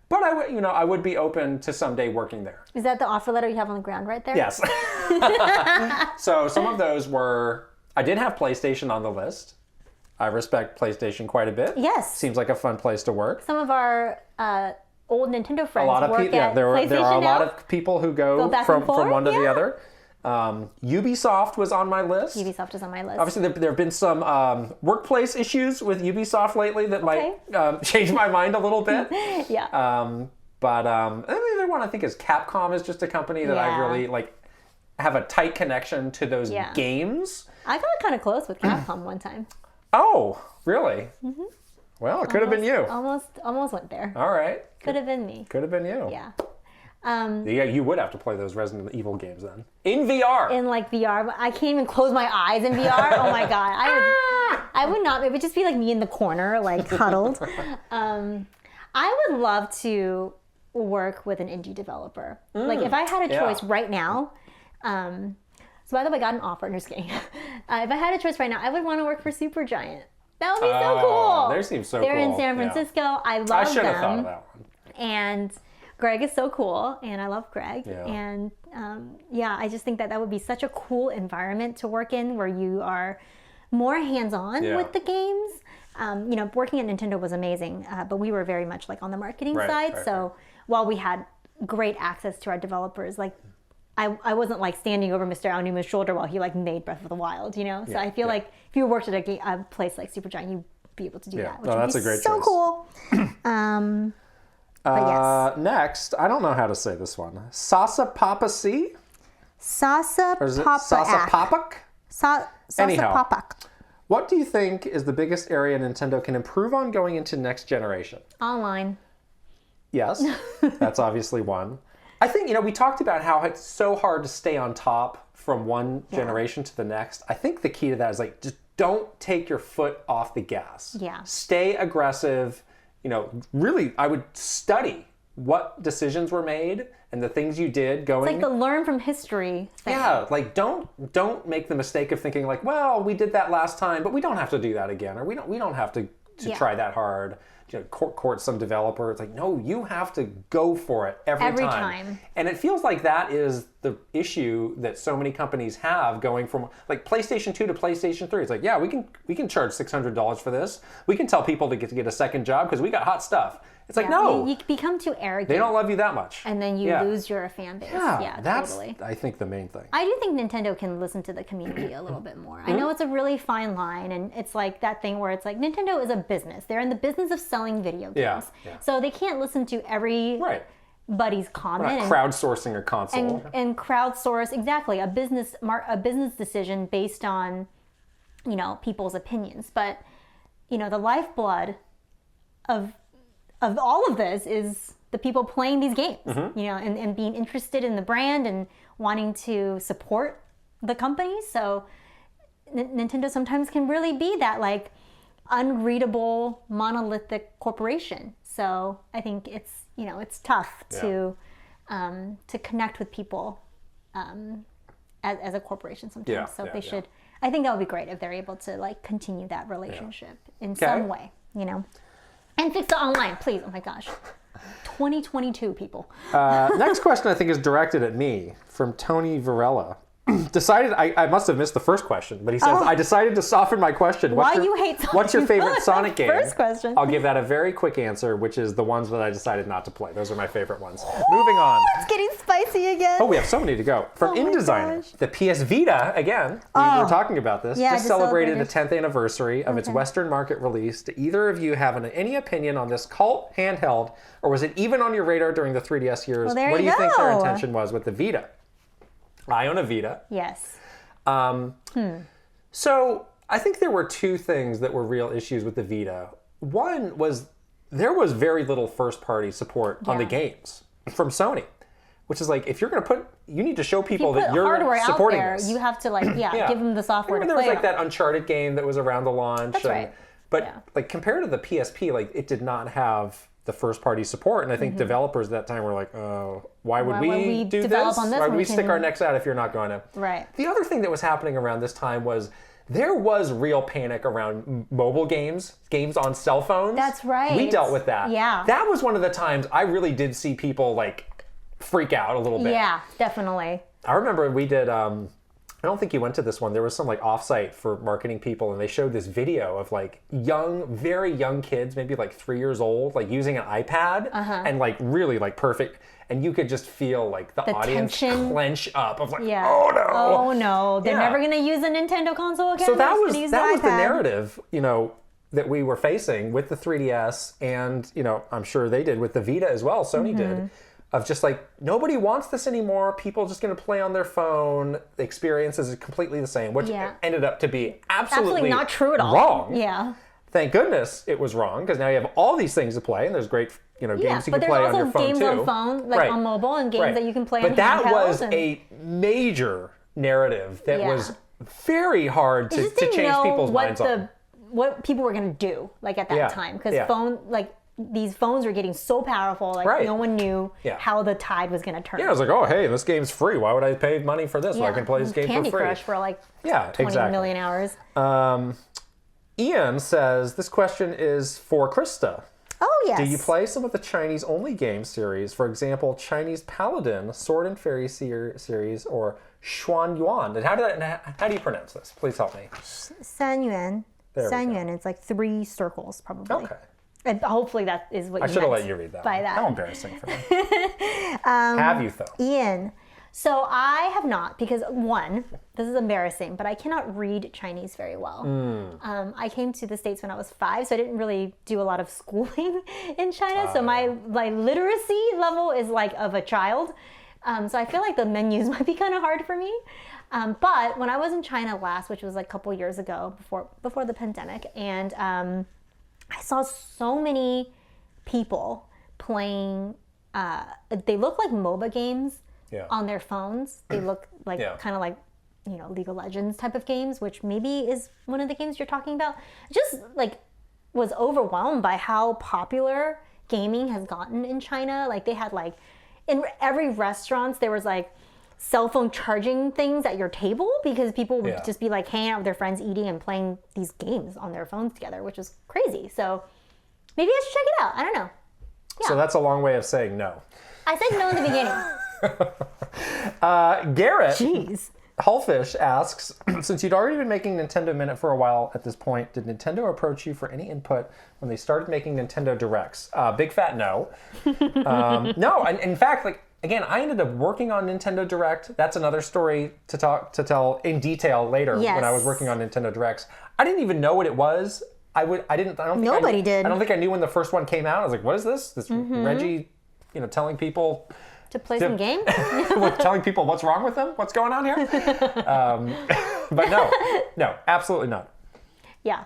But I would be open to someday working there. Is that the offer letter you have on the ground right there? Yes. So some of those were, I did have PlayStation on the list. I respect PlayStation quite a bit. Yes. Seems like a fun place to work. Some of our old Nintendo friends there are a lot of people who go from one to the other. Ubisoft was on my list. Ubisoft is on my list. Obviously, there have been some workplace issues with Ubisoft lately that might change my mind a little bit. Yeah. But the other one I think is Capcom is just a company that I really have a tight connection to those games. I got kind of close with Capcom one time. Oh, really? Mm-hmm. Well, it could have been you. Almost went there. All right. Could have been me. Could have been you. Yeah. You would have to play those Resident Evil games then. In VR. In VR. I can't even close my eyes in VR. Oh my God. I would not. It would just be like me in the corner, like huddled. I would love to work with an indie developer. Like if I had a choice right now. So by the way, I got an offer. No, just kidding. If I had a choice right now, I would want to work for Supergiant. That would be so cool. They seem so They're cool. in San Francisco. I love them. I should have thought of that one. And Greg is so cool, and I love Greg. Yeah. And I just think that would be such a cool environment to work in, where you are more hands-on with the games. Working at Nintendo was amazing, but we were very much like on the marketing side. So while we had great access to our developers, like I wasn't like standing over Mr. Aonuma's shoulder while he like made Breath of the Wild, you know? So I feel like if you worked at a place like Supergiant, you'd be able to do that, which would that's be a great so choice. cool. But yes. Next, I don't know how to say this one. Sasa Papa C? Sasa Or is it Papa. Sasa Papak? Sasa Anyhow. Papak. What do you think is the biggest area Nintendo can improve on going into next generation? Online. Yes, that's obviously one. I think, we talked about how it's so hard to stay on top from one generation to the next. I think the key to that is like, just don't take your foot off the gas. Yeah. Stay aggressive. Really, I would study what decisions were made and the things you did going. It's like the learn from history thing. Yeah, like don't make the mistake of thinking like, well, we did that last time, but we don't have to do that again, or we don't have to try that hard. Court some developer. It's like, no, you have to go for it every time. And it feels like that is the issue that so many companies have going from like PlayStation 2 to PlayStation 3. It's like, yeah, we can charge $600 for this. We can tell people to get a second job because we got hot stuff. It's like, no. You become too arrogant. They don't love you that much. And then you lose your fan base. Yeah, that's, totally. I think, the main thing. I do think Nintendo can listen to the community a little bit more. I know it's a really fine line, and it's like that thing where it's like Nintendo is a business. They're in the business of selling video games. Yeah. So they can't listen to everybody's comment. We're not crowdsourcing a console. And crowdsource, exactly, a business decision based on, people's opinions. But, the lifeblood of all of this is the people playing these games, and being interested in the brand and wanting to support the company. So Nintendo sometimes can really be that like unreadable monolithic corporation. So I think it's tough to connect with people as a corporation sometimes. So they should. I think that would be great if they're able to like continue that relationship in some way, And fix it online, please. Oh my gosh. 2022, people. Next question I think is directed at me from Tony Varela. I must have missed the first question, but he says, I decided to soften my question. Why you hate Sonic? What's your favorite Sonic game? First question. I'll give that a very quick answer, which is the ones that I decided not to play. Those are my favorite ones. Moving on. It's getting spicy again. Oh, we have so many to go. From InDesigner, the PS Vita, again, we were talking about this, just celebrated the 10th anniversary of its Western market release. Do either of you have any opinion on this cult handheld, or was it even on your radar during the 3DS years? Well, what do you think their intention was with the Vita? I own a Vita. Yes. So I think there were two things that were real issues with the Vita. One was there was very little first-party support on the games from Sony, which is like, if you're going to you need to show people that you're supporting this. You have to give them the software to play. There was like that Uncharted game that was around the launch. That's right. But like compared to the PSP, like it did not have the first-party support, and I think developers at that time were like, "Oh, why would we do this? Why would we stick our necks out if you're not going to?" Right. The other thing that was happening around this time was there was real panic around mobile games on cell phones. That's right. We dealt with that. Yeah. That was one of the times I really did see people like freak out a little bit. Yeah, definitely. I remember we did. I don't think you went to this one. There was some like offsite for marketing people, and they showed this video of like very young kids, maybe like 3 years old, like using an iPad and like really like perfect. And you could just feel like the audience tension. Clench up of like, oh no. Oh no, they're never going to use a Nintendo console again. So that was the narrative, that we were facing with the 3DS, and I'm sure they did with the Vita as well. Sony did. Of just like, nobody wants this anymore. People are just going to play on their phone. The experience is completely the same, which ended up to be absolutely not true at all. Wrong. Yeah. Thank goodness it was wrong, because now you have all these things to play, and there's great games you can play on your phone too. But there's also games on phone, like on mobile, and games that you can play on handheld. But that was a major narrative that was very hard to change people's minds on. What people were going to do, like at that time, because these phones were getting so powerful, no one knew how the tide was going to turn. Yeah, I was like, oh, hey, this game's free. Why would I pay money for this? Well, I can play this game Candy for free. Crush for like 20 million hours. Ian says, this question is for Krysta. Oh, yes. Do you play some of the Chinese-only game series? For example, Chinese Paladin, Sword and Fairy series, or Xuan Yuan? And how do you pronounce this? Please help me. Sanyuan. Sanyuan. It's like 3 circles, probably. Okay. And hopefully that is what you meant. I should have let you read that. By that. How embarrassing for me. Have you, though? Ian. So I have not, because one, this is embarrassing, but I cannot read Chinese very well. I came to the States when I was 5, so I didn't really do a lot of schooling in China. So my literacy level is like of a child. So I feel like the menus might be kind of hard for me. But when I was in China last, which was like a couple years ago before the pandemic, and I saw so many people playing, they look like MOBA games. On their phones. They look like kind of like, League of Legends type of games, which maybe is one of the games you're talking about. Just like was overwhelmed by how popular gaming has gotten in China. Like they had like in every restaurant there was like cell phone charging things at your table because people would just be like hanging out with their friends eating and playing these games on their phones together, which is crazy. So maybe I should check it out. I don't know. Yeah. So that's a long way of saying no. I said no in the beginning. Garrett Jeez. Hullfish asks, since you'd already been making Nintendo Minute for a while at this point, did Nintendo approach you for any input when they started making Nintendo Directs? Big fat no. No, and in fact, like again, I ended up working on Nintendo Direct. That's another story to tell in detail later when I was working on Nintendo Directs. I didn't even know what it was. Nobody did. I don't think I knew when the first one came out. I was like, what is this? This Reggie, telling people to play some game? Telling people what's wrong with them? What's going on here? But no, absolutely not. Yeah,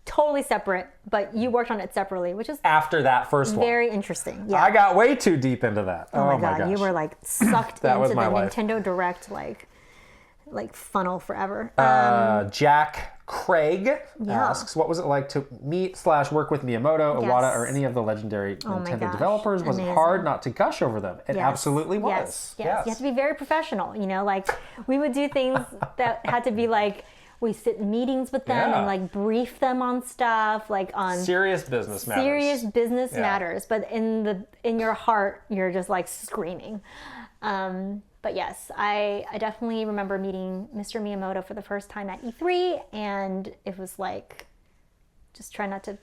totally separate, but you worked on it separately, which is after that first one. Very interesting. Yeah. I got way too deep into that. Oh my God, you were like sucked into the life. Nintendo Direct like funnel forever. Jack Craig asks, what was it like to meet/work with Miyamoto, Iwata, or any of the legendary Nintendo developers? Was it hard not to gush over them? It absolutely was. Yes. You have to be very professional. Like we would do things that had to be like, we sit in meetings with them and like brief them on stuff, like on serious business matters. But in your heart, you're just like screaming. But yes, I definitely remember meeting Mr. Miyamoto for the first time at E3, and it was like, just try not to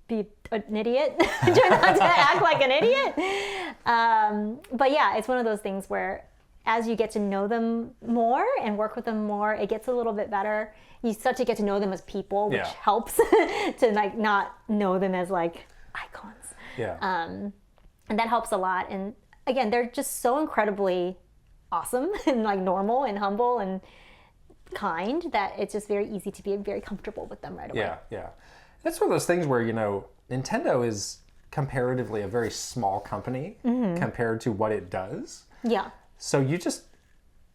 be an idiot. Try not to act like an idiot. But yeah, it's one of those things where as you get to know them more and work with them more, it gets a little bit better. You start to get to know them as people, which helps to like not know them as like icons. Yeah. And that helps a lot. And again, they're just so incredibly awesome and like normal and humble and kind that it's just very easy to be very comfortable with them right away. Yeah. That's one of those things where, Nintendo is comparatively a very small company compared to what it does. Yeah. So you just,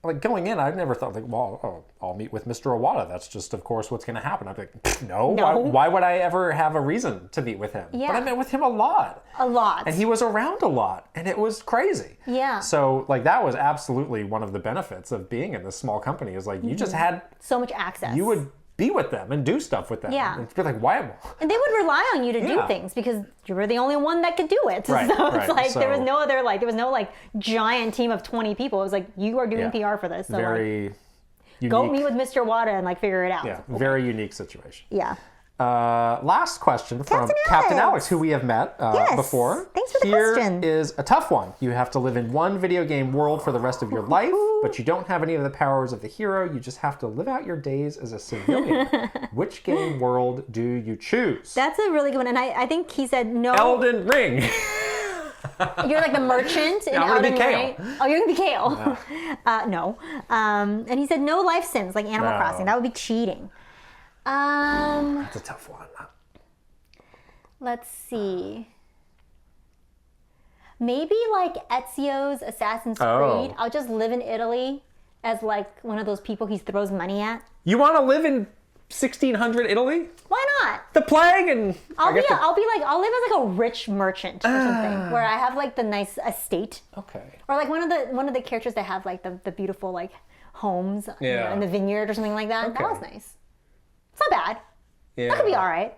like going in, I've never thought I'll meet with Mr. Iwata. That's just, of course, what's going to happen. I'm like, no. Why would I ever have a reason to meet with him? Yeah. But I met with him a lot. And he was around a lot, and it was crazy. Yeah. So like that was absolutely one of the benefits of being in this small company is like you just had so much access. You would be with them and do stuff with them. Yeah. And be like, why? And they would rely on you to do things because you were the only one that could do it. Right, so it's like there was no like giant team of 20 people. It was like you are doing PR for this. So very unique. Go meet with Mr. Wada and like figure it out. Yeah, very unique situation. Yeah. Last question from Captain Alex, who we have met before. Thanks for the question. Here is a tough one. You have to live in one video game world for the rest of your life, but you don't have any of the powers of the hero. You just have to live out your days as a civilian. Which game world do you choose? That's a really good one. And I think he said no. Elden Ring. You're like the merchant in Elden Ring. Oh, you're going to be Kale. No. And he said no life sims like Animal Crossing. That would be cheating. That's a tough one. Let's see. Maybe like Ezio's Assassin's Creed. I'll just live in Italy as like one of those people he throws money at. You want to live in 1600 Italy? Why not? The plague and I'll live as like a rich merchant or something where I have like the nice estate. Okay. Or like one of the characters that have like the beautiful like homes in the vineyard or something like that. Okay. That was nice. It's not bad. Yeah. That could be all right.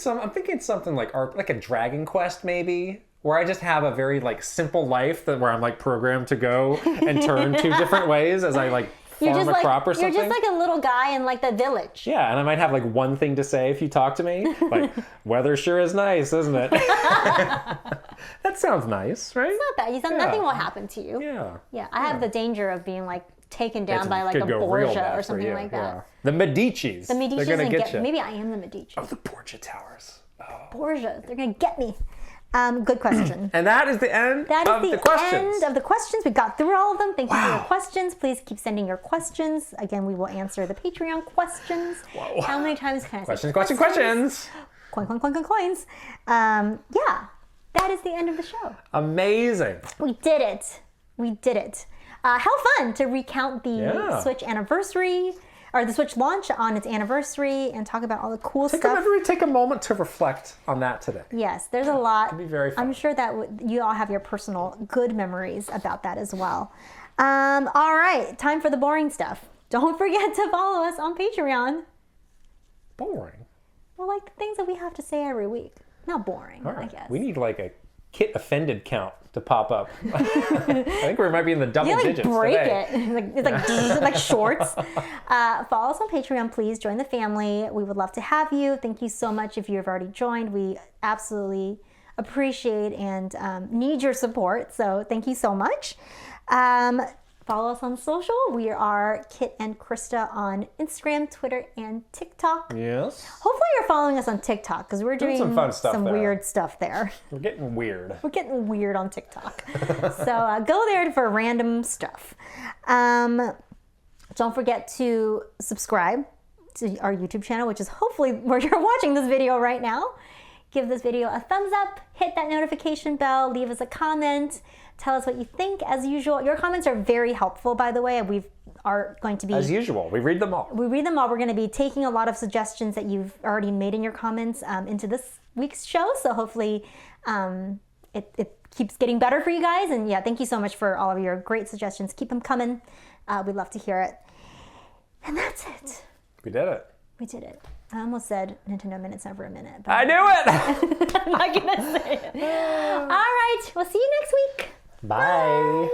I'm thinking something like a Dragon Quest maybe, where I just have a very like simple life where I'm like programmed to go and turn two different ways as I like farm a crop or something. You're just like a little guy in like the village. Yeah, and I might have like one thing to say if you talk to me. Like, weather sure is nice, isn't it? That sounds nice, right? It's not bad. Nothing will happen to you. Yeah. Yeah, I have the danger of being like taken down by like a Borgia or something like that. Yeah. The Medicis. The Medicis they're gonna get you. Maybe I am the Medici. Oh, the Borgia Towers. Oh. Borgia, they're gonna get me. Good question. And that is the end of the questions. End of the questions. We got through all of them. Thank you for your questions. Please keep sending your questions. Again, we will answer the Patreon questions. Whoa. How many times can I say questions? Coins. Yeah, that is the end of the show. Amazing. We did it. How fun to recount the Switch anniversary, or the Switch launch on its anniversary, and talk about all the cool stuff. Take a moment to reflect on that today. Yes, there's a lot. It'd be very fun. I'm sure that you all have your personal good memories about that as well. All right, time for the boring stuff. Don't forget to follow us on Patreon. Boring? Well, like the things that we have to say every week. Not boring, all right. I guess. We need like a Kit offended count to pop up. I think we might be in the double digits break today. It's like like shorts. Follow us on Patreon, please. Join the family. We would love to have you. Thank you so much if you have already joined. We absolutely appreciate and need your support. So thank you so much. Follow us on social. We are Kit and Krysta on Instagram, Twitter, and TikTok. Yes. Hopefully you're following us on TikTok because we're doing some fun stuff there. Weird stuff there. We're getting weird. We're getting weird on TikTok. So go there for random stuff. Don't forget to subscribe to our YouTube channel, which is hopefully where you're watching this video right now. Give this video a thumbs up, hit that notification bell, leave us a comment. Tell us what you think. As usual, your comments are very helpful, by the way. We are going to be... As usual, we read them all. We read them all. We're going to be taking a lot of suggestions that you've already made in your comments into this week's show. So hopefully it keeps getting better for you guys. And yeah, thank you so much for all of your great suggestions. Keep them coming. We'd love to hear it. And that's it. We did it. We did it. I almost said Nintendo Minutes Never a Minute. But I knew it! I'm not going to say it. All right. We'll see you next week. Bye.